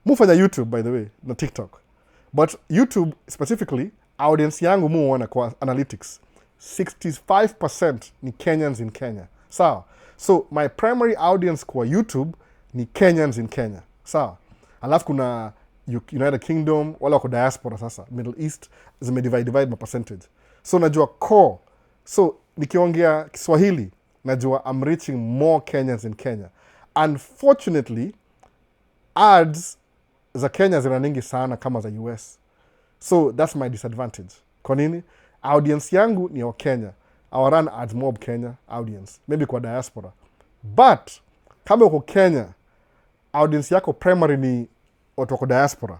Mufanya YouTube by the way, na TikTok. But YouTube specifically, audience yangu muona kwa analytics. 65% ni Kenyans in Kenya. Sawa. So my primary audience kwa YouTube ni Kenyans in Kenya. Sawa. Alafu kuna United Kingdom, wala wako diaspora sasa, Middle East, divide ma percentage. So najua core. So nikiongea Kiswahili, najua I'm reaching more Kenyans in Kenya. Unfortunately, ads za Kenya zinaningi sana kama za US. So that's my disadvantage. Kwa nini? Audience yangu ni wa Kenya. I run ads mob Kenya audience. Maybe kwa diaspora. But, kama uko Kenya, audience yako primary ni watu wako diaspora,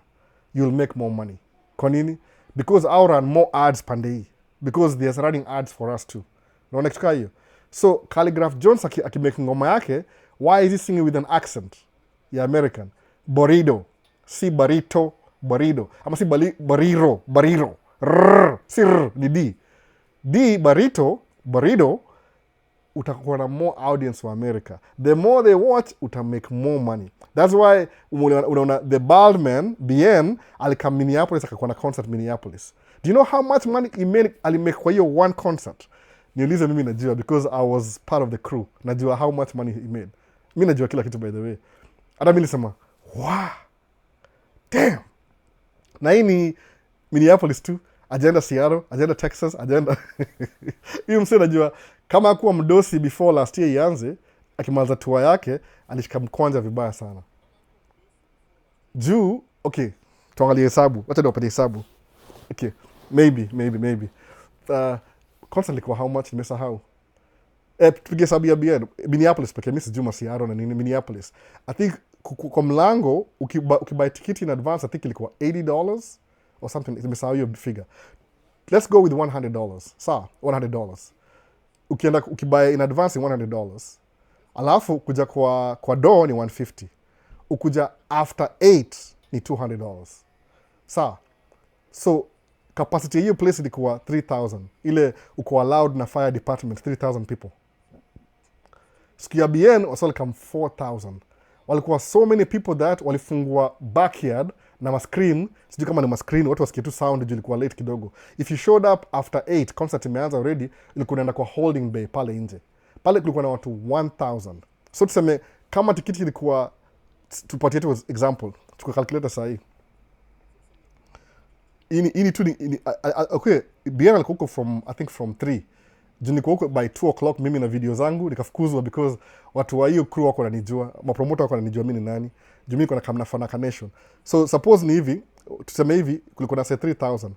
you'll make more money. Kwa nini? Because I'll run more ads pande hii. Because there's running ads for us too. Naona kitu hiyo. So, Calligraph Jones akimake ngoma yake, why is he singing with an accent? Ya American. Burrito. Si burrito, burrito. Ama si bariro. Rrr. Si rrr, ni D. D, burrito, utakuwa na more audience wa America. The more they watch, utamake more money. That's why unaona the bald man, BN, alikam Minneapolis, akakuwa na concert Minneapolis. Do you know how much money alimake kwa hiyo one concert? Niulize mimi najua, because I was part of the crew. Najua how much money he made. Mimi najua kila kitu by the way. Hata mimi nilisema, wow, damn. Na hii ni Minneapolis tu. Agenda Seattle, agenda Texas, agenda. Hiyo msee najua, kama hakuwa mdosi before last year ianze, akimaliza tour yake, alishika mkwanja vibaya sana. Juu, okay, tuangalie hesabu. Wacha niwapatie hesabu. Okay, maybe. Constantly kwa how much nimesahau. Tupige hesabu ya Minneapolis pekee, mimi sijui Seattle na nini Minneapolis. I think kwa mlango ukibuy tiketi in advance, I think ilikuwa $80 or something. Nimesahau hiyo figure. Let's go with $100. Sawa, $100. Ukibuy in advance ni $100. Alafu kuja kwa door ni $150. Ukuja after 8 ni $200. Sawa. So capacity hiyo place ilikuwa 3,000. Ile uko allowed na fire department 3,000 people. Siku ya BN wasali come 4,000. Walikuwa so many people that walifungua backyard na mascreen, sijui kama ni mascreen, watu wasikie tu sound juu ilikuwa late kidogo. If you showed up after 8, concert imeanza already, ilikuwa unaenda kwa holding bay pale nje. Pale kulikuwa na watu 1,000. So tuseme kama tikiti ilikuwa, tupatie tu example, tuko calculator saa hii. Ini tu okay, BN alikuwa huko I think from 3. Juu niko huko by 2 o'clock mimi na video zangu, nikafukuzwa because watu wa hiyo crew wako wananijua, mapromoter wako wananijua mimi ni nani. Juu mimi niko na Kamna Fanaka Nation. So suppose ni hivi, tuseme hivi, kulikuwa na say 3,000.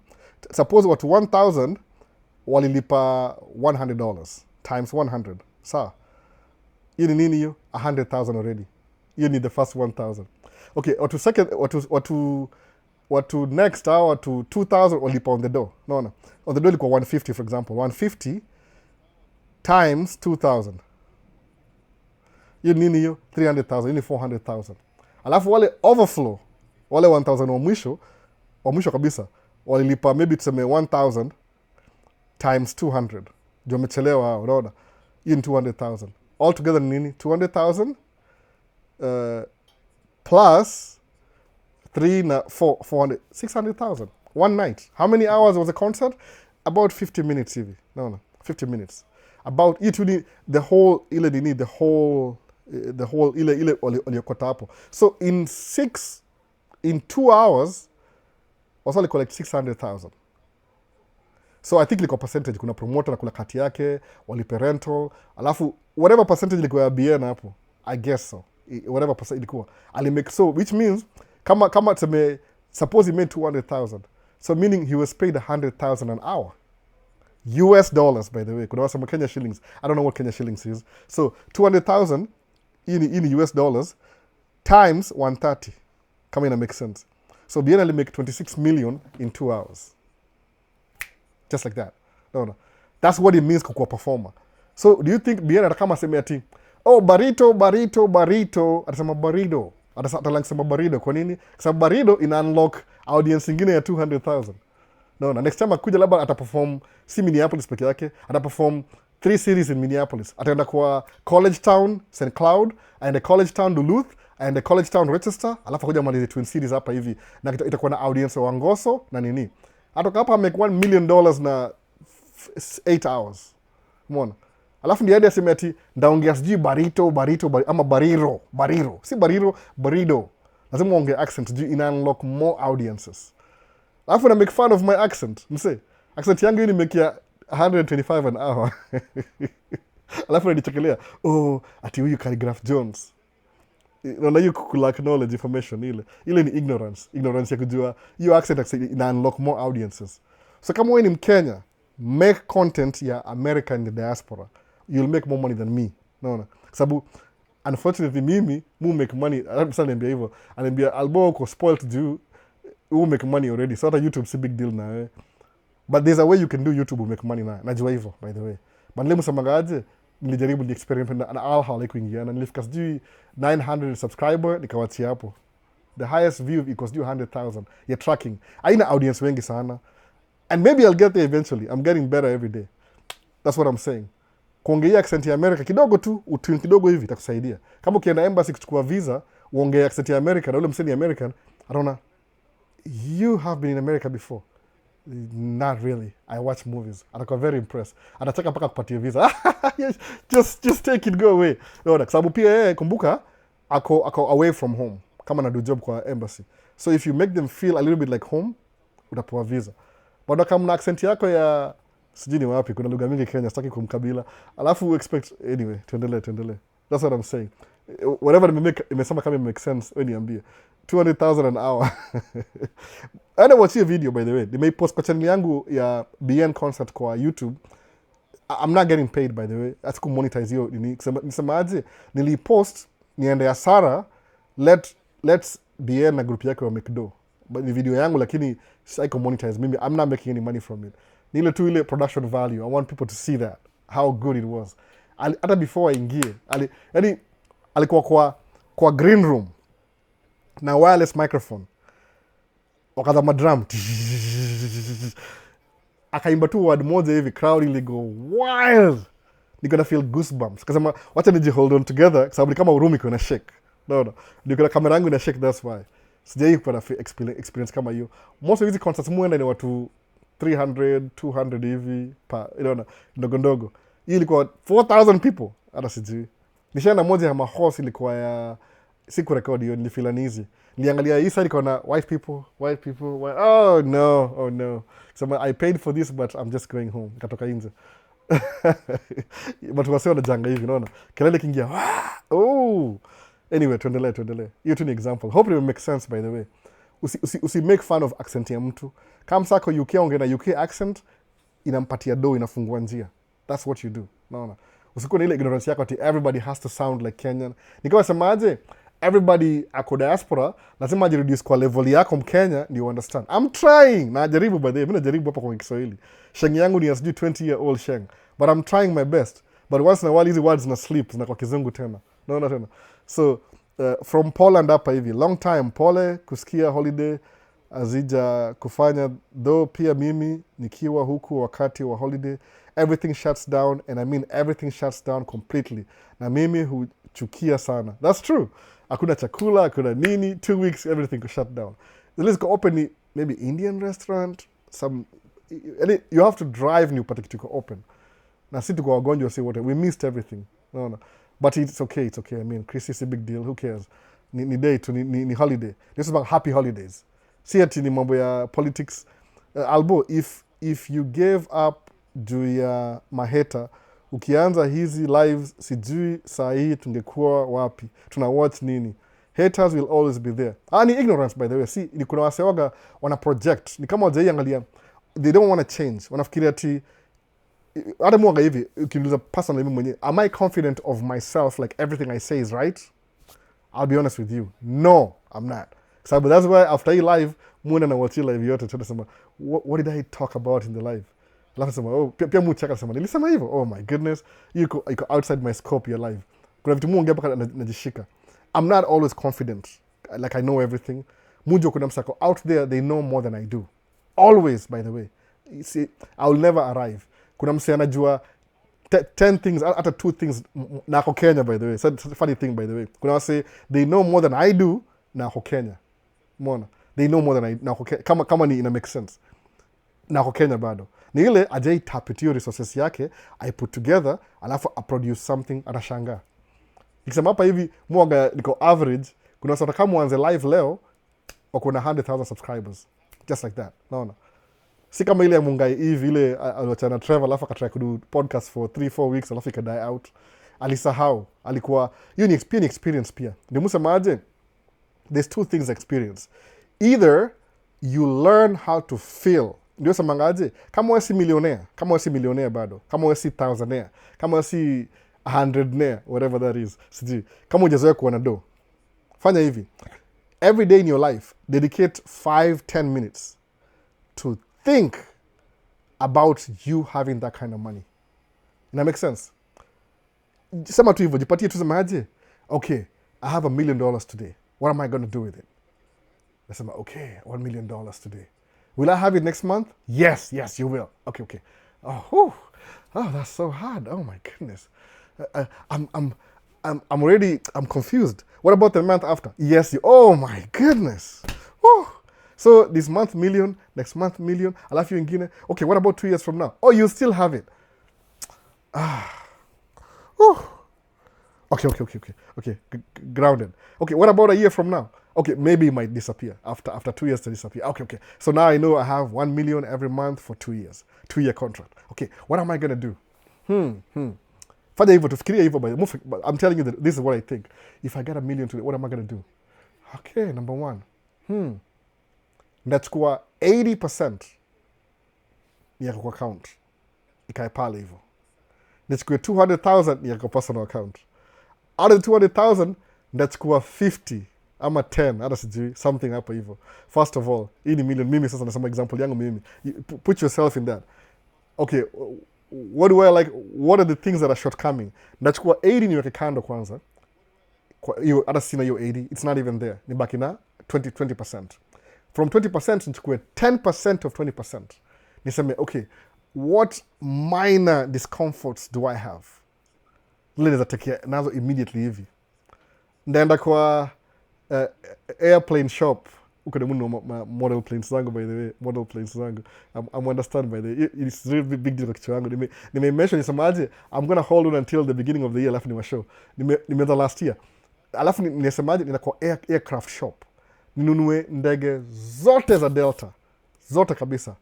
Suppose watu 1,000 walilipa $100 times 100. Sawa. Hiyo ni nini hiyo? 100,000 already. Hiyo ni the first 1,000. Okay, watu next watu 2,000 walipa on the door. Naona. On the door ilikuwa 150 for example. 150 times 2,000. Hiyo nini hiyo? 300,000. Hiyo ni 400,000. Alafu wale overflow, wale 1,000 wa mwisho kabisa, walilipa maybe tuseme 1,000 times 200. Ndio wamechelewa, unaona? Hiyo ni 200,000. All together ni nini? 200,000 plus 3 na 4, 400, 600,000. One night. How many hours was the concert? About 50 minutes hivi. No, 50 minutes. About it really, the whole ile nini, the whole ile waliokota hapo. So in 2 hours wasali collect 600,000. So I think liko percentage, kuna promoter na kuna kati yake, walipe rental, alafu whatever percentage ilikuwa ya BN hapo, I guess so. Whatever percentage ilikuwa. Alimake so, which means kama tuseme, suppose he made 200,000. So meaning he was paid 100,000 an hour. US dollars, by the way. Kuna wasema Kenya shillings. I don't know what Kenya shillings is. So 200,000 in US dollars times 130. Kama ina make sense. So BN ali make 26 million in 2 hours. Just like that. No. That's what it means kukuwa performer. So do you think BN atakama aseme ati, oh, barito. Atasema barido. Atalang sema barido. Kwa nini? Kwa sababu barido ina unlock audience ingine ya 200,000. No, next time akuja labda ataperform si Minneapolis peke yake, ataperform 3 cities in Minneapolis. Ataenda kwa College Town, St. Cloud, aende College Town Duluth, aende College Town Rochester, alafu kuja malize Twin Cities hapa hivi. Na itakuwa na audience wa Wangoso na nini. Atoka hapa make $1 million na 8 hours. Umeona? Alafu ndiye hadi aseme ati ndaongea sijui barito ama bariro. Si barido. Lazima uongee accent juu ina unlock more audiences. Alafu na make fun of my accent. Mse, accent yangu hii nimekia 125 an hour. Alafu nanichekelea, oh, ati huyu Calligraph Jones. Naona hiyo kukulack knowledge information ile. Ile ni ignorance. Ignorance ya kujua hiyo accent ina unlock more audiences. So kama wewe ni Mkenya, make content ya America in the diaspora. You'll make more money than me. Naona. Kwa sababu unfortunately mimi make money. Ananiambia hivyo. Ananiambia albo uko spoiled juu you make money already. So hata YouTube si big deal na wewe. But there's a way you can do YouTube to make money na. Najua hivyo, by the way. But nile msemaga aje, nilijaribu ni experiment na alha like kuingiana. Nilifika sijui 900 subscriber, nikawachia hapo. The highest view equals 100,000. You're tracking. Haina audience wengi sana. And maybe I'll get there eventually. I'm getting better every day. That's what I'm saying. Kuongea accent ya America kidogo tu, utwin kidogo hivi itakusaidia. Kama ukienda embassy kuchukua visa, uongee accent ya America na ule mseni American, I don't know. You have been in America before? Not really. I watch movies. Atakuwa very impressed. Anataka mpaka kupatia visa. just take it, go away. Kwa sababu pia yeye kumbuka ako away from home kama na do job kwa embassy. So if you make them feel a little bit like home, utapewa visa. Bado kama na accent yako ya sijui ni wapi, kuna lugha mingi Kenya, sitaki kumkabila. Alafu expect anyway, tuendelee. That's what I'm saying. Whatever imesema kama make sense, wewe niambie. 200,000 an hour. Ana watch hiyo video by the way. Nimeipost kwa channel yangu ya BN concert kwa YouTube. I'm not getting paid by the way. Asiku monetize hiyo nisemaje? Nilipost niende ya Sara let's BN na group yake wa McDo. But ni video yangu lakini siko monetize. Mimi I'm not making any money from it. Ni ile tu ile production value. I want people to see that how good it was. Hata before aingie. Yani alikuwa kwa green room na wireless microphone. Wakadha madrum. Akaimba tu word moja hivi, crowd ili go wild. Niko na feel goosebumps. Kasema wacha nije hold on together sababu kama urumi kuna shake. No. Niko na kamera yangu ina shake, that's why. Sijai kupata experience kama hiyo. Most of these concerts muenda ni watu 300, 200 hivi pa, ndogo. Hii ilikuwa 4,000 people. Hata sijui. Nishaenda moja ya mahorse ilikuwa ya siku record hiyo, nilifeel easy. Niliangalia hii side kuna white people. Oh no. So I paid for this but I'm just going home. Nikatoka nje. But wasio na janga hivi, unaona. Kelele kingia. Oh. Anyway, tuendelee. Hiyo tu ni example. Hope it makes sense by the way. Usi make fun of accent ya mtu. Kama sako UK ongea na UK accent, inampatia do, inafungua njia. That's what you do. Unaona. Usikuwa na ile ignorance yako ati everybody has to sound like Kenyan. Nikawa semaje? Everybody ako diaspora, lazima ajireduce kwa level yako Mkenya, ndio understand. I'm trying. Najaribu by the way. Mimi najaribu hapa kwa Kiswahili. Sheng yangu ni asijui 20-year-old sheng. But I'm trying my best. But once in a while hizi words na slip na kwa kizungu tena. Naona tena. So, from Poland hapa hivi. Long time. Pole kusikia holiday azija kufanya. Though pia mimi nikiwa huku wakati wa holiday. Everything shuts down. And I mean everything shuts down completely. Na mimi huchukia sana. That's true. hakuna chakula, hakuna nini, 2 weeks everything was shut down. Let's go open maybe Indian restaurant, some, you have to drive ni upate kitu iko open. Na si tuko wagonjwa si wote, we missed everything. No. But it's okay. I mean, Christmas is a big deal, who cares? Ni day to ni holiday. This is about happy holidays. Si ati ni mambo ya politics. Albo, if you gave up juu ya maheta, ukianza hizi lives, sijui saa hii tungekuwa wapi, tuna watch nini. Haters will always be there. Ni ignorance by the way. Si, ni kuna wasewaga wana project. Ni kama wajai angalia, they don't want to change. Wanafikiria ati, hata muanga hivi, ukiniuliza personally mimi mwenyewe, am I confident of myself like everything I say is right? I'll be honest with you. No, I'm not. So that's why after hii live, muenda na watch live yote, tunasema, what did I talk about in the live? Alafu sema, pia mucheka sema, nilisema hivyo? Oh my goodness, you go outside my scope your live. Kuna vitu muongea mpaka najishika. I'm not always confident, like I know everything. Mujo kuna msako out there, they know more than I do. Always, by the way. You see, I will never arrive. Kuna mse anajua 10 things, hata 2 things, na ako Kenya, by the way. It's a funny thing, by the way. Kuna wase, they know more than I do, na ako Kenya. Mona. They know more than I, na ako Kenya. Kama ni ina make sense. Na ako Kenya bado. Ni ile, ajai tap it, resources yake, I put together, alafu I produce something, anashangaa. Nikisema hapa hivi, mwaga niko average, kuna wasa kama mwanze live leo, wako na 100,000 subscribers. Just like that. Naona. Si kama ile ya Mungai hivi, ile aliwachana Trevor, alafu akatry kudu podcast for 3-4 weeks, alafu ika die out. Alisahau. Alikuwa, hiyo ni experience pia. Ndio musema aje, there's 2 things experience. Either you learn how to feel. Ndio semanga aje, kama wewe si millionaire bado, kama wewe si thousandaire, kama wewe si 100naire, whatever that is, sijui, kama hujazoea kuwa na do, fanya hivi. Every day in your life, dedicate 5-10 minutes to think about you having that kind of money. Ina make sense? Sema tu hivyo, jipatie tu sema aje, okay, I have $1 million today. What am I going to do with it? Nasema, okay, $1 million today. Will I have it next month? Yes, you will. Okay. Oh, that's so hard. Oh my goodness. I'm confused. What about the month after? Yes, oh my goodness. Whew. So this month million, next month million, alafu ingine. Okay, what about 2 years from now? Oh, you still have it. Okay, grounded. Okay, what about a year from now? Okay, maybe it might disappear after 2 years to disappear. Okay. So now I know I have 1 million every month for 2 years. 2-year contract. Okay, what am I going to do? Fanya hivyo, tufikiria hivyo, but I'm telling you that this is what I think. If I get $1 million today, what am I going to do? Okay, number 1. Ndachukua 80% ya kwa account. Ikae pale hivyo. Ndachukua 200,000 ya kwa personal account. Out of the 200,000, ndachukua 50 ama 10, hata sijui, something hapo hivyo. First of all, hii ni million. Mimi sasa nasema example yangu mimi. Put yourself in that. Okay, what do I like? What are the things that are shortcoming? Ndachukua 80 niweke kando kwanza. Hata sina hiyo 80, it's not even there. Nibaki na 20%. From 20%, nichukue 10% of 20%. Niseme, okay, what minor discomforts do I have? Lile nizatakia nazo immediately hivi. Ndaenda kwa airplane shop. Uko na munu model planes zangu, by the way. Model planes zangu. I'm understand, by the way. It's really big deal kwa kichwa yangu. Nime-mention nisemaje, I'm gonna hold on until the beginning of the year, alafu ni show. Nimeanza last year. Alafu nisemaje, nina kwa aircraft shop. Ninunue ndege zote za Delta. Zote kabisa.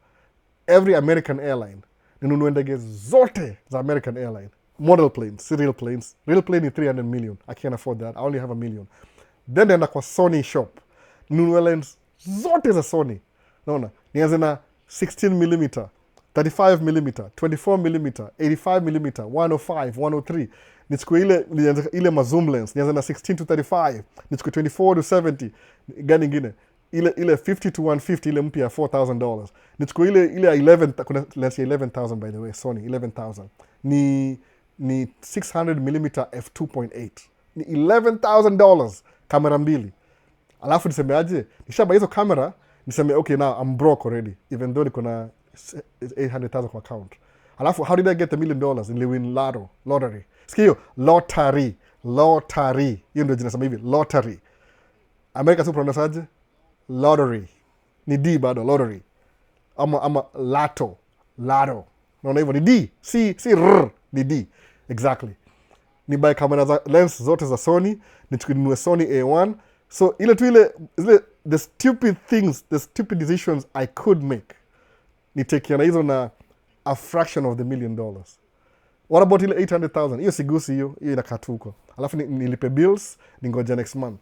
Every American airline. Ninunue ndege zote za American airline. Model planes, si real planes. Real plane is 300 million. I can't afford that. I only have $1 million. Then naenda kwa Sony shop. Ninunue lens zote za Sony. Naona, nianze na 16mm, 35mm, 24mm, 85mm, 105, 103. Nichukue ile mazoom lens, nianze na 16-35, nichukue 24-70, gani ingine? Ile 50-150, ile mpya $4,000. Nichukue ile 11, kuna lens ya 11,000 by the way, Sony 11,000. Ni 600mm f2.8. Ni $11,000 kamera mbili. Alafu niseme aje, nishaba hizo kamera, niseme okay, now I'm broke already, even though niko na 800,000 kwa account. Alafu how did I get $1 million? Niliwin lottery. Sikio, lottery. Lottery. Hiyo ndio jina sema hivi, lottery. America si pronounce aje? Lottery. Ni D bado, lottery. Ama lato. Lotto. Naona hivyo ni D. Si R, ni D. Exactly. Ni buy kamera za lens zote za Sony, nichukue Sony A1. So ile the stupid things, the stupid decisions I could make. Nitekiana hizo na a fraction of the $1 million. What about ile 800,000? Hiyo sigusi hiyo inakaa tu huko. Alafu nilipe bills, ningoja next month.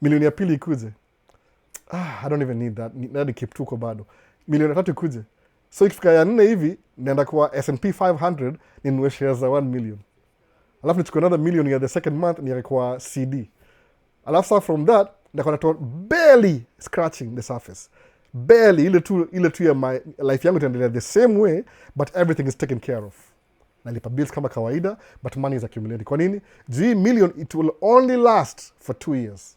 Milioni ya pili ikuje. I don't even need that. Nadi keep tuko bado. Milioni ya 3 ikuje. So ikifika ya 4 hivi, naenda kwa S&P 500, ninunue shares za 1 million. Alafu nichukue another million ya the second month, niweke kwa CD. Alafu so from that, ndakuwa natoa barely scratching the surface. Barely, ile tu ya my life yangu itaendelea the same way, but everything is taken care of. Nalipa bills kama kawaida, but money is accumulating. Kwa nini? Juu million, it will only last for 2 years.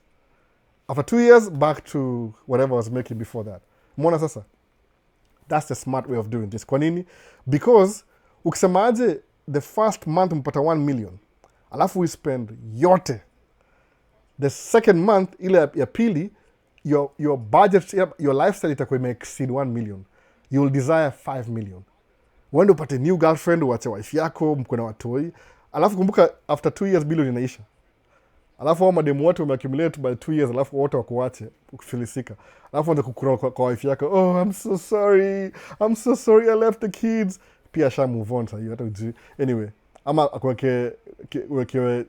After 2 years, back to whatever I was making before that. Mwona sasa? That's the smart way of doing this. Kwa nini? Because, ukisema aje, the first month mpata 1 million. Alafu we spend yote. The second month, ile ya pili, your budget, your lifestyle itakuwa ime-exceed 1 million. You will desire 5 million. Wende upate new girlfriend, uache wife yako, mko na watoi. Alafu kumbuka, after 2 years, bilioni inaisha. Alafu hao mademu wote umeaccumulate by 2 years, alafu wote wakuache, ukifilisika. Alafu wanza kukura kwa wife yako, oh, I'm so sorry, I left the kids. Pia sha move on, sahi, hata ujui. Anyway, ama wekewe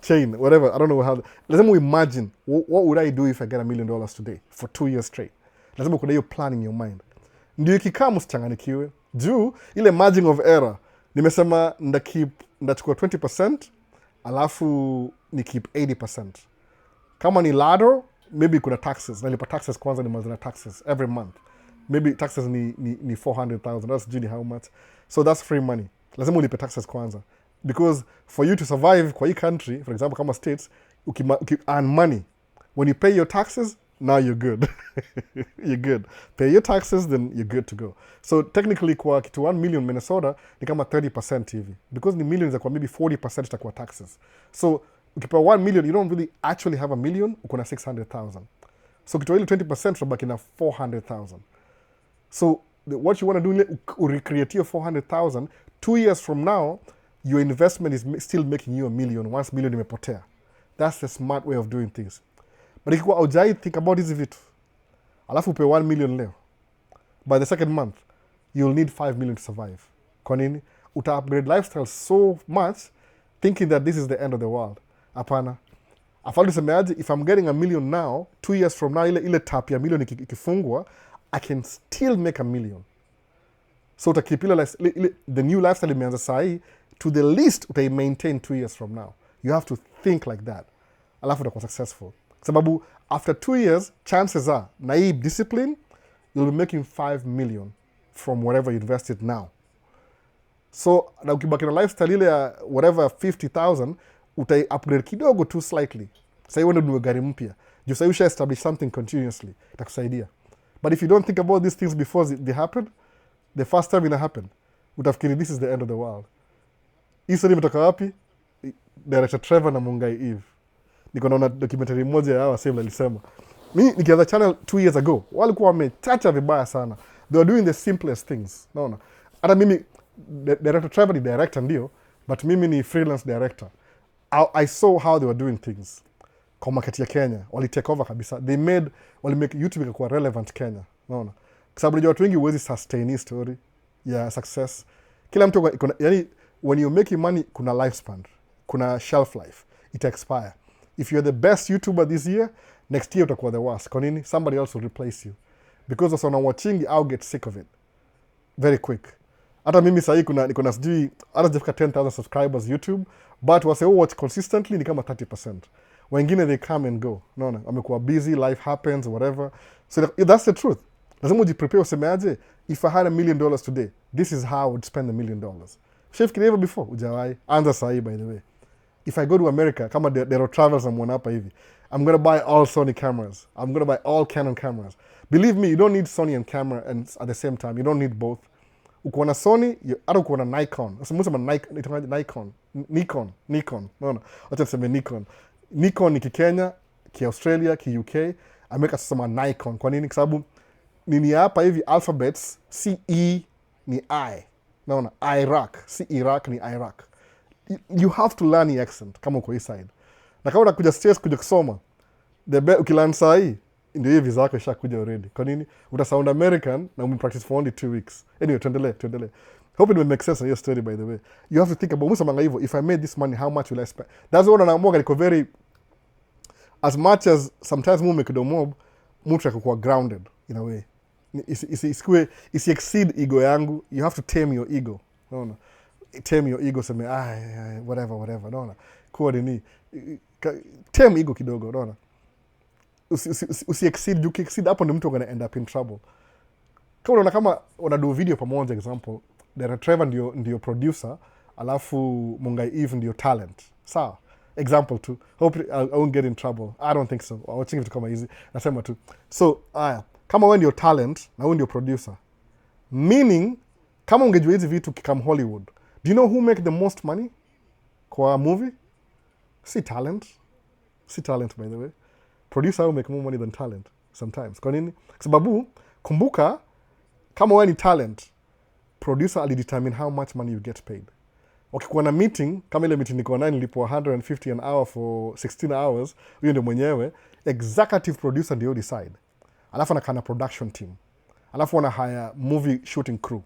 chain, whatever, I don't know how. Lazima imagine, what would I do if I get $1 million today for 2 years straight? Lazima kuna hiyo plan in your mind. Ndio ikikaa msichanganikiwe. Juu, ile margin of error, nimesema ndachukua 20%, alafu ni keep 80%. Kama ni ladder, maybe kuna taxes. Nalipa taxes kwanza, ni mazina taxes every month. Maybe taxes ni 400,000. That's juni how much. So that's free money. Lazima ulipe taxes kwanza. Because for you to survive kwa hii country, for example, kama states, uki earn money. When you pay your taxes, now you're good. You're good. Pay your taxes, then you're good to go. So technically kwa kitu 1 million Minnesota, ni kama 30% hivi. Because ni millions za kwa maybe 40% itakuwa taxes. So ukipewa 1 million, you don't really actually have $1 million, uko na 600,000. So kitu ile 20% utabaki na 400,000. So what you want to do is recreate your 400,000. 2 years from now, your investment is still making you $1 million. Once $1 million imepotea. That's the smart way of doing things. But ikikuwa aujai think about hizi vitu, alafu upe 1 million leo, by the second month, you'll need 5 million to survive. Kwa nini? Uta-upgrade lifestyle so much, thinking that this is the end of the world. Apana. Afadhali tusemeaje, if I'm getting $1 million now, 2 years from now, ile tap ya million ikifungwa, I can still make $1 million. So utakip the new lifestyle imeanza sahi, to the least utai-maintain 2 years from now. You have to think like that. Alafu utakuwa successful. Sababu after 2 years, chances are, na hii discipline, you'll be making 5 million from whatever you invested now. So, na ukibaki na lifestyle ile ya whatever 50,000, utai-upgrade kidogo too slightly. Sahi wende ununue gari mpya. Juu sahi usha establish something continuously. Itakusaidia. But if you don't think about these things before they happen, the first time ina happen, utafikiri this is the end of the world. Hii story imetoka wapi? Director Trevor na Mungai Eve. Niko naona documentary moja ya hawa same alisema. Mimi nikianza channel 2 years ago, walikuwa wamechacha vibaya sana. They were doing the simplest things. Naona. Hata mimi Director Trevor ni director ndio, but mimi ni freelance director. I saw how they were doing things. Kwa market ya Kenya, wali take over kabisa. Wali make YouTube ikakuwa relevant Kenya. Naona. Kwa sababu unajua watu wengi huwezi sustain hii story ya success. Kila mtu yani when you making money kuna lifespan, kuna shelf life. It expire. If you're the best YouTuber this year, next year utakuwa the worst. Kwa nini? Somebody else will replace you. Because wasa watching, I'll get sick of it. Very quick. Hata mimi sahi niko na sijui, hata sijafika 10,000 subscribers YouTube, but wase watch consistently ni kama 30%. Wengine they come and go. Naona, wamekuwa busy, life happens, whatever. So that's the truth. Lazima ujiprepare usemeaje, if I had $1 million today, this is how I would spend $1 million. Shafikiria hivyo before? Ujawai. Anza sahi, by the way. If I go to America, kama there are travels na mwana hapa hivi, I'm going to buy all Sony cameras. I'm going to buy all Canon cameras. Believe me, you don't need Sony and camera and at the same time. You don't need both. uko na Sony, hata uko na Nikon. Sasa msema Nikon. Unaona? Acha tuseme Nikon. Nikon ni Kikenya, Kiaustralia, UK. Amerika sasa Nikon. Kwa nini? Kwa sababu nini hapa hivi alphabets CE ni I. Naona Iraq, si Iraq ni Iraq. You have to learn the accent kama uko hii side. Na kama unakuja stress kuja kusoma, ukilearn saa hii ndio hivi visa yako ishakuja already. Kwa nini? Utasound American na umepractice for only 2 weeks. Anyway, tuendelee. Hope it will make sense in your story, by the way. You have to think about msema hivyo, if I made this money, how much will I spend? That's what anaamua liko very, as much as sometimes mume kidomo mtu akakuwa grounded in a way. Isi exceed ego yangu. You have to tame your ego. Unaona? Tame your ego, sema whatever. Unaona? Kuwa nini? Tame ego kidogo, unaona? Usi exceed, you exceed hapo, ni mtu gonna end up in trouble. Kama unado video pamoja, example, Derek Trevor ndio producer, alafu Mungai Eve ndio talent. Sawa? Example tu. Hope I won't get in trouble. I don't think so. Watching it kama easy. Nasema tu. So, kama wewe ndio talent na wewe ndio producer. Meaning, kama ungejua hizi vitu kikam Hollywood, do you know who make the most money kwa movie? Si talent, by the way. Producer will make more money than talent sometimes. Kwa nini? Kwa sababu, kumbuka, kama wewe ni talent, producer alidetermine how much money you get paid. Ukikuwa na meeting, kama ile meeting niko nayo nilipo 150 an hour for 16 hours, huyo ndio mwenyewe, executive producer ndio decide. Alafu anakana production team. Alafu wana hire movie shooting crew,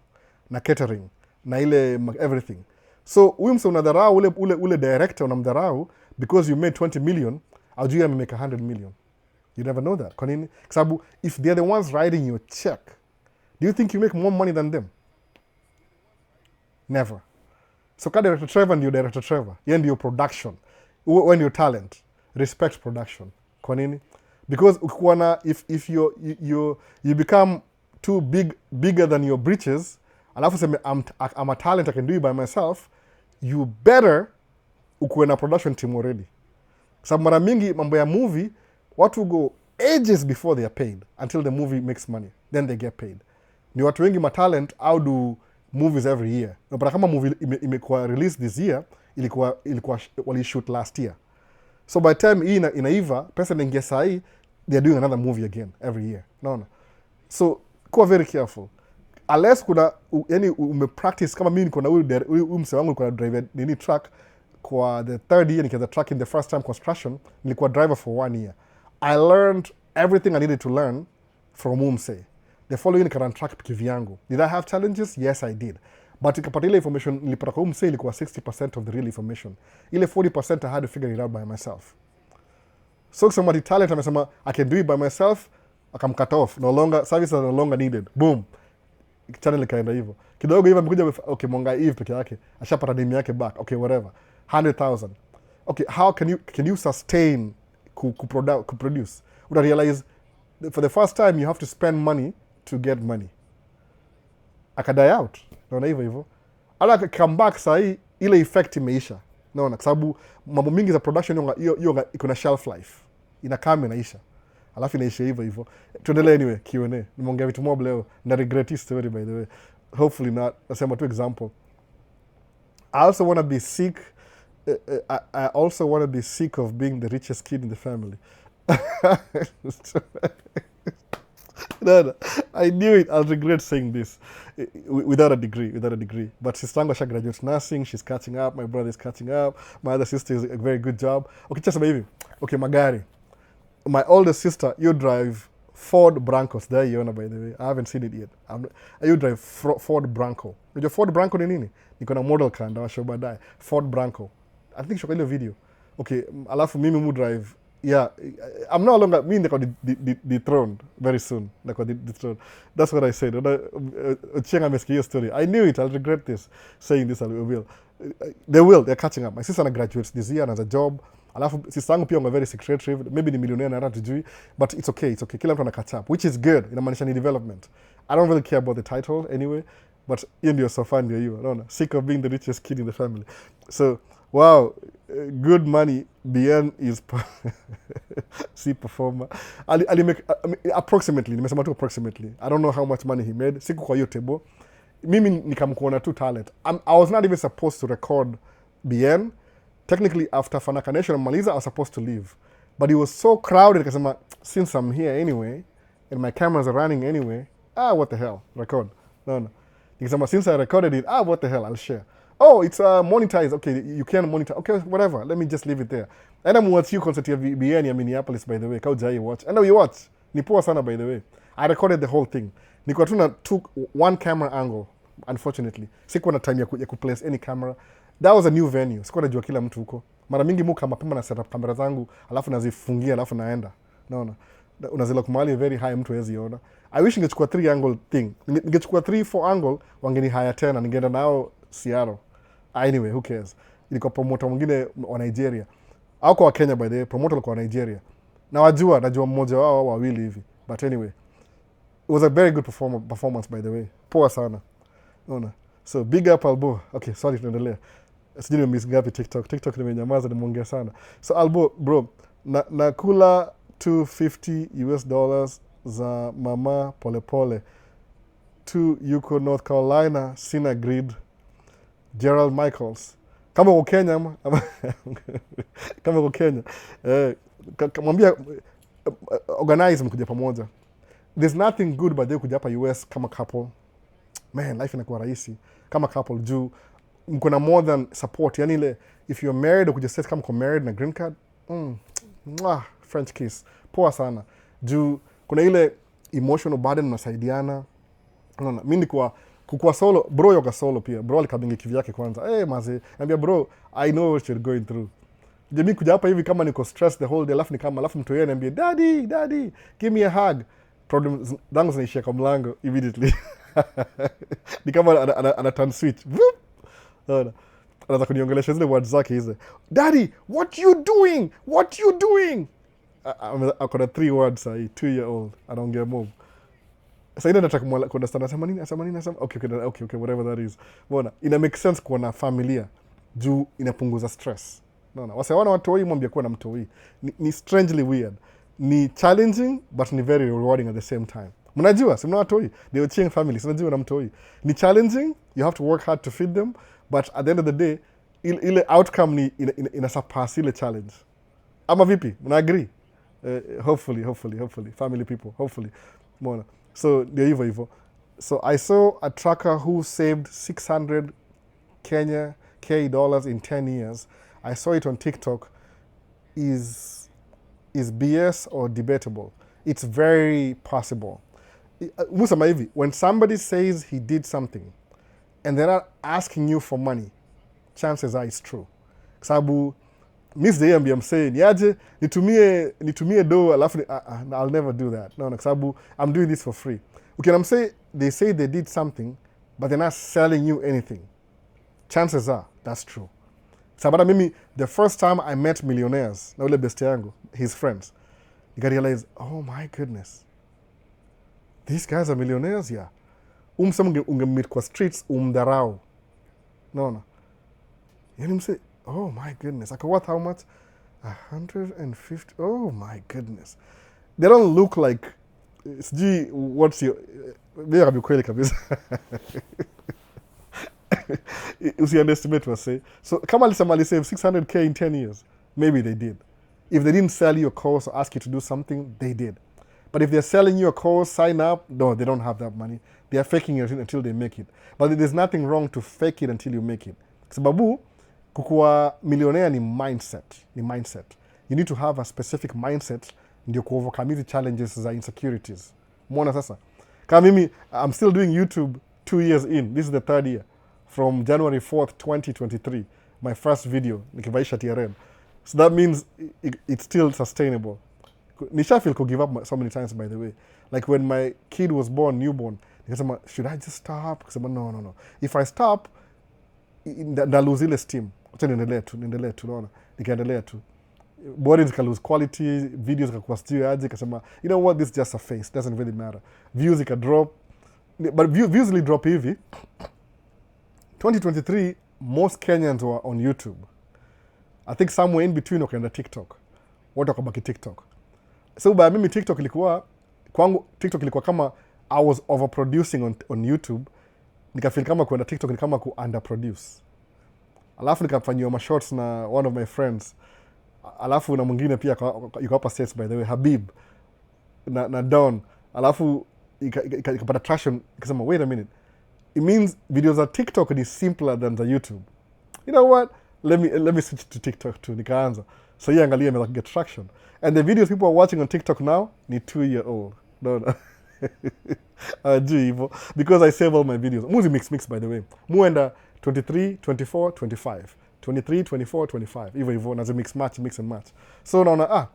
na catering, na ile everything. So, huyu mse unadharau ule director unamdharau because you made 20 million, aujui amemake 100 million. You never know that. Kwa nini? Kwa sababu if they're the ones writing your check, do you think you make more money than them? Never. So ka Director Trevor ndio Director Trevor. Yeye ndio production. When you're talent, respect production. Kwa nini? Because ukikuwa na if you become too bigger than your britches, alafu sema I'm a talent, I can do it by myself, you better ukuwe na production team already. Sababu mara mingi mambo ya movie, watu go ages before they are paid until the movie makes money. Then they get paid. Ni watu wengi matalent au do movies every year. But kama movie imekuwa released this year, ilikuwa wali shoot last year. So by the time hii inaiva, pesa inaingia saa hii, they are doing another movie again every year. No. So kuwa very careful. Unless kuna yani umepractice, kama mimi niko na huyu mse wangu niko na driver nini truck kwa the third year, nikianza truck in the first time construction, nilikuwa driver for 1 year. I learned everything I needed to learn from umse. The following nikaran truck kivyangu. Did I have challenges? Yes, I did. But ikapata ile information nilipata kwa umse ilikuwa 60% of the real information. Ile 40% I had to figure it out by myself. So kusema the talent amesema I can do it by myself, akamcut off. No longer, services are no longer needed. Boom. Channel ikaenda hivyo. Kidogo hivyo amekuja, okay, Monga Eve peke yake, ashapata name yake back. Okay, whatever. 100,000. Okay, how can you sustain produce? Uta realize for the first time you have to spend money to get money. Akadie out. Naona hivyo. Ala come back sahi ile effect imeisha. Naona kwa sababu mambo mingi za production hiyo iko na shelf life. Inakaa inaisha. Alafu inaisha hivyo. Tuendelee anyway, Q&A. Nimeongea vitu mob leo na regret his story, by the way. Hopefully not. Nasema tu example. I also want to be sick of being the richest kid in the family. No, I knew it. I'll regret saying this without a degree. But sistangu asha graduate nursing. She's catching up. My brother is catching up. My other sister is a very good job. Okay, just maybe. Okay, magari. My older sister, you drive Ford Brancos. There you are, by the way. I haven't seen it yet. You drive Ford Bronco. Unajua Ford Bronco ni nini? Niko na model car ndawashow baadaye. Ford Bronco. I think shoko ile video. Okay, alafu mimi mu drive. Yeah, I'm no longer, me niko dethroned very soon. Niko dethroned. That's what I said. Chenga amesikia hiyo story. I knew it. I'll regret this. Saying this, I will. They're catching up. My sister graduates this year and has a job. Alafu sister yangu pia nga very secretive, maybe ni millionaire na hata tujui, but it's okay. Kila mtu ana catch up, which is good. Inamaanisha ni development. I don't really care about the title anyway, but hiyo ndio sofa ndio hiyo. Unaona? Sick of being the richest kid in the family. So, wow, good money. BN is C performer. Ali make approximately, nimesema tu approximately. I don't know how much money he made. Siku kwa hiyo table. mimi nikamkuona tu talent. I was not even supposed to record BN. Technically after Fanaka Nation Maliza I was supposed to leave, but it was so crowded kasema since I'm here anyway and my cameras are running anyway, what the hell, record. No. Nikasema since I recorded it, what the hell, I'll share. Oh, it's monetized. Okay, you can monetize. Okay, whatever. Let me just leave it there. And I'm watching concert ya BN ya Minneapolis, by the way. Kaujai watch. I know you watch. Ni poa sana, by the way. I recorded the whole thing. Niko tu na took one camera angle, unfortunately. Sikuwa na time ya kuplace any camera. That was a new venue. Sikuwa najua kila mtu huko. Mara mingi muka mapema na setup kamera zangu, alafu nazifungia, alafu naenda. No. Unazila kumali very high, mtu hawezi ona. I wish ningechukua 3 angle thing. Ningechukua 3-4 angle, wangeni haya tena. Ningeenda nao Seattle. Anyway, who cares? Ilikuwa promoter mwingine wa Nigeria. Au kwa Kenya, by the way, promoter alikuwa wa Nigeria. Najua mmoja wao wawili hivi. But anyway, it was a very good performance, by the way. Poa sana. Unaona? So big up Albo. Okay, sorry, tunaendelea. Sijui nimemiss gapi TikTok. TikTok nimenyamaza, nimeongea sana. So Albo, bro, nakula $250 za mama polepole to yuko North Carolina, sina grid. Gerald Michaels. Kama uko Kenya kama uko Kenya, mwambia organize mkuja pamoja. There's nothing good but they kuja hapa US kama couple. Man, life inakuwa rahisi kama couple juu mko na more than support. Yani ile if you're married ukuja set kama uko married na green card, French kiss. Poa sana. Juu kuna ile emotional burden unasaidiana. Unaona, mimi kukua solo, bro yoga solo pia. Bro alikabingi kivyake kwanza. Maze, ambia bro, I know what you're going through. Mimi kuja hapa hivi kama niko stressed the whole day, alafu mtu yeye anambia, daddy, give me a hug. Problems zangu zinaishia kwa mlango immediately. Ni kama ana turn switch. Anaanza kuniongelesha zile words zake hizo. Daddy, what you doing? Akona 3 words, 2-year-old. Anaongea mob. Sasa ina nataka kuunderstand asema nini. Okay, whatever that is. Bona, ina make sense kuwa na familia juu inapunguza stress. Naona, wasiwana watoi mwambie kuwa na mtoi. Ni strangely weird. Ni challenging but ni very rewarding at the same time. Mnajua, si mna watoi. They are cheering family. Sinajua na mtoi. Ni challenging, you have to work hard to feed them, but at the end of the day, ile outcome ni ina surpass ile challenge. Ama vipi? Mna agree? Hopefully, family people, hopefully. Mona. So, ndio hivyo. So, I saw a tracker who saved $600 K in 10 years. I saw it on TikTok. Is BS or debatable? It's very possible. Musama hivi, when somebody says he did something and they're not asking you for money, chances are it's true. Sababu Miss Day I'm saying, yaje, nitumie do, alafu, I'll never do that. No, sababu I'm doing this for free. Okay, they say they did something, but they're not selling you anything. Chances are, that's true. Sabata mimi, the first time I met millionaires, na ule beste yangu, his friends, you gotta realize, oh my goodness, these guys are millionaires, yeah. Ungemit kwa streets, umdarau. No. Yani mse, oh my goodness. Like what, how much? 150, oh my goodness. They don't look like, what's your, they are kweli kabisa. Usiunderestimate what say. So kama alisema save $600K in 10 years, maybe they did. If they didn't sell you a course or ask you to do something, they did. But if they're selling you a course, sign up, no, they don't have that money. They are faking it until they make it. But there's nothing wrong to fake it until you make it. Sababu, kukuwa millionaire ni mindset. You need to have a specific mindset ndio kuovercome hizi challenges za insecurities. Mwona sasa. Kama mimi, I'm still doing YouTube 2 years in. This is the 3rd year. From January 4th, 2023. My first video, nikivaisha TRN. So that means it's still sustainable. Nishafeel could give up so many times, by the way. Like when my kid was newborn, nikasema, should I just stop? Nikasema, no. If I stop, lose ile steam. Acha niendelee tu, naona. Nikaendelea tu. Body zika lose quality, videos zikakuwa still aje, nikasema, you know what, this is just a face, doesn't really matter. Views zika drop. But views really drop hivi. 2023, most Kenyans were on YouTube. I think somewhere in between wakaenda TikTok. Watu wakabaki TikTok. So by mimi kwangu TikTok ilikuwa kama I was overproducing on YouTube nikafeel kama kwenda TikTok ni kama ku underproduce. Alafu nikafanyiwa mashorts na one of my friends. Alafu na mwingine pia yuko hapa States by the way, Habib na Don. Alafu ikapata traction, ikasema wait a minute. It means videos za TikTok ni simpler than the YouTube. You know what? Let me switch to TikTok too. Nikaanza. So yeah, angalia me get traction. And the videos people are watching on TikTok now ni 2-year-old. No. Do hivyo because I save all my videos. Muzi mix by the way. Muenda 23, 24, 25. 23, 24, 25. Hivyo na mix and match. So naona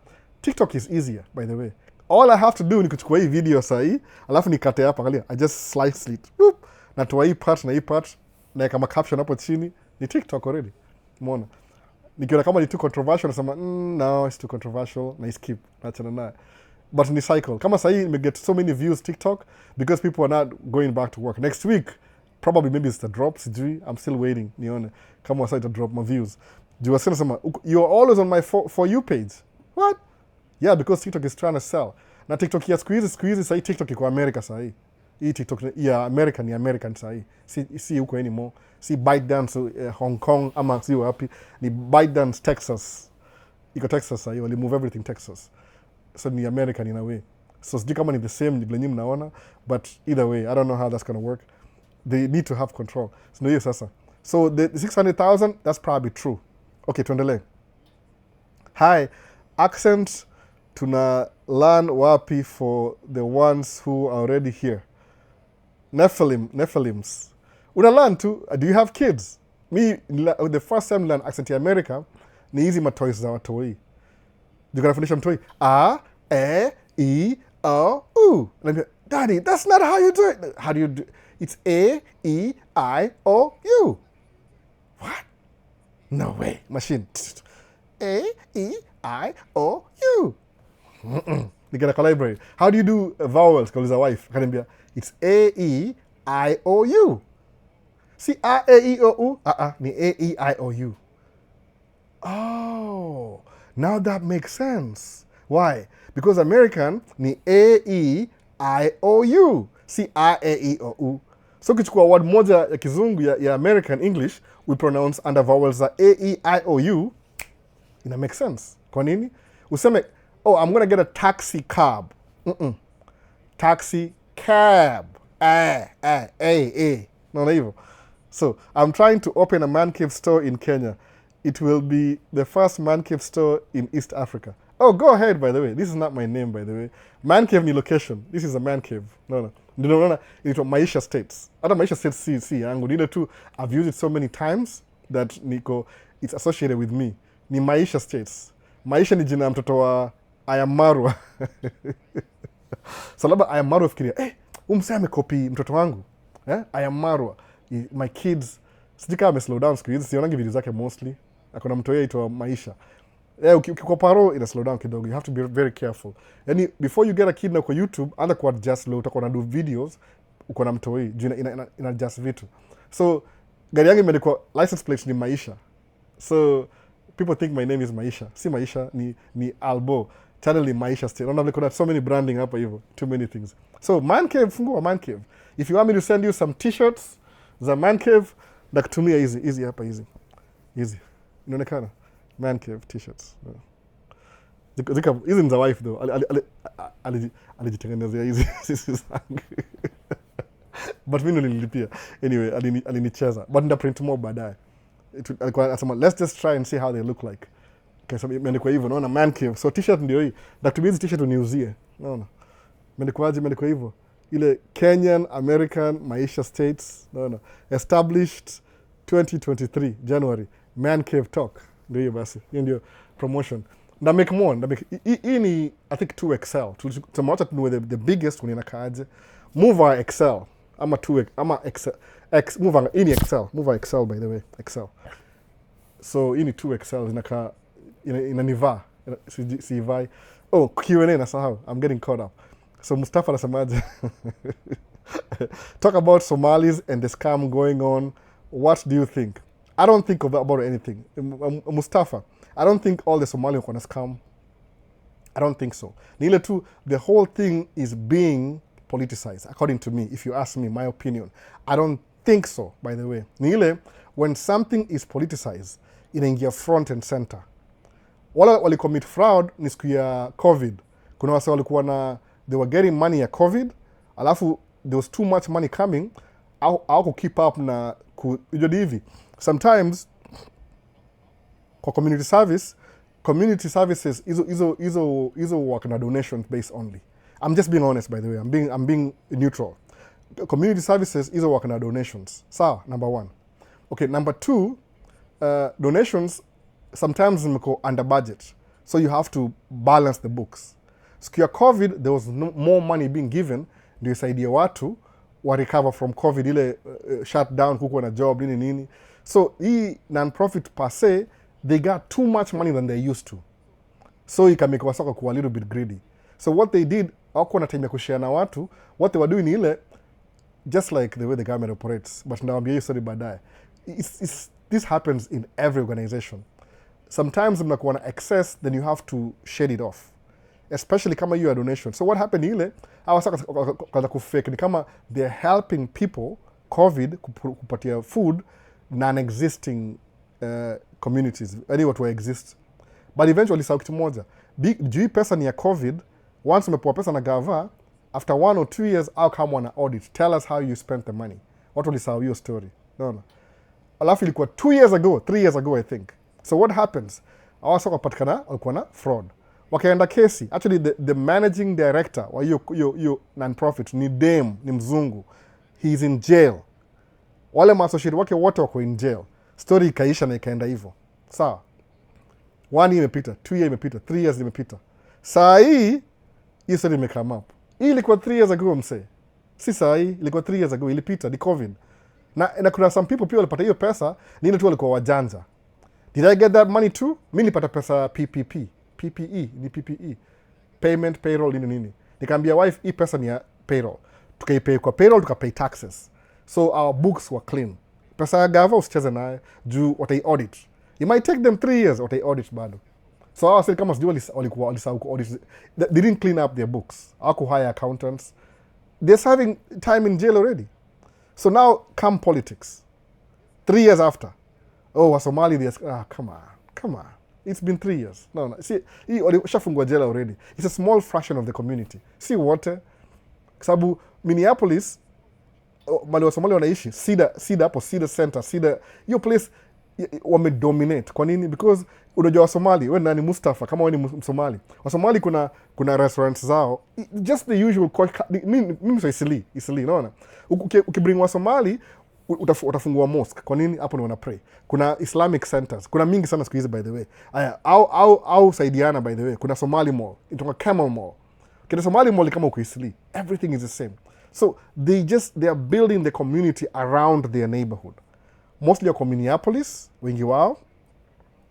TikTok is easier by the way. All I have to do ni kuchukua hii video sahi, alafu nikate hapa, angalia. I just slice it. Boop. Natoa hii part na hii part na kama caption hapo chini ni TikTok already. Umeona? Nikiona kama ni too controversial nasema no, it's too controversial na skip. Naachana naye. But ni cycle. Kama sahi me get so many views TikTok because people are not going back to work. Next week probably maybe it's the drop sijui. I'm still waiting nione kama wasa ita drop my views. Juu sana sema you're always on my for you page. What? Yeah, because TikTok is trying to sell. Na TikTok ya siku hizi sahi TikTok iko America sahi. Hii TikTok ya America ni American sahi. Si huko anymore. Si ByteDance Hong Kong ama si wapi. Ni ByteDance Texas. Iko Texas sahi. Wali move everything Texas. So ni American in a way. So sijui kama ni the same vile nyinyi mnaona, but either way I don't know how that's going to work. They need to have control. So ndio sasa. So the 600,000 that's probably true. Okay, tuendelee. Hi, accent tuna learn wapi for the ones who are already here. Nephilims. Una learn too. Do you have kids? Me, the first time learn accent in America, ni hizi matoys za watoi. You gotta finish mtoi. A, E, I, O, U. Daddy, that's not how you do it. How do you do it? It's A, E, I, O, U. What? No way. Machine. A, E, I, O, U. You gotta collaborate. How do you do vowels? Call a wife. It's A, E, I, O, U. See, A, E, I, O, U. Ni A, E, I, O, U. Oh, now that makes sense. Why? Because American ni A, E, I, O, U. See, A, E, O, U. So kichukua word moja ya kizungu ya American English, we pronounce under vowels za A, E, I, O, U. Ina make sense. Kwa nini? Useme, oh, I'm gonna get a taxi cab. Taxi cab. A. No, evil. So, I'm trying to open a man cave store in Kenya. It will be the first man cave store in East Africa. Oh, go ahead, by the way. This is not my name, by the way. Man cave ni location. This is a man cave. No. It's Maisha States. Hata Maisha States si yangu. Nile tu, I've used it so many times that niko, it's associated with me. Ni Maisha States. Maisha ni jina ya mtoto wa Ayamarwa. So labda Ayamarwa fikiria, umse amekopi mtoto wangu. Ayamarwa. My kids, sijui kama slow down siku hizi, sionangi video zake mostly. Akona mtoto yaitwa Maisha. Ukikuwa paro ina slow down kidogo. You have to be very careful. Yani before you get a kid na kwa YouTube, anza kwa adjust low, utakuwa na do videos uko na mtoi, juu ina adjust vitu. So gari yangu imeandikwa license plate ni Maisha. So people think my name is Maisha. Si Maisha, ni Albo. Channel ni Maisha still. Unaona kuna so many branding hapa hivyo. Too many things. So man cave, fungua man cave. If you want me to send you some t-shirts za man cave, nakutumia easy hapa easy. Inaonekana man cave t-shirts. Zika hizi ni za wife though. Alijitengenezea hizi zangu. But mimi nililipia. Anyway, alinicheza. But nita print more baadaye. Alikuwa anasema let's just try and see how they look like. Okay, so imeandikwa hivyo, naona man cave. So t-shirt ndio hii. Natumia hizi t-shirt uniuzie. Naona. Imeandikwa hivyo. Ile Kenyan American Maisha States, naona. Established 2023 January. Man cave talk. Ndio hiyo basi. Hiyo ndio promotion. Na make more. Hii ni I think 2XL. Tumewacha tunue the biggest one inakaaje. Move XL. Ama 2 ama XL. Move ini XL. Move XL by the way. XL. So ini 2XL inakaa inanivaa. Sivai. Oh, Q&A nasahau. I'm getting caught up. So Mustafa anasemaje? Talk about Somalis and the scam going on. What do you think? I don't think about anything. Mustafa, I don't think all the Somalis are going to scam. I don't think so. Nile too, the whole thing is being politicized, according to me. If you ask me, my opinion, I don't think so, by the way, ni ile when something is politicized inaingia front and center. Wala walicommit fraud ni siku ya COVID. Kuna wase walikuwa na they were getting money ya COVID, alafu there was too much money coming au ku keep up na kujodi hivi. Sometimes kwa community services hizo work na donations based only. I'm just being honest, by the way. I'm being neutral. Community services hizo work na donations. Sawa, number one. Okay, number two, donations sometimes zimeko under budget, so you have to balance the books. Siku ya COVID there was more money being given ndio isaidia watu wa recover from COVID, ile shutdown, kukuwa na job nini. So hii non-profit per se, they got too much money than they used to, so ikameka wasaka kuwa a little bit greedy. So what they did, hawakuwa na time ya kushare na watu. What they were doing ile, just like the way the government operates, but naambia hiyo story baadaye. This happens in every organization. Sometimes mnakuwa na excess, then you have to shed it off, especially kama you are donation. So what happened ile, hawasaka kaza kufake ni kama they're helping people COVID kupatia food non-existing communities, yani watu wa exist. But eventually sawa kitu moja, juu pesa ni ya COVID, once umepewa pesa na gava, after 1 or 2 years au kama wana audit, tell us how you spent the money. Watu walisahau hiyo story. No. Alafu ilikuwa 2 years ago, 3 years ago I think. So what happens? Awasa wakapatikana walikuwa na fraud. Wakaenda kesi. Actually the managing director wa hiyo non-profit ni ni mzungu. He's in jail. Wale maassociate wake wote wako in jail. Story ikaisha na ikaenda hivyo. Sawa. 1 year imepita, 2 years imepita, 3 years imepita. Saa hii story imecome up. Hii ilikuwa 3 years ago mse. Si saa hii, ilikuwa 3 years ago, ilipita, ni COVID. Na kuna some people pia walipata hiyo pesa, ni ile tu walikuwa wajanja. Did I get that money too? Mimi nilipata pesa PPP. PPE, ni PPE. Payment, payroll, nini. Nikaambia wife, hii pesa ni ya payroll. Tukaipay kwa payroll, tukapay taxes. So our books were clean. Pesa ya gava usicheze naye, juu watai audit. It might take them 3 years, watai audit bado. So I said, kama sijui walikuwa audit. They didn't clean up their books. Hawaku hire accountants. They're serving time in jail already. So now come politics. 3 years after. Oh, wa Somali, come on. It's been 3 years. No. See, hii walishafungwa jela already. It's a small fraction of the community. See wote. Sababu Minneapolis, mali wa Somali wanaishi, Sida hapo, Sida Center, Sida, hiyo place wamedominate. Kwa nini? Because unajua wa Somali, wewe nani Mustafa, kama wewe ni Msomali. Wa Somali kuna restaurants zao, just the usual, mimi so Isili, unaona? Ukibring wa Somali, utafungua mosque. Kwa nini? Hapo ni wana pray. Kuna Islamic centers. Kuna mingi sana siku hizi, by the way. Aya, au saidiana, by the way. Kuna Somali Mall. Itoka Camel Mall. Kuna Somali Mall kama uko Isili. Everything is the same. So they are building the community around their neighborhood. Mostly wako Minneapolis, wengi wao.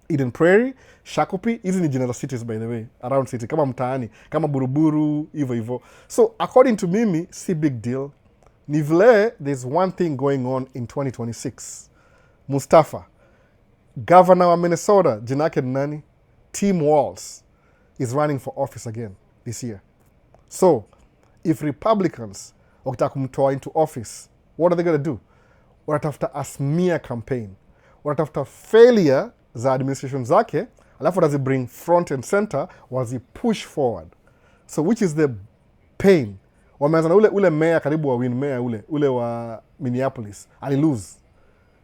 Eden Prairie, Shakopee, hizi ni jina za cities, by the way, around city, kama mtaani, kama Buruburu, hivyo. So according to mimi, si big deal. Ni vile, there's one thing going on in 2026. Mustafa, governor wa Minnesota, jina yake ni nani? Tim Walz is running for office again this year. So, if Republicans wakitaka kumtoa into office, what are they going to do? Wanatafuta a smear campaign. Wanatafuta failure za administration zake, alafu watazi bring front and center, wazi push forward. So, which is the pain? Wameanza na ule mayor karibu wa win mayor ule wa Minneapolis. Ali lose.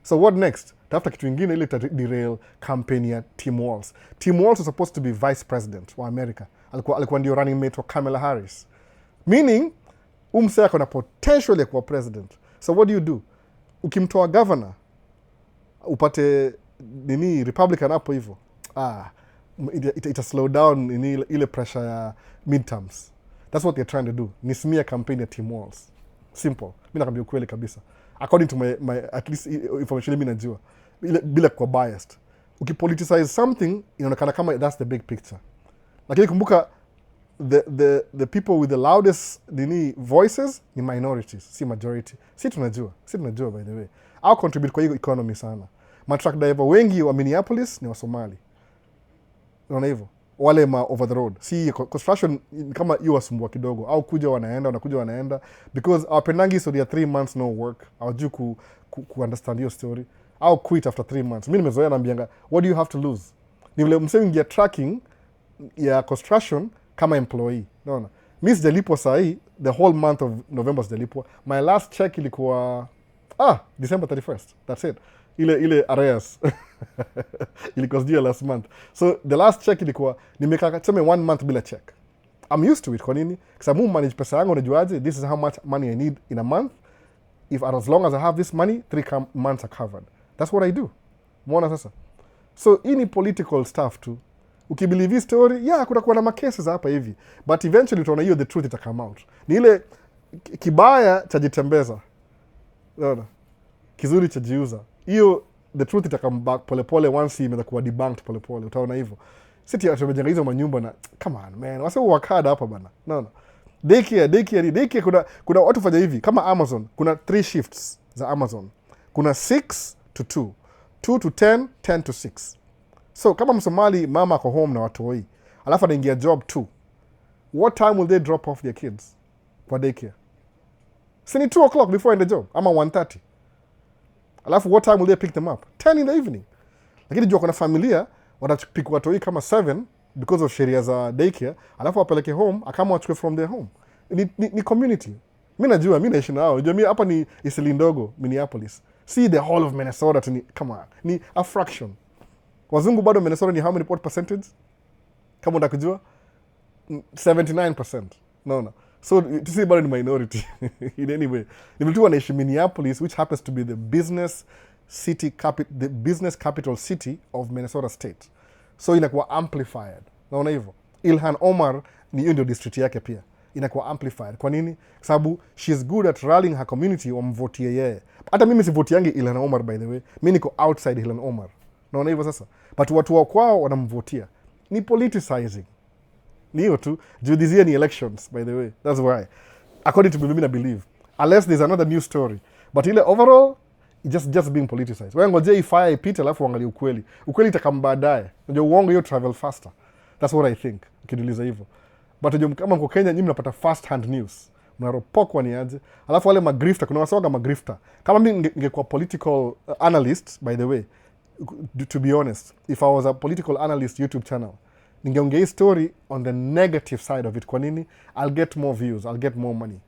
So what next? Tafuta kitu ingine ile derail campaign ya Tim Walz. Tim Walz was supposed to be vice president wa America. Alikuwa ndio running mate wa Kamala Harris. Meaning, umse ako na potential ya kuwa president. So what do? Ukimtoa governor, upate Republican hapo hivyo. Ita slow down ile pressure ya midterms. That's what they're trying to do. Ni smear campaign ya Tim Walz. Simple. Mimi nakwambia ukweli kabisa. According to my at least information mimi najua. Bila kwa biased. Ukipoliticize something, inaonekana kama that's the big picture. Lakini kumbuka the people with the loudest voices ni minorities, si majority. Si tunajua by the way. Au contribute kwa hiyo economy sana. Matruck driver wengi wa Minneapolis ni wa Somali. Unaona hivyo? wale ma over the road. Si construction kama hiyo wasumbua kidogo, au kuja wanaenda because awapendangi story ya 3 months no work, hawajui ku understand hiyo story, au quit after 3 months. Mimi nimezoea naambianga, what do you have to lose? Ni vile msemi ingia tracking ya construction kama employee, unaona. Mimi sijalipwa saa hii, the whole month of November sijalipwa. My last check ilikuwa December 31st, that's it. Ile arrears ilikuwa due last month. So the last check ilikuwa nimekaa tuseme 1 month bila check. I'm used to it. Kwa nini? Kwa sababu manage pesa yangu, unajuaje this is how much money I need in a month. If as long as I have this money, 3 months are covered. That's what I do. Umeona sasa? So hii ni political stuff tu. Ukibelieve hii story, kutakuwa na macases hapa hivi, but eventually utaona hiyo the truth ita come out. Ni ile kibaya cha jitembeza, unaona, kizuri cha jiuza. Hiyo the truth ita come back polepole once imeweza kuwa debunked polepole, utaona hivyo. Sisi tumejenga hizo manyumba na come on man, wase wakada hapa bana, unaona. Daycare kuna watu fanya hivi kama Amazon, kuna 3 shifts za Amazon. Kuna 6 to 2, 2 to 10, 10 to 6. So kama Msomali mama ako home na watoi, alafu anaingia job 2, what time will they drop off their kids kwa daycare? Sini 2 o'clock before in the job, ama 1:30. Alafu what time will they pick them up? 10 in the evening. Lakini jua kuna familia watapika watoi kama 7 because of sheria za daycare, alafu wapeleke home akama wachukue from their home. Ni community. Mimi najua, mimi naishi nao. Unajua mimi hapa ni Isili ndogo, Minneapolis. See the whole of Minnesota come on. Ni a fraction. Wazungu bado Minnesota ni how many percentage? Kama unakujua 79%. No. So to see bado ni minority in any way. Nimetoka naishi Minneapolis, which happens to be the business capital city of Minnesota state. So inakuwa amplified. Naona hivyo. Ilhan Omar ni hiyo ndio district yake pia. Inakuwa amplified. Kwa nini? Kwa sababu she's good at rallying her community wamvotie yeye. Hata mimi sivotiangi Ilhan Omar by the way. Mimi niko outside Ilhan Omar. Naona hivyo sasa. But watu wa kwao wanamvotia. Ni politicizing. Ni hiyo tu. Judizia ni elections by the way. That's why. According to me, I believe. Unless there's another new story. But ile overall, just being politicized. Wewe ngojea ifaya ipite alafu angalia ukweli. Ukweli itakam baadaye. Unajua uongo hiyo travel faster. That's what I think. Ukiduliza hivyo. But unajua kama mko Kenya nyinyi mnapata first hand news. Mnaropokwa ni aje. Alafu wale magrifter, kuna wasoga magrifter. Kama mimi ningekuwa political analyst by the way, to be honest, if I was a political analyst YouTube channel, ningeongea hii story on the negative side of it. Kwa nini? I'll get more views, I'll get more money.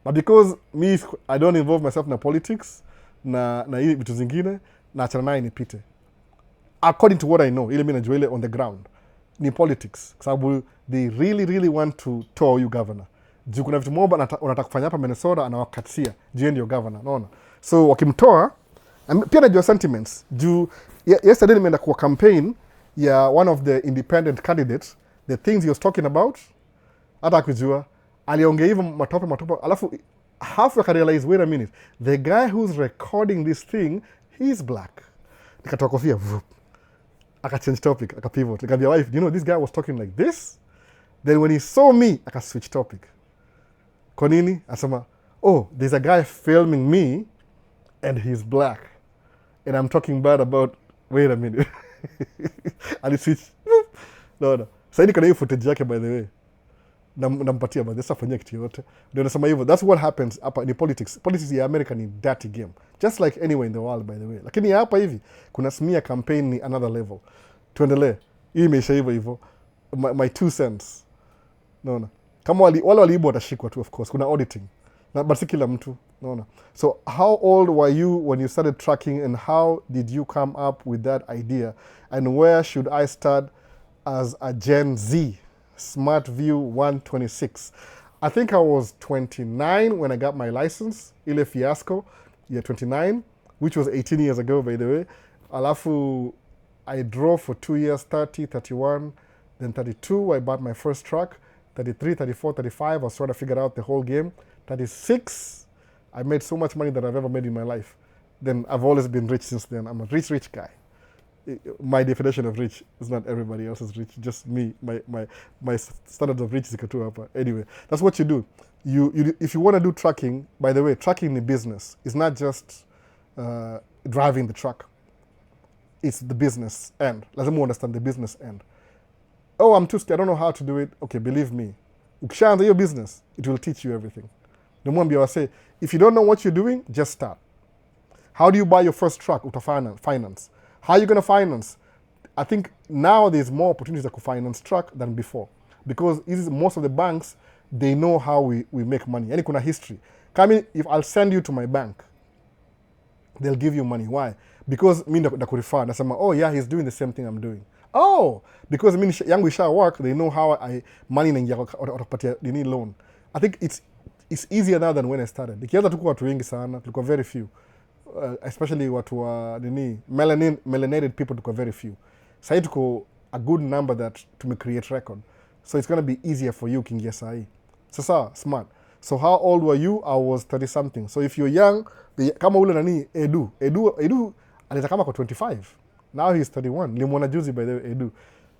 But because me, I don't involve myself na politics, na hii vitu zingine, na achana naye nipite. According to what I know, ile mimi najua ile on the ground, ni politics. Kwa sababu they really want to tow you governor. Juu kuna vitu moba wanataka kufanya hapa Minnesota, anawakatia juu ndio governor, unaona. So wakimtoa, pia najua sentiments. Juu yesterday nimeenda kwa campaign ya one of the independent candidates, the things he was talking about, hata akijua aliongea hivyo matope, alafu half I realize, wait a minute, the guy who's recording this thing, he's black. Nikatoa kofia, change topic, pivot. Nikamwambia wife, you know this guy was talking like this, then when he saw me, switch topic. Kwa nini? Asema, oh, there's a guy filming me and he's black and I'm talking bad about, wait a minute. And switch. No. Sasa kana hiyo footage yake by the way. Nampatia but sasa fanyia kitu yote. Ndio nasema hivyo. That's what happens hapa in politics. Politics ya America ni dirty game. Just like anywhere in the world by the way. Lakini hapa hivi kuna smear campaign ni another level. Tuendelee. Hii imeisha hivyo. My 2 cents. Naona. Kama wale waliibu watashikwa tu of course. Kuna auditing. But si kila mtu. Naona. So how old were you when you started tracking and how did you come up with that idea? And where should I start as a Gen Z? Smart View 126. I think I was 29 when I got my license. Ile fiasco. Yeah, 29. Which was 18 years ago by the way. Alafu I drove for 2 years, 30, 31. Then 32, I bought my first truck. 33, 34, 35, I was trying to figure out the whole game. 36, I made so much money that I've ever made in my life. Then I've always been rich since then. I'm a rich guy. My definition of rich is not everybody else's rich, just me. My standards of rich is iko tu hapa. Anyway, that's what you do. You if you want to do trucking, by the way, trucking in business is not just driving the truck. It's the business end. Lazima understand the business end. Oh, I'm too scared, I don't know how to do it. Okay, believe me, ukishaanza hiyo business, it will teach you everything. Nimwambia wase, if you don't know what you're doing, just start. How do you buy your first truck? Finance. How are you going to finance? I think now there's more opportunities to finance truck than before, because most of the banks, they know how we make money. Yani kuna history. If I'll send you to my bank, they'll give you money. Why? Because mi ndakurefer, nasema, oh yeah, he's doing the same thing I'm doing. Oh, because mi yangu isha work, they know how money inaingia watakupatia nini loan. I think it's easier now than when I started. Nikianza tuko watu wengi sana, tulikuwa very few. Especially watu wa nini melanated people, tulikuwa very few. Sahi tuko a good number that to create record. So it's going to be easier for you kingia sahi. Sasa smart. So how old were you? I was 30 something. So if you're young, kama ule nani Edu alita kama kwa 25. Now he's 31. Nilimwona juzi by the way Edu.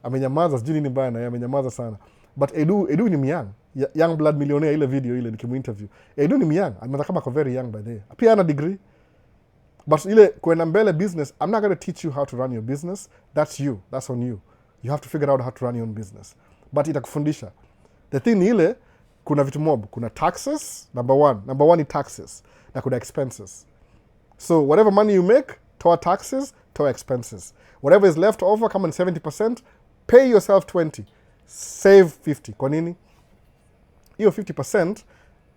Amenyamaza, sijui nini mbaya na yeye, amenyamaza sana. But Edu ni myang. Young blood millionaire, ile video ile nikimu-interview. Edu ni myang. Ameanza kama kwa very young by the way. Pia ana degree. But ile kwenda mbele business, I'm not going to teach you how to run your business. That's you. That's on you. You have to figure out how to run your own business. But itakufundisha. The thing ni ile, kuna vitu mob. Kuna taxes, number one ni taxes. Na kuna expenses. So whatever money you make, toa taxes, toa expenses. Whatever is left over, come on 70%, pay yourself 20. Save 50. Kwa nini? Hiyo 50%,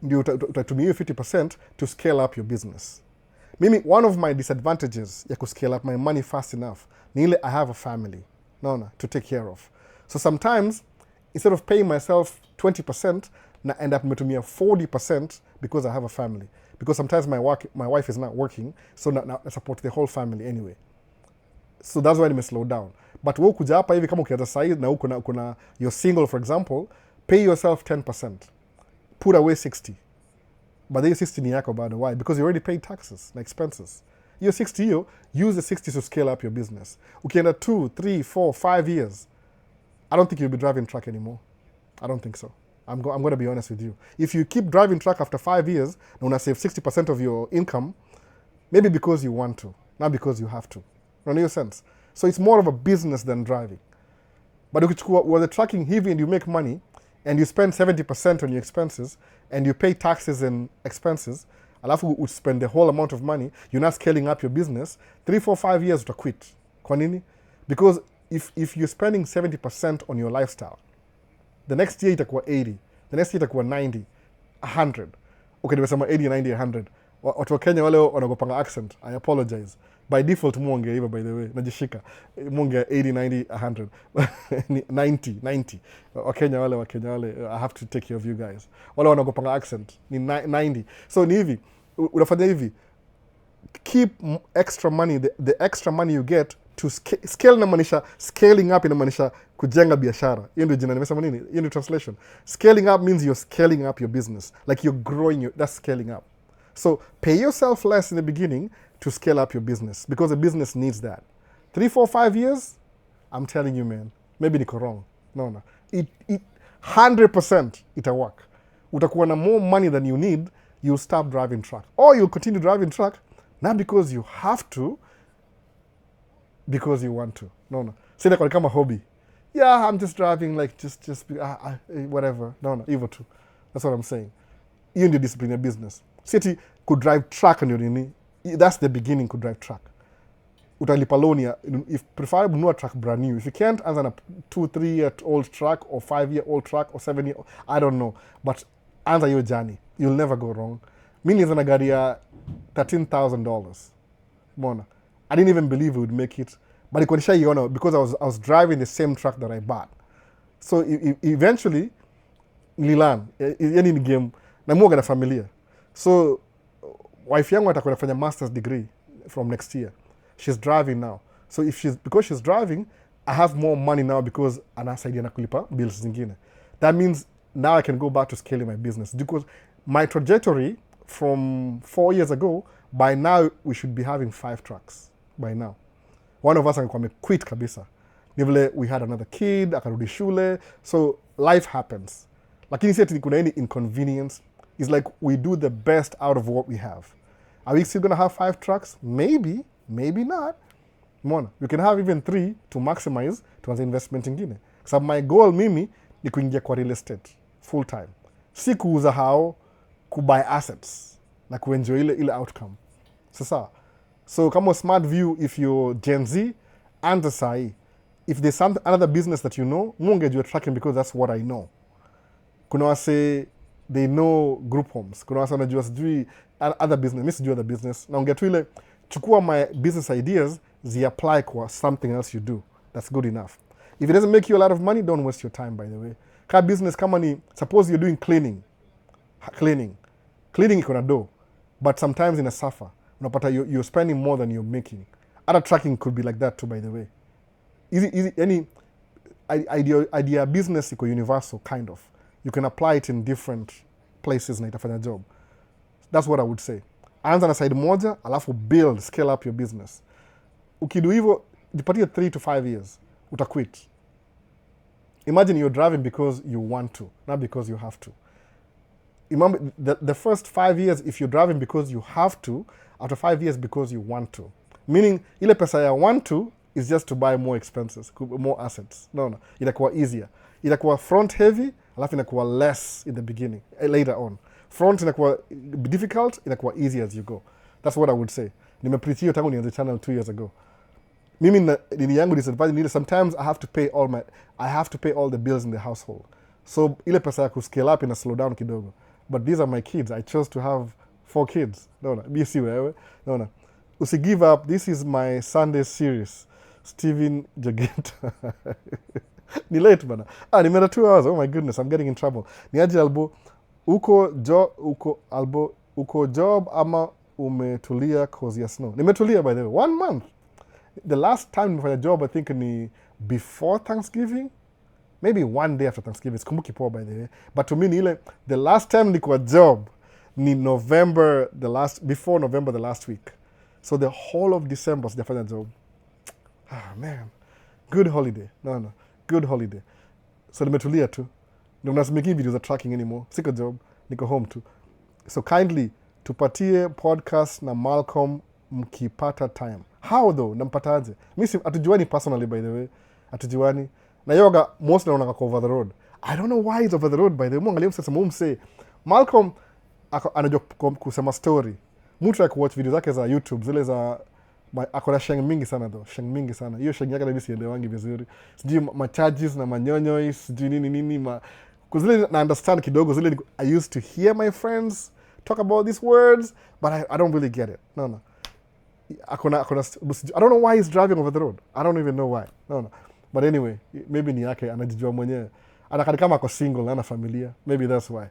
ndio utatumia hiyo 50% to scale up your business. Mimi, one of my disadvantages ya scale up my money fast enough ni ile I have a family to take care of. So sometimes, instead of paying myself 20%, na end up metumia 40% because I have a family. Because sometimes my wife is not working, so now I support the whole family anyway. So that's why I slow down. But wewe kuja hapa hivi kama ukianza sahi na kuna you're single for example, pay yourself 10%. Put away 60. But the 60 ni yako bado. Why? Because you already paid taxes and expenses. Your 60 hiyo, use the 60 to scale up your business. Ukienda 2, 3, 4, 5 years, I don't think you'll be driving truck anymore. I don't think so. I'm going to be honest with you. If you keep driving truck after 5 years, na una save 60% of your income, maybe because you want to, not because you have to. Don't make sense? So it's more of a business than driving. But ukichukua when the trucking heavy and you make money, and you spend 70% on your expenses, and you pay taxes and expenses, alafu you spend the whole amount of money, you're not scaling up your business, 3, 4, 5 years uta quit. Kwa nini? Because if you're spending 70% on your lifestyle, the next year itakuwa 80, the next year itakuwa 90, 100. Okay, nimesema 80, 90, 100. Watu wa Kenya wale wanagopanga accent, I apologize. By default muongea hivyo by the way, najishika. Muongea 80, 90, 100. 90. Wakenya wale, I have to take care of you guys. Wale wanagopanga accent, ni 90. So ni hivi, unafanya hivi, keep extra money, the extra money you get to scale inamaanisha, scaling up inamaanisha kujenga biashara. Hiyo ndio jina nimesema nini? Hiyo ndio translation. Scaling up means you're scaling up your business. Like you're growing, that's scaling up. So pay yourself less in the beginning to scale up your business, because the business needs that. 3, 4, 5 years, I'm telling you, man, maybe niko wrong. No. It 100% it'll work. Utakuwa na more money than you need, you'll stop driving truck. Or you'll continue driving truck, not because you have to, because you want to. No. Say that kama hobby. Yeah, I'm just driving like just whatever. No, evil too. That's what I'm saying. You need discipline your business. City could drive truck on your nini. That's the beginning, could drive truck. Utalipa loan ya, if preferable no truck brand new. If you can't, answer a 2-3 year old truck or 5 year old truck or 7 year, I don't know. But answer your journey. You'll never go wrong. Mimi nilizana gari ya $13,000. Mona. I didn't even believe we would make it. But because I was driving the same truck that I bought. So eventually, nililan. Yani ni game. Na muoga na familia. So, wife yangu atakwenda kufanya master's degree from next year. She's driving now. So because she's driving, I have more money now because anasaidia na kulipa bills zingine. That means now I can go back to scaling my business. Because my trajectory from 4 years ago, by now we should be having 5 trucks. By now. One of us angekuwa quit kabisa. Nivile we had another kid, akarudi shule. So life happens. Lakini si ati kuna any inconvenience. It's like we do the best out of what we have. Are we still going to have 5 trucks? Maybe, maybe not. Mona, we can have even 3 to maximize tuanze investment ingine. Kwa my goal mimi ni kuingia kwa real estate full time, si kuuza hao, kubuy assets na kuenjoy ile outcome. Sasa so kama smart view, if you're Gen Z, anza sahi. If there's another business that you know, mungejua tracking because that's what I know. Kuna wase they know group homes, kuna wase wanajua sijui other business, mimi sijui other business. Naongea tu ile, chukua my business ideas apply kwa something else you do that's good enough. If it doesn't make you a lot of money, don't waste your time, by the way. Ka business kama ni, suppose you're doing cleaning iko na do, but sometimes ina suffer, unapata you're spending more than you're making. Other tracking could be like that too, by the way. Any idea business iko universal kind of, you can apply it in different places na itafanya job. That's what I would say. Anza na side moja, alafu build, scale up your business. Ukidu hivyo, jipatie 3 to 5 years, utaquit. Imagine you're driving because you want to, not because you have to. Remember, the first 5 years, if you're driving because you have to, after 5 years because you want to. Meaning, ile pesa ya want to is just to buy more expenses, more assets. No. Itakuwa easier. Itakuwa front heavy, alafu inakuwa less in the beginning, later on. Front inakuwa difficult, inakuwa easy as you go. That's what I would say. Nimepreach hiyo tangu nianze channel 2 years ago. Mimi nini yangu disadvantage, sometimes I have to pay all the bills in the household. So ile pesa ya kuscale up ina slow down kidogo. But these are my kids. I chose to have 4 kids. No. BC wewe. No. Usi give up. This is my Sunday series. Steven Jagenta. Ni late bana. Nimeenda 2 hours. Oh my goodness, I'm getting in trouble. Ni aje Albo, uko job ama umetulia cause ya snow? Nimetulia, by the way. 1 month. The last time nimefanya job, I think ni before Thanksgiving. Maybe 1 day after Thanksgiving. Sikumbuki poa, by the way. But to me ni ile, the last time nilikuwa job ni before November the last week. So the whole of December sijafanya job. Man. Good holiday. No. Good holiday. So nimetulia tu. Ndio nasimiki videos za tracking anymore. Siko job. Niko home tu. So kindly, tupatie podcast na Malcolm mkipata time. How though? Nampataje? Mimi hatujuani personally, by the way. Hatujuani. Na yoga most naona kwa over the road. I don't know why he's over the road, by the way. Mwangalia sasa mumse. Malcolm anajua kusema story. Mtu ya kuwatch video zake za YouTube, zile za akona sheng mingi sana though. Sheng mingi sana. Hiyo sheng yake na mimi sielewangi vizuri. Sijui charges na manyonyo, sijui nini. Kuzile na understand kidogo, zile I used to hear my friends talk about these words, but I don't really get it. No. I don't know why he's driving over the road. I don't even know why. No. But anyway, maybe ni yake anajijua mwenyewe. Anakadi kama ako single na ana familia. Maybe that's why.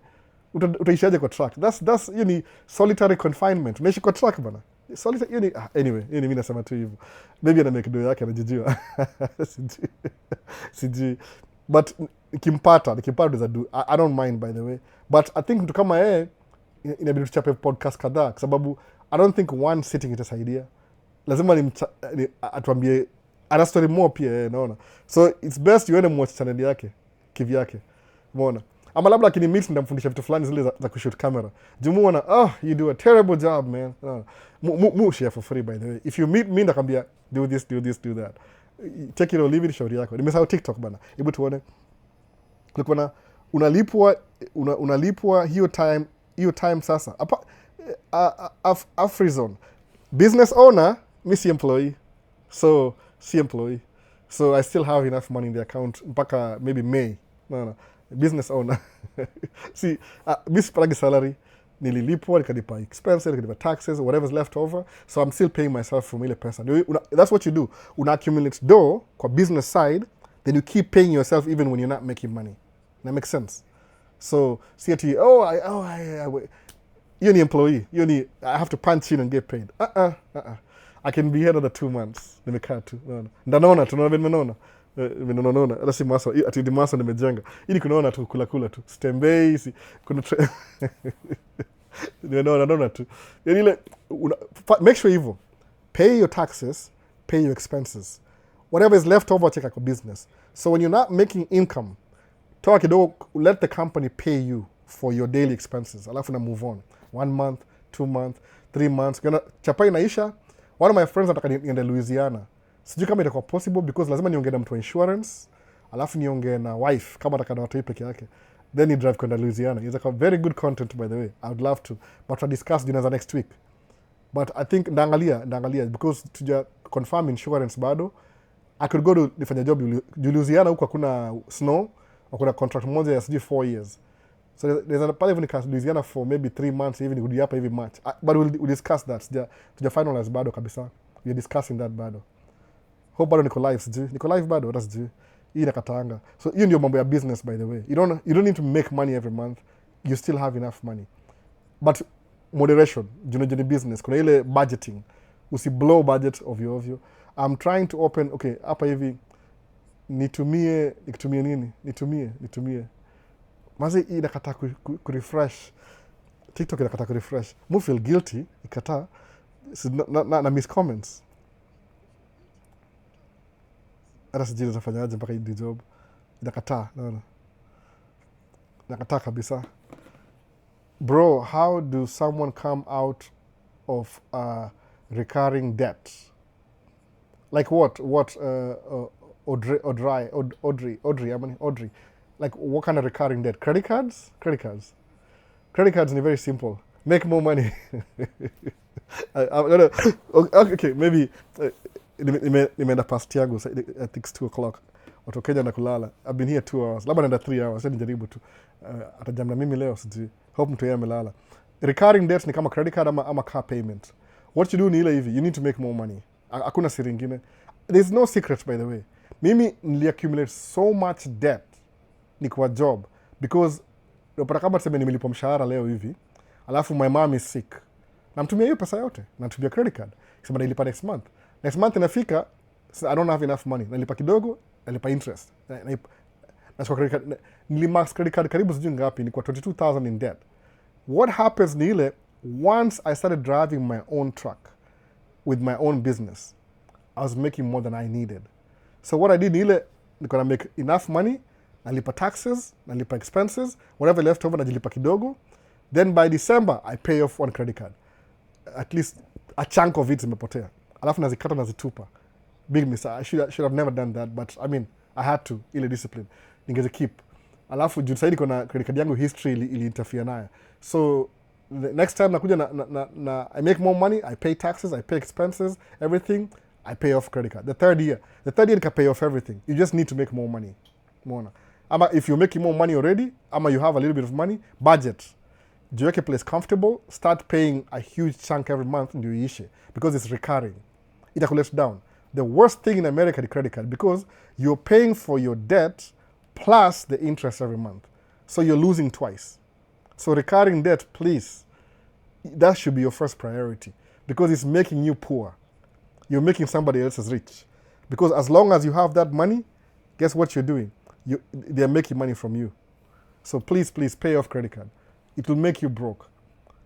Utaishaje kwa track? That's ni solitary confinement. Unaishi kwa track bana. Solitary anyway, mimi nasema tu hivyo. Maybe ana make do yake anajijua. Sijui. But nikimpata does do. I don't mind, by the way. But I think mtu kama yeye inabidi tuchape podcast kadhaa kwa sababu I don't think one sitting itasaidia. Lazima atuambie ana story more pia, naona. So it's best uende mwatch channel yake kivyake. Umeona? Ama labda akinimix ndamfundisha vitu fulani zile za kushoot camera. Jumuona, you do a terrible job, man. Mu share for free, by the way. If you meet me ndakwambia do this, do that. Take it or leave it, shauri yako. Nimesahau TikTok bana. Hebu tuone. Kulikuwa unalipwa hiyo time sasa. Afrizone. Business owner, mi si employee. So I still have enough money in the account mpaka maybe May. No. Business owner. See, mi sipatagi salary. Nililipwa, nikalipa expenses, nikalipa taxes, whatever's left over. So I'm still paying myself from ile pesa. That's what you do. Una accumulate dough kwa business side, then you keep paying yourself even when you're not making money. That makes sense. So, see ati, you're an employee. I have to punch in and get paid. I can be here another 2 months. Nimekaa tu. Ndanaona, tunaona vile nimeona. Vinaona. Hata si maso, ati di maso nimejenga. Ili kunaona tu kula tu. Stembei, kuna naona tu. Yani ile make sure hivyo. Pay your taxes, pay your expenses. Whatever is left over, check kwa business. So when you're not making income, toa kidogo, let the company pay you for your daily expenses. Alafu na move on. 1 month, 2 months, 3 months. Chapa inaisha. One of my friends anataka niende Louisiana. Sijui kama itakuwa possible because lazima niongee na mtu wa insurance. alafu niongee na wife kama nataka na watu peke yake, then ni drive kwenda Louisiana. It's like a very good content, by the way. I would love to, but we'll discuss dinner next week. But I think ndaangalia because tuja confirm insurance bado. I could go to nifanya job Louisiana, huko hakuna snow, hakuna contract moja ya 4 years. So there's a pale even in Louisiana for maybe 3 months, even kurudi hapa hivi March. But we'll discuss that. Tuja finalize bado kabisa. We're discussing that bado. Hope bado niko live sijui. Niko live bado hata sijui. Hii nakataanga. So hiyo ndio mambo ya business, by the way. You don't need to make money every month. You still have enough money. But moderation, juni business. Kuna ile budgeting. Usiblow budget ovyo. I'm trying to open, okay, hapa hivi nitumie nini? Nitumie. Mazi hii inakataa kurefresh. TikTok inakataa kurefresh. Mu feel guilty, ikataa. Na miss comments. Hata sijui nitafanyaje mpaka hii job. Inakataa, naona. Inakataa kabisa. Bro, how do someone come out of a recurring debt? Like what? Audrey. Like what kind of recurring debt? Credit cards? Credit cards are very simple. Make more money. I'm gonna, okay, maybe nimeenda past yangu, I think it's 2 o'clock. Watu Kenya na kulala. I've been here 2 hours. Labda naenda 3 hours. Sasa nijaribu tu. Atajamna mimi leo sijui. Hope mtu yeye amelala. Recurring debt ni kama credit card ama car payment. What you do ni ile hivi. You need to make more money. Hakuna siri ingine. There's no secret, by the way. Mimi niliaccumulate so much debt nikiwa job because unapata kama tuseme nimelipwa mshahara leo hivi, alafu my mom is sick. Namtumia hiyo pesa yote, natumia credit card. Kisema nilipa next month. Next month inafika, I don't have enough money. Nalipa kidogo, nalipa interest. Na credit card, nilimax credit card karibu sijui ngapi, ni kwa 22,000 in debt. What happens ni ile, once I started driving my own truck with my own business, I was making more than I needed. So what I did ni ile, niko na make enough money, nalipa taxes, nalipa expenses, whatever left over najilipa kidogo. Then by December, I pay off one credit card. At least a chunk of it zimepotea. Alafu nazikata nazitupa. Big miss. I should have never done that, but I mean, I had to, ile discipline. Ningeze keep. Alafu juu saidi kuna credit card yangu history ili interfere nayo. So the next time nakuja I make more money, I pay taxes, I pay expenses, everything, I pay off credit card. The third year nika pay off everything. You just need to make more money. Mona. Ama if you're making more money already, ama you have a little bit of money, budget. Jiweke place comfortable, start paying a huge chunk every month ndio iishe because it's recurring. Itakulet down. The worst thing in America is credit card because you're paying for your debt plus the interest every month. So you're losing twice. So recurring debt, please, that should be your first priority because it's making you poor. You're making somebody else rich. Because as long as you have that money, guess what you're doing? They're making money from you. So please pay off credit card. It will make you broke.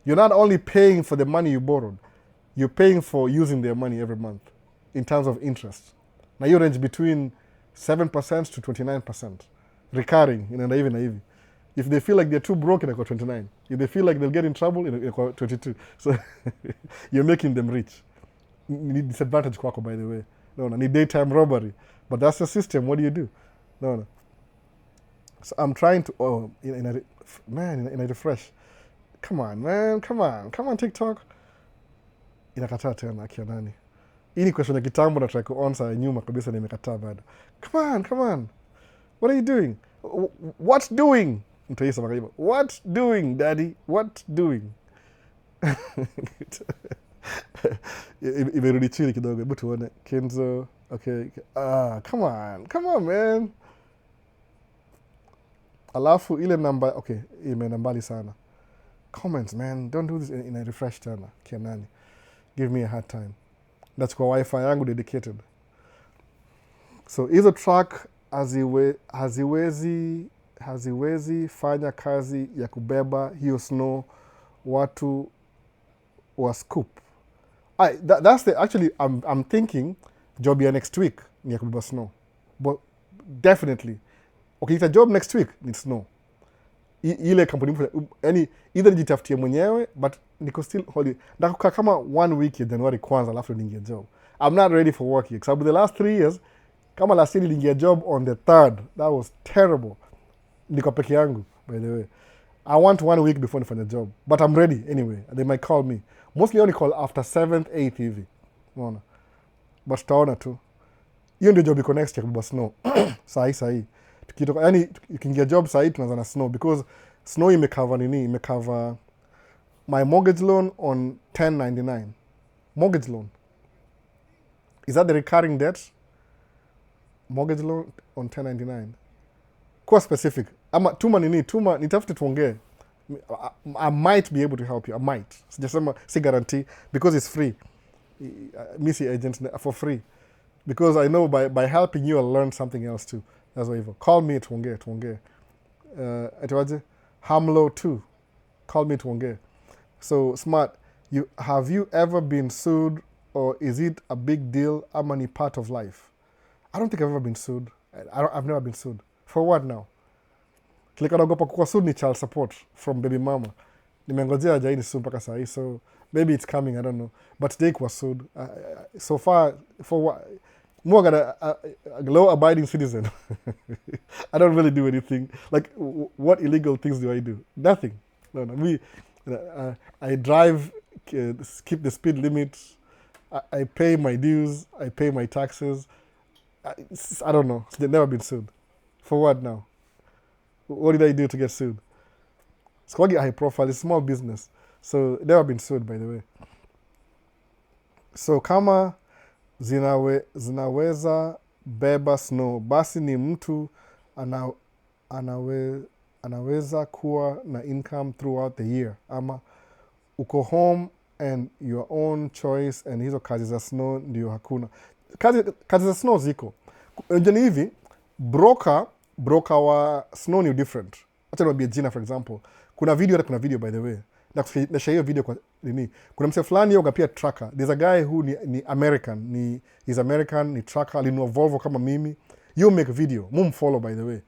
You're not only paying for the money you borrowed, you're paying for using their money every month in terms of interest. Now you range between 7% to 29%. Recurring, inaenda hivi na hivi. If they feel like they're too broke, inakuwa 29. If they feel like they'll get in trouble, inakuwa 22. So you're making them rich. Ni disadvantage kwako, by the way. No, ni daytime robbery. But that's the system. What do you do? No. So I'm trying to, in a refresh. Come on, man. Come on, TikTok. Inakataa tena akia nani. Hii ni question ya kitambo na try ku-answer nyuma kabisa na imekataa bado. Come on. What are you doing? What's doing? Mtaisa makaiba. What's doing, daddy? What's doing? Imerudi chini kidogo. Hebu tuone. Kenzo. Okay. Come on, man. Alafu ile namba, okay, imeenda mbali sana. Comments, man. Don't do this in a refresh tena. Kia nani. Give me a hard time. That's kwa wifi yangu dedicated. So hizo track haziwezi fanya kazi ya kubeba hiyo snow watu wa scoop. That's actually I'm thinking job ya next week ni ya kubeba snow. But definitely okay, it's a job next week ni snow. Ile kampuni either nijitafutie mwenyewe but niko still holiday. Ndakukaa kama 1 week ya Januari kwanza alafu niingie job. I'm not ready for work yet. Because the last 3 years Kama last year niliingia job on the 3rd. That was terrible. Niko peke yangu, by the way. I want 1 week before nifanya job. But I'm ready anyway. They might call me. Mostly only call after 7th, 8th hivi. Unaona? But tutaona tu. Hiyo ndio job iko next year kubwa snow. Sahi. Tukitoka, yani ukiingia job sahi tunaanza na snow because snow imecover nini? Imecover my mortgage loan on 1099. Mortgage loan. Is that the recurring debt? Mortgage loan on 1099. Kuwa specific. Ama tuma nitafute tuongee. I might be able to help you. I might. Sijasema si guarantee because it's free. Mi si agent for free. Because I know by helping you I'll learn something else too. That's why even call me tuongee. Atiwaje? Hamlo too. Call me tuongee. So smart. Have you ever been sued or is it a big deal? Ama ni part of life? I don't think I've ever been sued. I've never been sued. For what now? Kilika naogopa kuwa sued ni child support from baby mama. Nimengojea hajai ni sued mpaka sahi, so maybe it's coming, I don't know. But today kuwa sued. So far, for what? More than a law-abiding citizen. I don't really do anything. Like, what illegal things do I do? Nothing. No. I drive, keep the speed limit. I pay my dues. I pay my taxes. I don't know. They've never been sued. For what now? What did I do to get sued? It's quite high profile. It's small business. So, never been sued, by the way. So, kama zinaweza beba snow, basi ni mtu anaweza kuwa na income throughout the year. Ama uko home and your own choice and hizo kazi za snow ndio hakuna. Kazi za snow ziko. Njani hivi, broker wa snow ni different. Acha niwaambie jina for example. Kuna video by the way. Na share hiyo video kwa nini. Kuna mse fulani yoga pia trucker. There's a guy who ni American. He's American, ni trucker, alinunua Volvo kama mimi. You make video. Mumfollow by the way.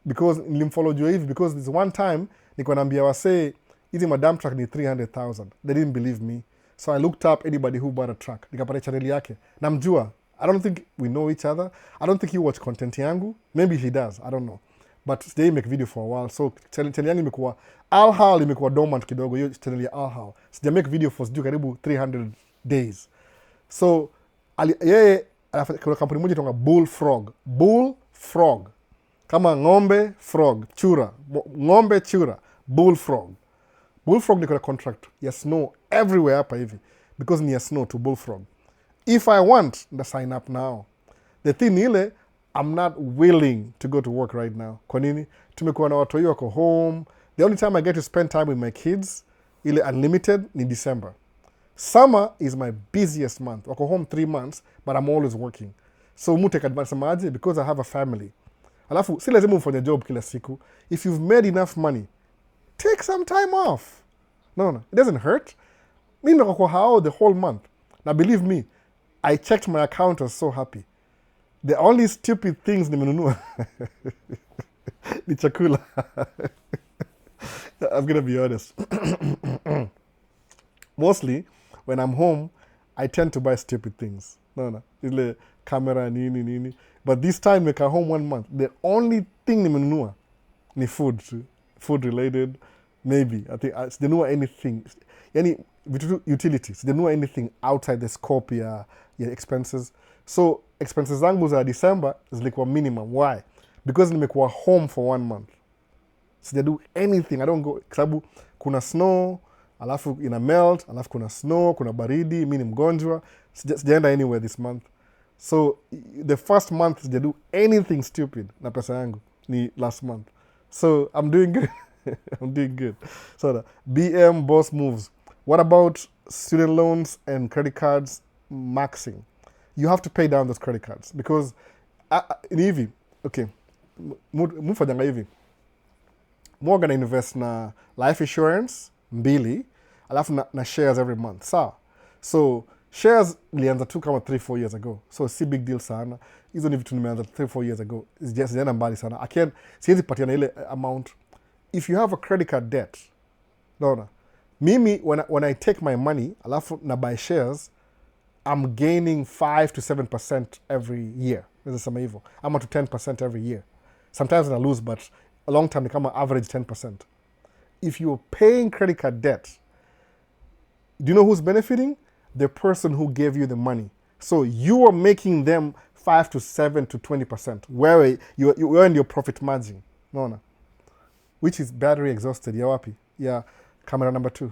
Because nilimfollow juu hivi because this one time niko naambia wasee hizi madam truck ni 300,000. They didn't believe me. So I looked up anybody who bought a truck. Nikapata channel yake. Namjua. I don't think we know each other. I don't think he watch content yangu. Maybe he does. I don't know. But they make video for a while. So channel yangu imekuwa Alhal imekuwa dormant kidogo. Hiyo channel ya Alhal. Sija make video for sijui karibu 300 days. So yeye kuna kampuni moja itonga Bullfrog. Kama ng'ombe, frog, chura. Ng'ombe, chura. Bullfrog ni kuna contract ya snow everywhere hapa hivi. Because ni ya snow to Bullfrog. If I want, the sign up now. The thing ile, I'm not willing to go to work right now. Kwa nini? Tumekuwa na watoi wako home. The only time I get to spend time with my kids, ile unlimited, ni December. Summer is my busiest month. Wako home 3 months, but I'm always working. So mu take advantage maji because I have a family. Alafu, si lazima ufanye job kila siku. If you've made enough money, take some time off. No, it doesn't hurt. Mi niko kwa hao the whole month. Now believe me, I checked my account, I was so happy. The only stupid things nimenunua ni chakula. I'm gonna be honest. Mostly, when I'm home, I tend to buy stupid things. No. Ile camera, nini. But this time, I come home 1 month. The only thing nimenunua ni food. Food related, maybe. I think I didn't know anything. Any utilities. They know anything outside the scope ya expenses. So expenses zangu za December zilikuwa minimum. Why? Because nimekuwa home for 1 month. So they do anything. I don't go sababu kuna snow, alafu ina melt, alafu kuna snow, kuna baridi, mimi ni mgonjwa. Sijaenda anywhere this month. So the first month they do anything stupid na pesa yangu ni last month. So I'm doing good. I'm doing good. So the BM boss moves. What about student loans and credit cards maxing? You have to pay down those credit cards because in hivi, okay, mufanyanga hivi. More gonna invest na life insurance, mbili, alafu na shares every month. So shares nilianza tu kama 3-4 years ago. So si big deal sana. Hizo ni vitu nimeanza 3-4 years ago. It's just jana mbali sana. Siwezi patia na ile amount. If you have a credit card debt, no. Mimi, when I take my money, alafu na buy shares, I'm gaining 5 to 7% every year. Nasema hivyo. Ama to 10% every year. Sometimes I lose, but a long time become an average 10%. If you're paying credit card debt, do you know who's benefiting? The person who gave you the money. So you are making them 5 to 7 to 20%, where you earn your profit margin. No. Which is battery exhausted. Ya wapi? Yeah, camera number 2.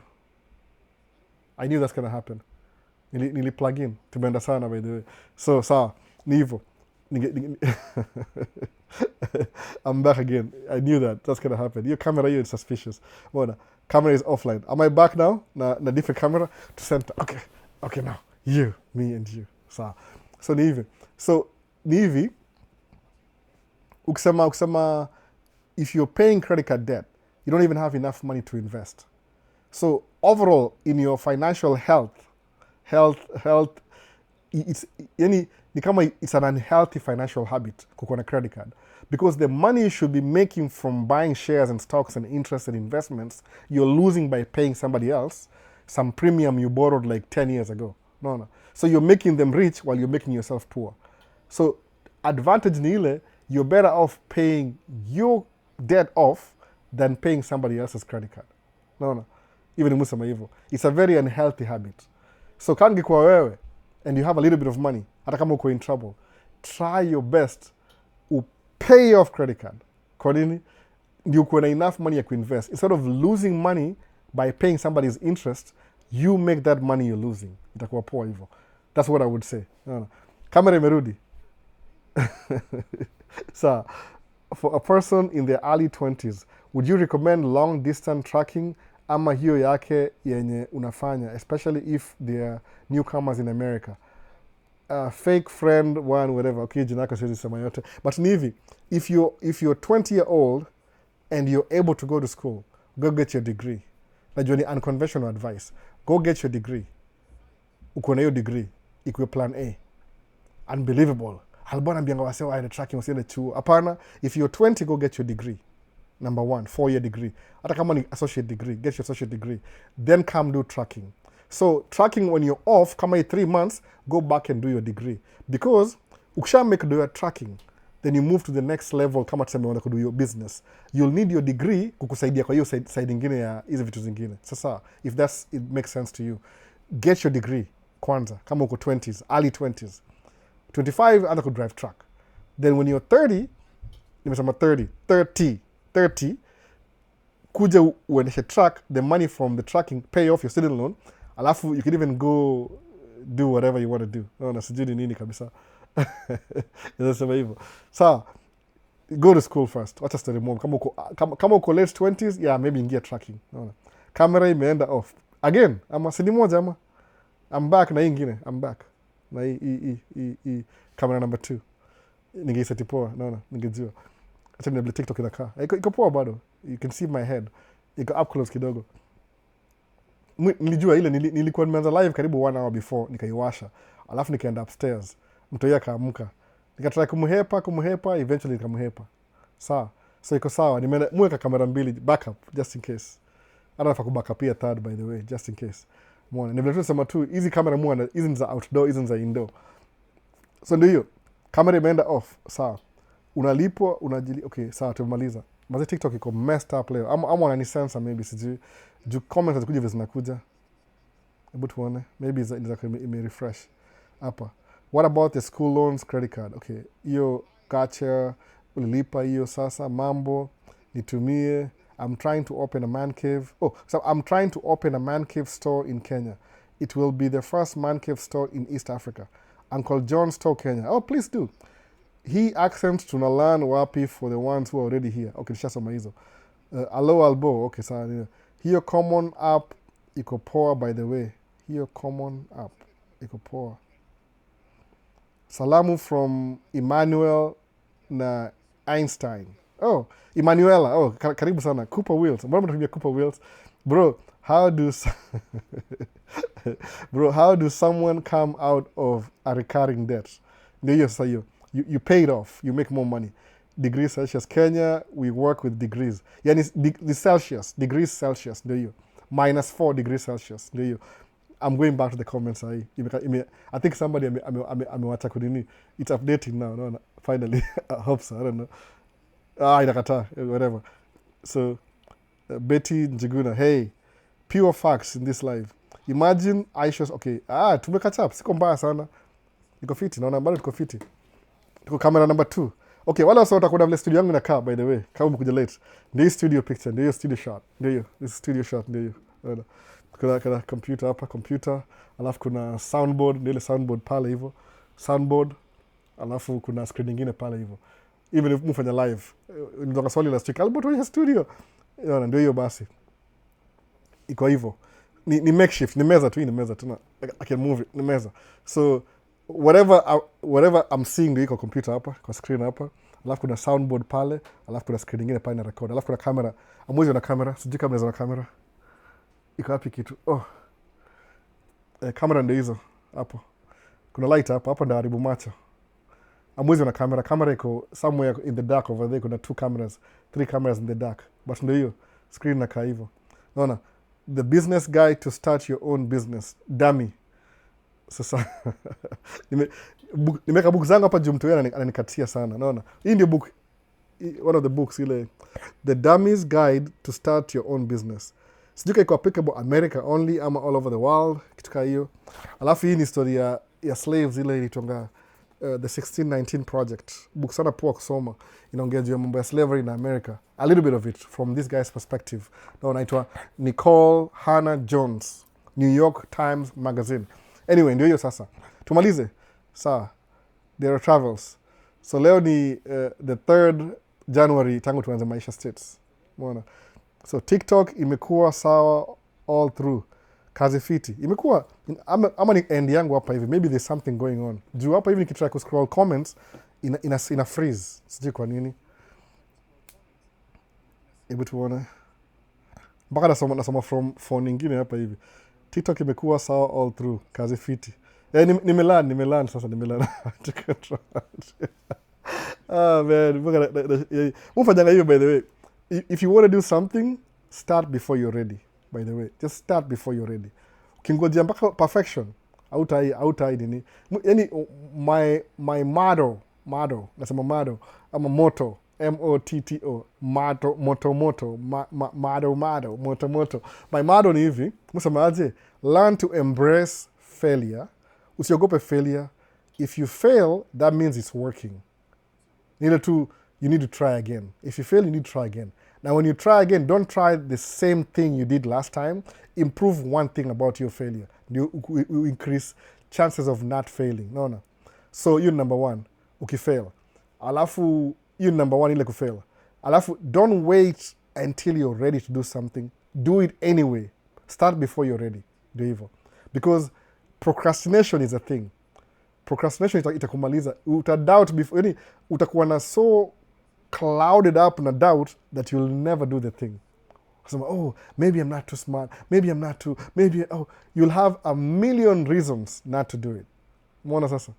I knew that's going to happen. Nili plug in. Tumeenda sana, by the way. So, sawa. Ni hivyo. I'm back again. I knew that's going to happen. Your camera here is suspicious. Bona, camera is offline. Am I back now? Na different camera to center. Okay, now. You, me, and you. Sawa. So, ni hivi. So, ni hivi. Ukisema, if you're paying credit card debt, you don't even have enough money to invest. So, overall, in your financial health, it's an unhealthy financial habit kukuwa na credit card, because the money you should be making from buying shares and stocks and interest and investments, you're losing by paying somebody else some premium you borrowed like 10 years ago. No. So you're making them rich while you're making yourself poor. So advantage ni ile, you're better off paying your debt off than paying somebody else's credit card. No. Even musema hivyo. It's a very unhealthy habit. So kangi kwa wewe, and you have a little bit of money, hata kama uko in trouble, try your best to pay off credit card. Kwa nini? Ndio uko na enough money ya kuinvest. Instead of losing money by paying somebody's interest, you make that money you're losing. Itakuwa poa hivyo. That's what I would say. No. Kamera imerudi. So, for a person in their early 20s, would you recommend long distance tracking ama hiyo yake yenye unafanya, especially if they're newcomers in America? Fake friend one, whatever. Okay, jina yako siwezi sema yote. But ni hivi, if you're 20-year-old and you're able to go to school, go get your degree. Najua ni unconventional advice. Go get your degree. Uko na hiyo degree, ikuwe plan A. Unbelievable. Albona mbianga wasewa aende tracking, wasiende chuo. Hapana, if you're 20, go get your degree. Number 1, 4-year degree. Hata kama ni associate degree, get your associate degree. Then come do tracking. So tracking when you're off, kama 3 months, go back and do your degree. Because ukisha make do your tracking, then you move to the next level kama tuseme unataka kudo your business. You'll need your degree kukusaidia kwa hiyo side ingine ya hizo vitu zingine. Sasa, if it makes sense to you, get your degree kwanza, kama uko 20s, early 20s. 25, anza ku drive truck. Then when you're 30, nimesema 30, kuja uendeshe truck, the money from the trucking, pay off your student loan, alafu you can even go do whatever you want to do. No, sijui nini kabisa. Nasema hivyo. So, go to school first. Wacha story more. Kama uko late 20s, yeah, maybe ingia tracking. No. Camera imeenda off. Again, ama sidi moja ama. I'm back na hii ingine. I'm back. Na hii camera number 2. Ningeiseti poa. No, ningejua. Acha niable TikTok inakaa. Iko poa bado. You can see my head. Iko up close kidogo. Nilijua ile nilikuwa nimeanza live karibu 1 hour before, nikaiwasha. Alafu nikaenda upstairs. Mtu yeye akaamka. Nikatry kumhepa, eventually nikamhepa. Sawa. So iko sawa. Nimeweka kamera 2 backup just in case. Hata nafa kubackup pia third, by the way, just in case. Muone. Nimeletea sema tu hizi kamera muone, hizi ni za outdoor, hizi ni za indoor. So ndio hiyo. Kamera imeenda off. Sawa. Unalipwa, okay, sawa, tumemaliza. Maze TikTok iko messed up leo. Ama wanani censor maybe, sijui. Ju comments zikuja vile zinakuja. Hebu tuone. Maybe ime refresh. Hapa. What about the school loans credit card? Okay, hiyo gotcha, ulilipa hiyo sasa, mambo, nitumie. I'm trying to open a man cave. So I'm trying to open a man cave store in Kenya. It will be the first man cave store in East Africa. Uncle John Store, Kenya. Oh, please do. He accent tunalan wapi for the ones who are already here. Okay, nishasoma hizo. Alo albo. Okay, sawa. Hiyo common app iko poa, by the way. Hiyo common app iko poa. Salamu from Emmanuel na Einstein. Oh, Emanuela. Oh, karibu sana. Cooper Wheels. Mbona mnatumia Cooper Wheels? Bro, how do someone come out of a recurring debt? Ndio sasa hiyo. You paid off. You make more money. Degrees Celsius. Kenya, we work with degrees. Yani the Celsius. Degrees Celsius. Ndio hiyo. -4 degrees Celsius. Ndio hiyo. I'm going back to the comments. I think somebody amewacha kunini. It's updating now. No, finally. I hope so. I don't know. Inakataa. Whatever. So, Betty Njuguna, hey, pure facts in this life. Imagine Aisha's, okay, tumekatch up. Siko mbaya sana. Niko fiti. Naona bado tuko fiti. Tuko camera number 2. Okay, wala wasa watakuona vile studio yangu inakaa, by the way. Kama umekuja late. Ndio studio picture, ndio studio shot. Ndio this is studio shot, ndio. Kuna computer hapa, computer. Alafu kuna soundboard, ndio ile soundboard pale hivyo. Soundboard. Alafu kuna screen nyingine pale hivyo. Even if mfanya live. Ndio swali last week. Albert, where's studio? Ndio hiyo basi. Iko hivyo. Ni makeshift, ni meza tu, I can move it, ni meza. So whatever I'm seeing ndio iko computer hapa, kwa screen hapa. Alafu kuna soundboard pale, alafu kuna screen nyingine pale na record. Alafu kuna camera. Amwezi na camera, sijui kama na camera. Iko wapi kitu? Camera ndio hizo hapo. Kuna light hapa ndio haribu macho. Amwezi na camera. Camera iko somewhere in the dark over there. Kuna 2 cameras, 3 cameras in the dark. But ndio hiyo screen na hivyo. Unaona? The business guide to start your own business. Dummy. Sasa nimeka book zangu hapa mtu yeye ananikatia sana. Unaona? Hii ndio book, one of the books ile, The Dummy's Guide to Start Your Own Business. Sijui iko applicable America only ama all over the world, kitu kama hiyo. Alafu hii ni story ya slaves ile ilitonga the 1619 Project. Book sana poa kusoma. Inaongea juu ya mambo ya slavery in America. A little bit of it from this guy's perspective. Na inaitwa Nicole Hannah Jones, New York Times Magazine. Anyway, ndio hiyo sasa. Tumalize. Sawa. There are travels. So leo ni the 3rd January tangu tuanze Maisha States. Umeona? So TikTok imekuwa sawa all through. Kazi fiti. Imekuwa ama ni end yangu hapa hivi. Maybe there's something going on. Juu hapa hivi nikitry ku scroll comments ina freeze. Sijui kwa nini. Hebu tuone. Mpaka nasoma from phone nyingine hapa hivi. TikTok imekuwa sawa all through. Kazi fiti. Nimelan sasa. Man. Mufanyanga hiyo, by the way. If you want to do something, start before you're ready. By the way, just start before you're ready. Ukingojea mpaka perfection, hautai nini. Yani my motto, nasema motto, ama motto, M-O-T-T-O, motto. My motto ni hivi, msema aje, learn to embrace failure. Usiogope failure. If you fail, that means it's working. You need to try again. If you fail, you need to try again. Now, when you try again, don't try the same thing you did last time. Improve one thing about your failure. You increase chances of not failing. No. So, you number 1, ukifail. Alafu, you number 1 ile kufail. Alafu, don't wait until you're ready to do something. Do it anyway. Start before you're ready. Do hivyo. Because procrastination is a thing. Procrastination itakumaliza. Utadoubt before, yani utakuwa na so clouded up na doubt that you'll never do the thing. So, maybe I'm not too smart. You'll have a million reasons not to do it. Mwona sasa.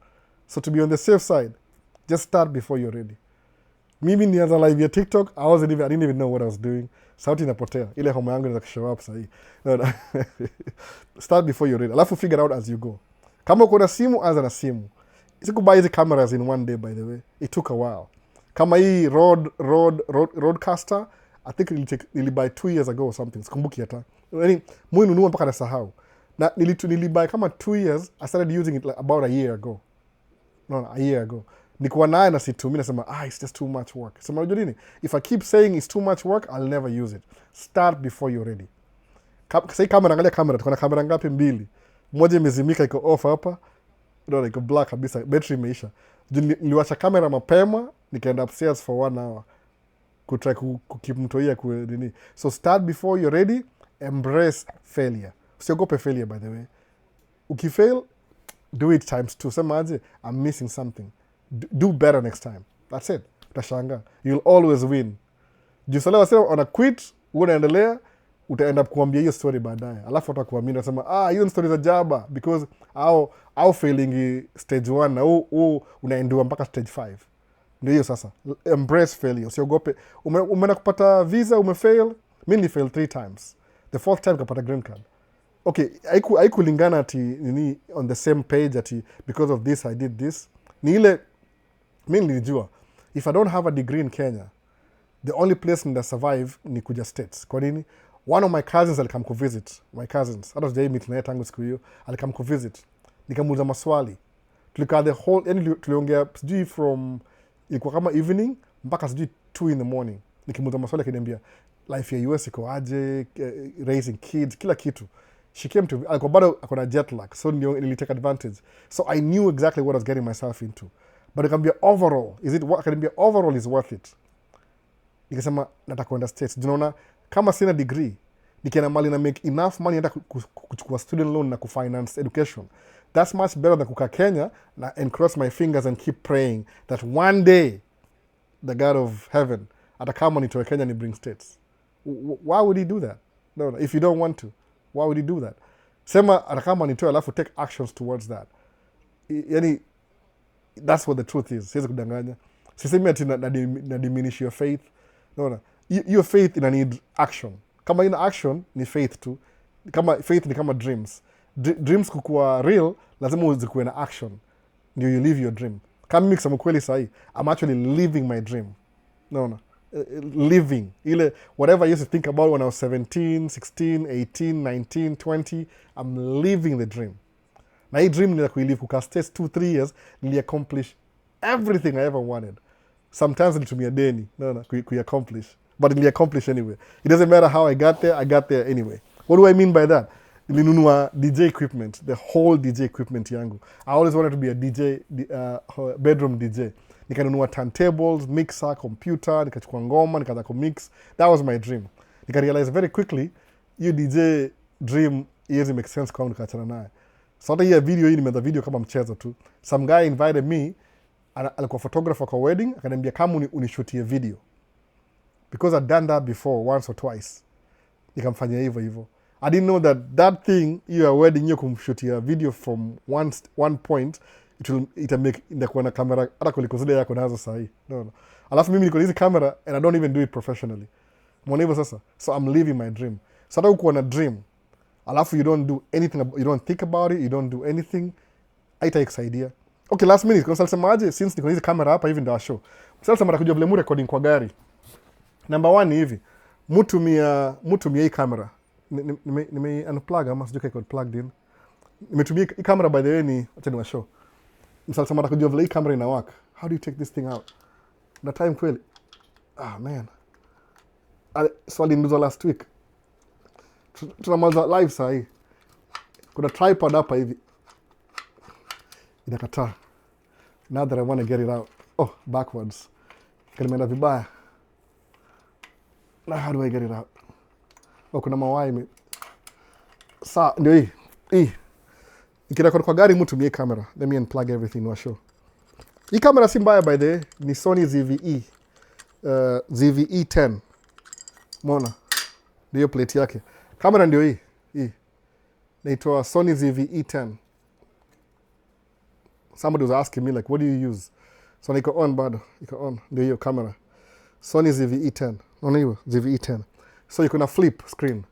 So to be on the safe side, just start before you're ready. Mimi nianza live ya TikTok, I didn't even know what I was doing. Sauti inapotea. Ile homa yangu inaweza show up sahi. Start before you're ready. Alafu figure out as you go. Kama uko na simu, anza na simu. Sikubuy hizi cameras in one day, by the way. It took a while. Kama hii roadcaster, I think nilibuy 2 years ago or something. Sikumbuki hata. Yaani muinunua mpaka nasahau. Na nilibuy kama 2 years. I started using it like about a year ago. No, a year ago. Nikuwa naye na situmii, nasema it's just too much work. Sema unajua nini? If I keep saying it's too much work, I'll never use it. Start before you're ready. Sasa kamera, angalia kamera, tuko na kamera ngapi? 2. Moja imezimika, iko off hapa. Iko black kabisa, battery imeisha. Niliwasha kamera mapema, nikaenda upstairs for 1 hour. Kutry keep mtoia nini. So start before you're ready, embrace failure. Usiogope failure, by the way. Ukifail, do it times 2. Sema aje, I'm missing something. Do better next time. That's it. Utashanga. You'll always win. Jisalewa sema ona quit, unaendelea, utaenda kuambia hiyo story baadaye. Alafu utakuamini unasema hiyo story za jaba because au failing stage 1 na unaendua mpaka stage 5. Ndio hiyo sasa. Embrace failure. Usiogope. Umeenda kupata visa, umefail. Mimi nilifail 3 times. The 4th time kapata green card. okay, haikulingana ati nini on the same page ati because of this I did this. Ni ile mimi nilijua if I don't have a degree in Kenya, the only place nita survive ni kuja States. Kwa nini? One of my cousins alikam kuvisit. My cousins, hata sijai meet naye tangu siku hiyo, alikam kuvisit. Nikamuuliza maswali. Tulikaa the whole, yani tuliongea sijui from ilikuwa kama evening mpaka sijui 2 in the morning. Nikimuuliza maswali akiniambia life ya US iko aje, raising kids, kila kitu. She came to me, alikuwa bado akona jet lag, so nilitake advantage. So I knew exactly what I was getting myself into. But akaniambia overall, akaniambia overall is worth it. Nikasema nataka kwenda States. Unaona kama sina degree, nikienda mali na make enough money hata kuchukua student loan na kufinance education. That's much better than kukaa Kenya and cross my fingers and keep praying that one day the God of heaven atakama nitoe Kenya ni bring States. Why would he do that? No, if you don't want to, why would he do that? Sema atakama nitoe alafu take actions towards that. Yani that's what the truth is. Siwezi kudanganya. Sisemi ati na diminish your faith. No. Your faith ina need action. Kama ina action ni faith tu. Kama faith ni kama dreams. Dreams kukuwa real lazima uzikuwe na action. Ndio you live your dream. Kama mimi kusema kweli sahi, I'm actually living my dream. No. Living. Ile whatever I used to think about when I was 17, 16, 18, 19, 20, I'm living the dream. Na hii dream nila kuilive kukaa States 2-3 years, nili accomplish everything I ever wanted. Sometimes nilitumia deni, accomplish. But nili accomplish anyway. It doesn't matter how I got there anyway. What do I mean by that? Nilinunua DJ equipment, the whole DJ equipment yangu. I always wanted to be a DJ, bedroom DJ. Nikanunua turntables, mixer, computer, nikachukua ngoma, nikaanza kumix. That was my dream. Nika realize very quickly, you DJ dream iwezi make sense kwangu, nikaachana naye. So hata hii video hii nimeanza video kama mchezo tu. Some guy invited me, alikuwa photographer kwa wedding, akaniambia kama unishutie video. Because I'd done that before once or twice. Nikamfanyia hivyo. I didn't know that thing you are wedding you kumshutia video from one point it'll make inakuwa na camera hata kuliko zile yako nazo sahi. No. Alafu mimi niko na hizi camera and I don't even do it professionally. Mbona hivyo sasa? So I'm living my dream. So hata uko na dream. Alafu you don't do anything, you don't think about it, you don't do anything. Haitakusaidia. Okay, last minute, kwa sema aje, since niko na hizi camera hapa hivi ndio show. Sasa mara kujua vile mu recording kwa gari. Number 1 ni hivi. Mutumia hii camera. Nime unplug ama sijui kiko plugged in. Nimetumia hii camera by the way ni acha ni show. Sasa mara kujua vile hii camera ina work. How do you take this thing out? Na time kweli. Ah man. Swali ndizo last week. Tunamaliza live saa hii. Kuna tripod hapa hivi. Inakataa. Now that I want to get it out. Oh, backwards. Kanimeenda vibaya. Now how do I get it out? Oh, kuna mawai. Saa, ndio hii. Hii. Ikirekodi kwa gari mtu mie camera. Let me unplug everything wa show. Hii camera si mbaya by the way. Ni Sony ZVE. ZVE 10. Mona. Ndio plate yake. Camera ndio hii. Hii. Naitwa Sony ZVE 10. Somebody was asking me like, what do you use? So niko on bado. Iko on. Ndio hiyo camera. Sony ZVE 10. Naona hiyo ZVE 10. So iko na flip screen.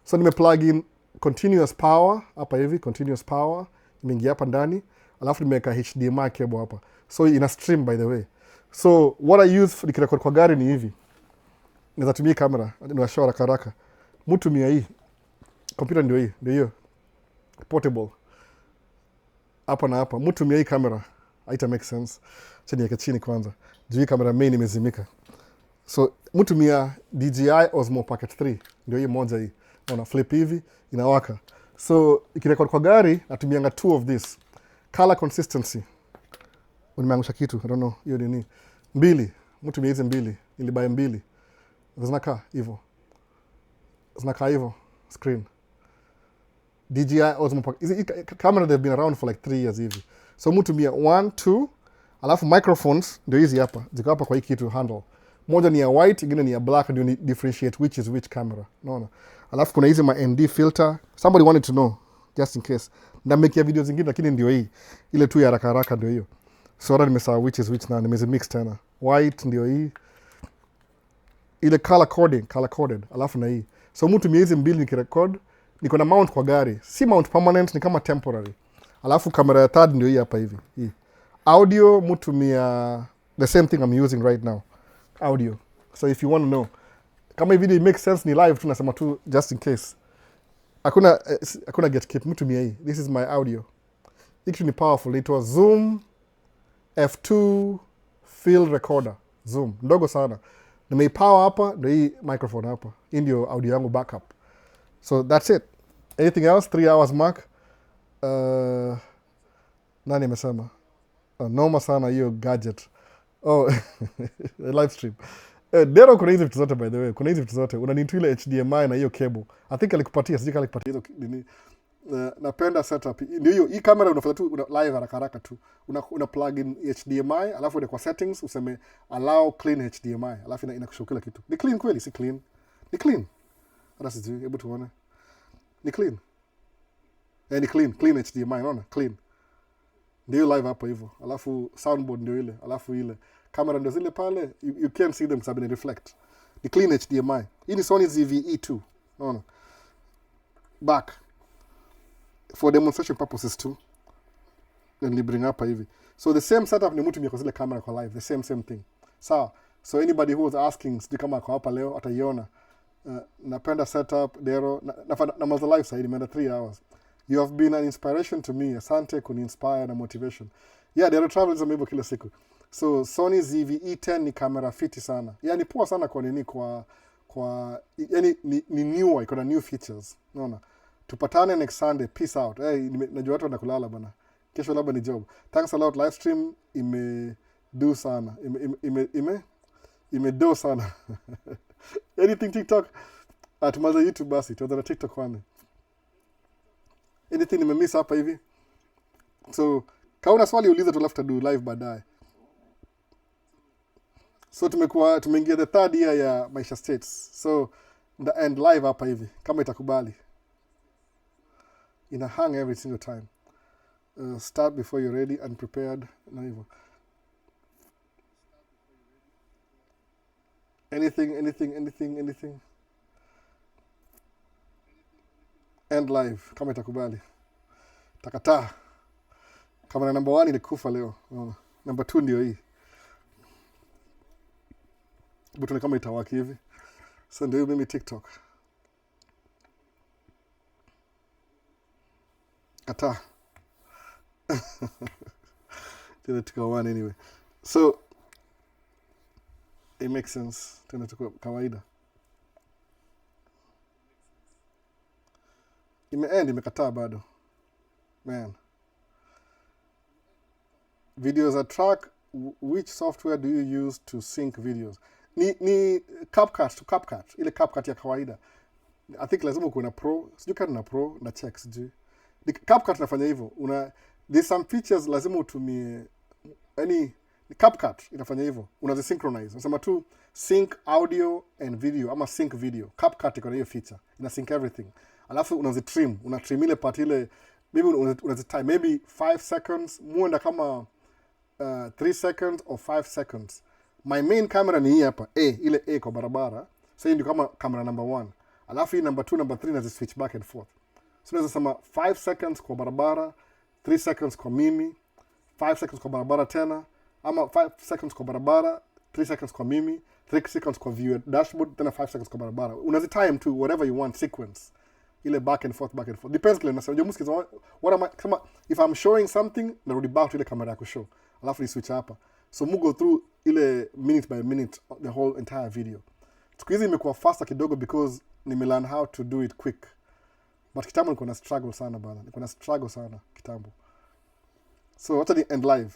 So nime plug in continuous power hapa hivi, continuous power. Nimeingia hapa ndani. Alafu nimeweka HDMI cable hapa. So ina stream by the way. So what I use nikirekodi kwa gari ni hivi. Naweza tumia kamera, niwashow haraka haraka. Mtumia hii. Computer ndio hii, ndio hiyo. Portable. Hapa na hapa. Mtumia hii kamera. Haita make sense. Chini yake chini kwanza. Juu hii kamera main imezimika. So mtumia DJI Osmo Pocket 3. Ndio hii moja hii. Una flip hivi, inawaka. So ikirekodi kwa gari, natumianga 2 of this. Color consistency. Unimeangusha kitu, I don't know, hiyo nini. 2. Mtumia hizi 2. Nilibuy 2. Zinakaa hivyo. Zinakaa hivyo. Screen. DJI Osmo Pocket. Hizi camera they've been around for like 3 years hivi. So mtumia 1, 2. Alafu microphones ndio hizi hapa. Ziko hapa kwa hii kitu handle. Moja ni ya white, ingine ni ya black, ndio ni differentiate which is which camera. Unaona? Alafu kuna hizi ma ND filter. Somebody wanted to know just in case. Na make video zingine lakini ndio hii. Ile tu ya haraka haraka ndio hiyo. So hata nimesahau which is which na nimezimix tena. White ndio hii. Ile color coded. Alafu na hii. So mtu hizi 2 nikirecord niko na mount kwa gari, si mount permanent, ni kama temporary. Alafu kamera ya third ndio hii hapa hivi. Hii audio mutumia the same thing I'm using right now, audio. So if you want to know kama hii video it makes sense, ni live tu, nasema tu just in case. Hakuna gatekeep, mutumia hii. This is my audio. Hiki ni powerful. It was Zoom F2 field recorder. Zoom ndogo sana, nimeipower hapa, ndio hii microphone hapa. Hii ndio audio yangu backup. So that's it. Anything else? 3 hours mark. Nani amesema? Noma sana hiyo gadget. Oh, live stream. Dero kuna hizi vitu zote, by the way. Kuna hizi vitu zote. Unanitu ile HDMI na hiyo cable. I think alikupatia, sijui kama alikupatia hizo nini. Napenda setup. Ndio hiyo, hii kamera unafanya tu live haraka haraka tu. Una plug in HDMI, alafu uende kwa settings useme allow clean HDMI. Alafu inakushow kila kitu. Ni clean kweli, si clean. Ni clean. Hata sijui, hebu tuone. Ni clean. Ni clean HDMI, unaona? Clean. Ndio live hapo hivyo. Alafu soundboard ndio ile. Alafu ile kamera ndio zile pale. You can't see them sababu ni reflect. Ni clean HDMI. Hii ni Sony ZV-E2. Unaona? Back. For demonstration purposes too. Then bring hapa hivi. So the same setup ni mtu kwa zile kamera kwa live. The same thing. Sawa. So anybody who was asking, sijui kama kwa hapa leo ataiona. Napenda setup Dero na maza live side imeenda 3 hours. You have been an inspiration to me. Asante kuni-inspire na motivation. Yeah, Dero travels hivyo kila siku. So Sony ZV-E10 ni kamera fiti sana. Yeah, ni poa sana kwa nini kwa yani ni new, iko na new features. Unaona? Tupatane next Sunday. Peace out. Najua watu wanakulala bana. Kesho labda ni job. Thanks a lot. Live stream do sana. Do sana. Anything TikTok? Tumaza YouTube basi. Tuanza na TikTok kwanza. Anything nimemiss hapa hivi? So, kama una swali uliza, tulafuta do live baadaye. So tumeingia the 3rd year ya Maisha States. So, the end live hapa hivi kama itakubali. Ina hang every single time. Start before you're ready and prepared. Na hivyo. Anything. End live kama itakubali. Takataa. Kamera number 1 ilikufa leo. Number 2 ndio hii. Butoni kama itawaki hivi. So ndio mimi TikTok. Kataa. Tena tuko one anyway. So it makes sense. Tena tuko kawaida. Imekataa bado. Man. Videos are track. Which software do you use to sync videos? Ni CapCut. Ile CapCut ya kawaida. I think lazima uko na Pro. Sijui kama na Pro na check sijui. CapCut nafanya hivyo. There's some features lazima utumie. Ni CapCut inafanya hivyo. Unazisynchronize. Unasema tu sync audio and video ama sync video. CapCut iko na hiyo feature. Ina sync everything. Alafu unazitrim. Unatrim ile part ile, maybe unazitime maybe 5 seconds, muenda kama 3 seconds or 5 seconds. My main camera ni hii hapa. Ile kwa barabara. So hii ndio kama camera number 1. Alafu hii number 2, number 3 na switch back and forth. So unaweza sema 5 seconds kwa barabara, 3 seconds kwa mimi, 5 seconds kwa barabara tena, ama 5 seconds kwa barabara, 3 seconds kwa mimi, 3 seconds kwa view dashboard, tena 5 seconds kwa barabara. Unazitime to whatever you want sequence. Ile back and forth. Depends kile nasema. Unajua kama if I'm showing something, narudi back to ile kamera yako show. Alafu ni switch hapa. So go through ile minute by minute the whole entire video. Siku hizi imekuwa faster kidogo because nimelearn how to do it quick. But kitambo nilikuwa na struggle sana bana. Kitambo. So wacha ni end live.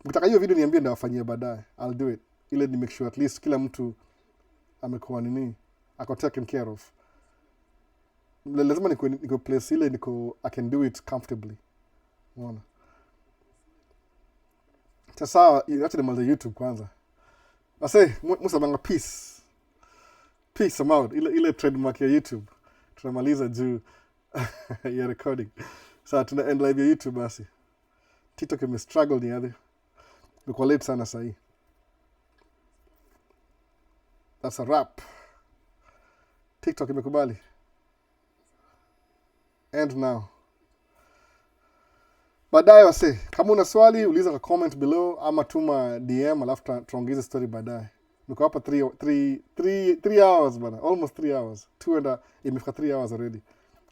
Mkitaka hiyo video niambie ndio afanyie baadaye. I'll do it. Ile ni make sure at least kila mtu amekuwa ako taken care of. Lazima niko place ile I can do it comfortably. Unaona? Sasa acha nimalize YouTube kwanza. Musa banga peace. Peace amount. Ile trademark ya YouTube. Tunamaliza juu ya recording. Sasa tuna end live ya YouTube basi. TikTok struggle ni hadi. Niko late sana sahi. That's a wrap. TikTok imekubali. end now. Baadaye wase, kama una swali uliza kwa comment below ama tuma DM alafu tuongeze story baadaye. Niko hapa 3 hours bana, almost 3 hours. Imefika 3 hours already.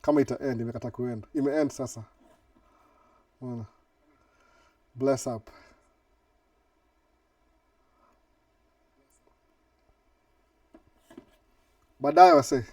Kama ita end imekata kuenda. Ime-end sasa. Unaona. Bless up. Baadaye wase.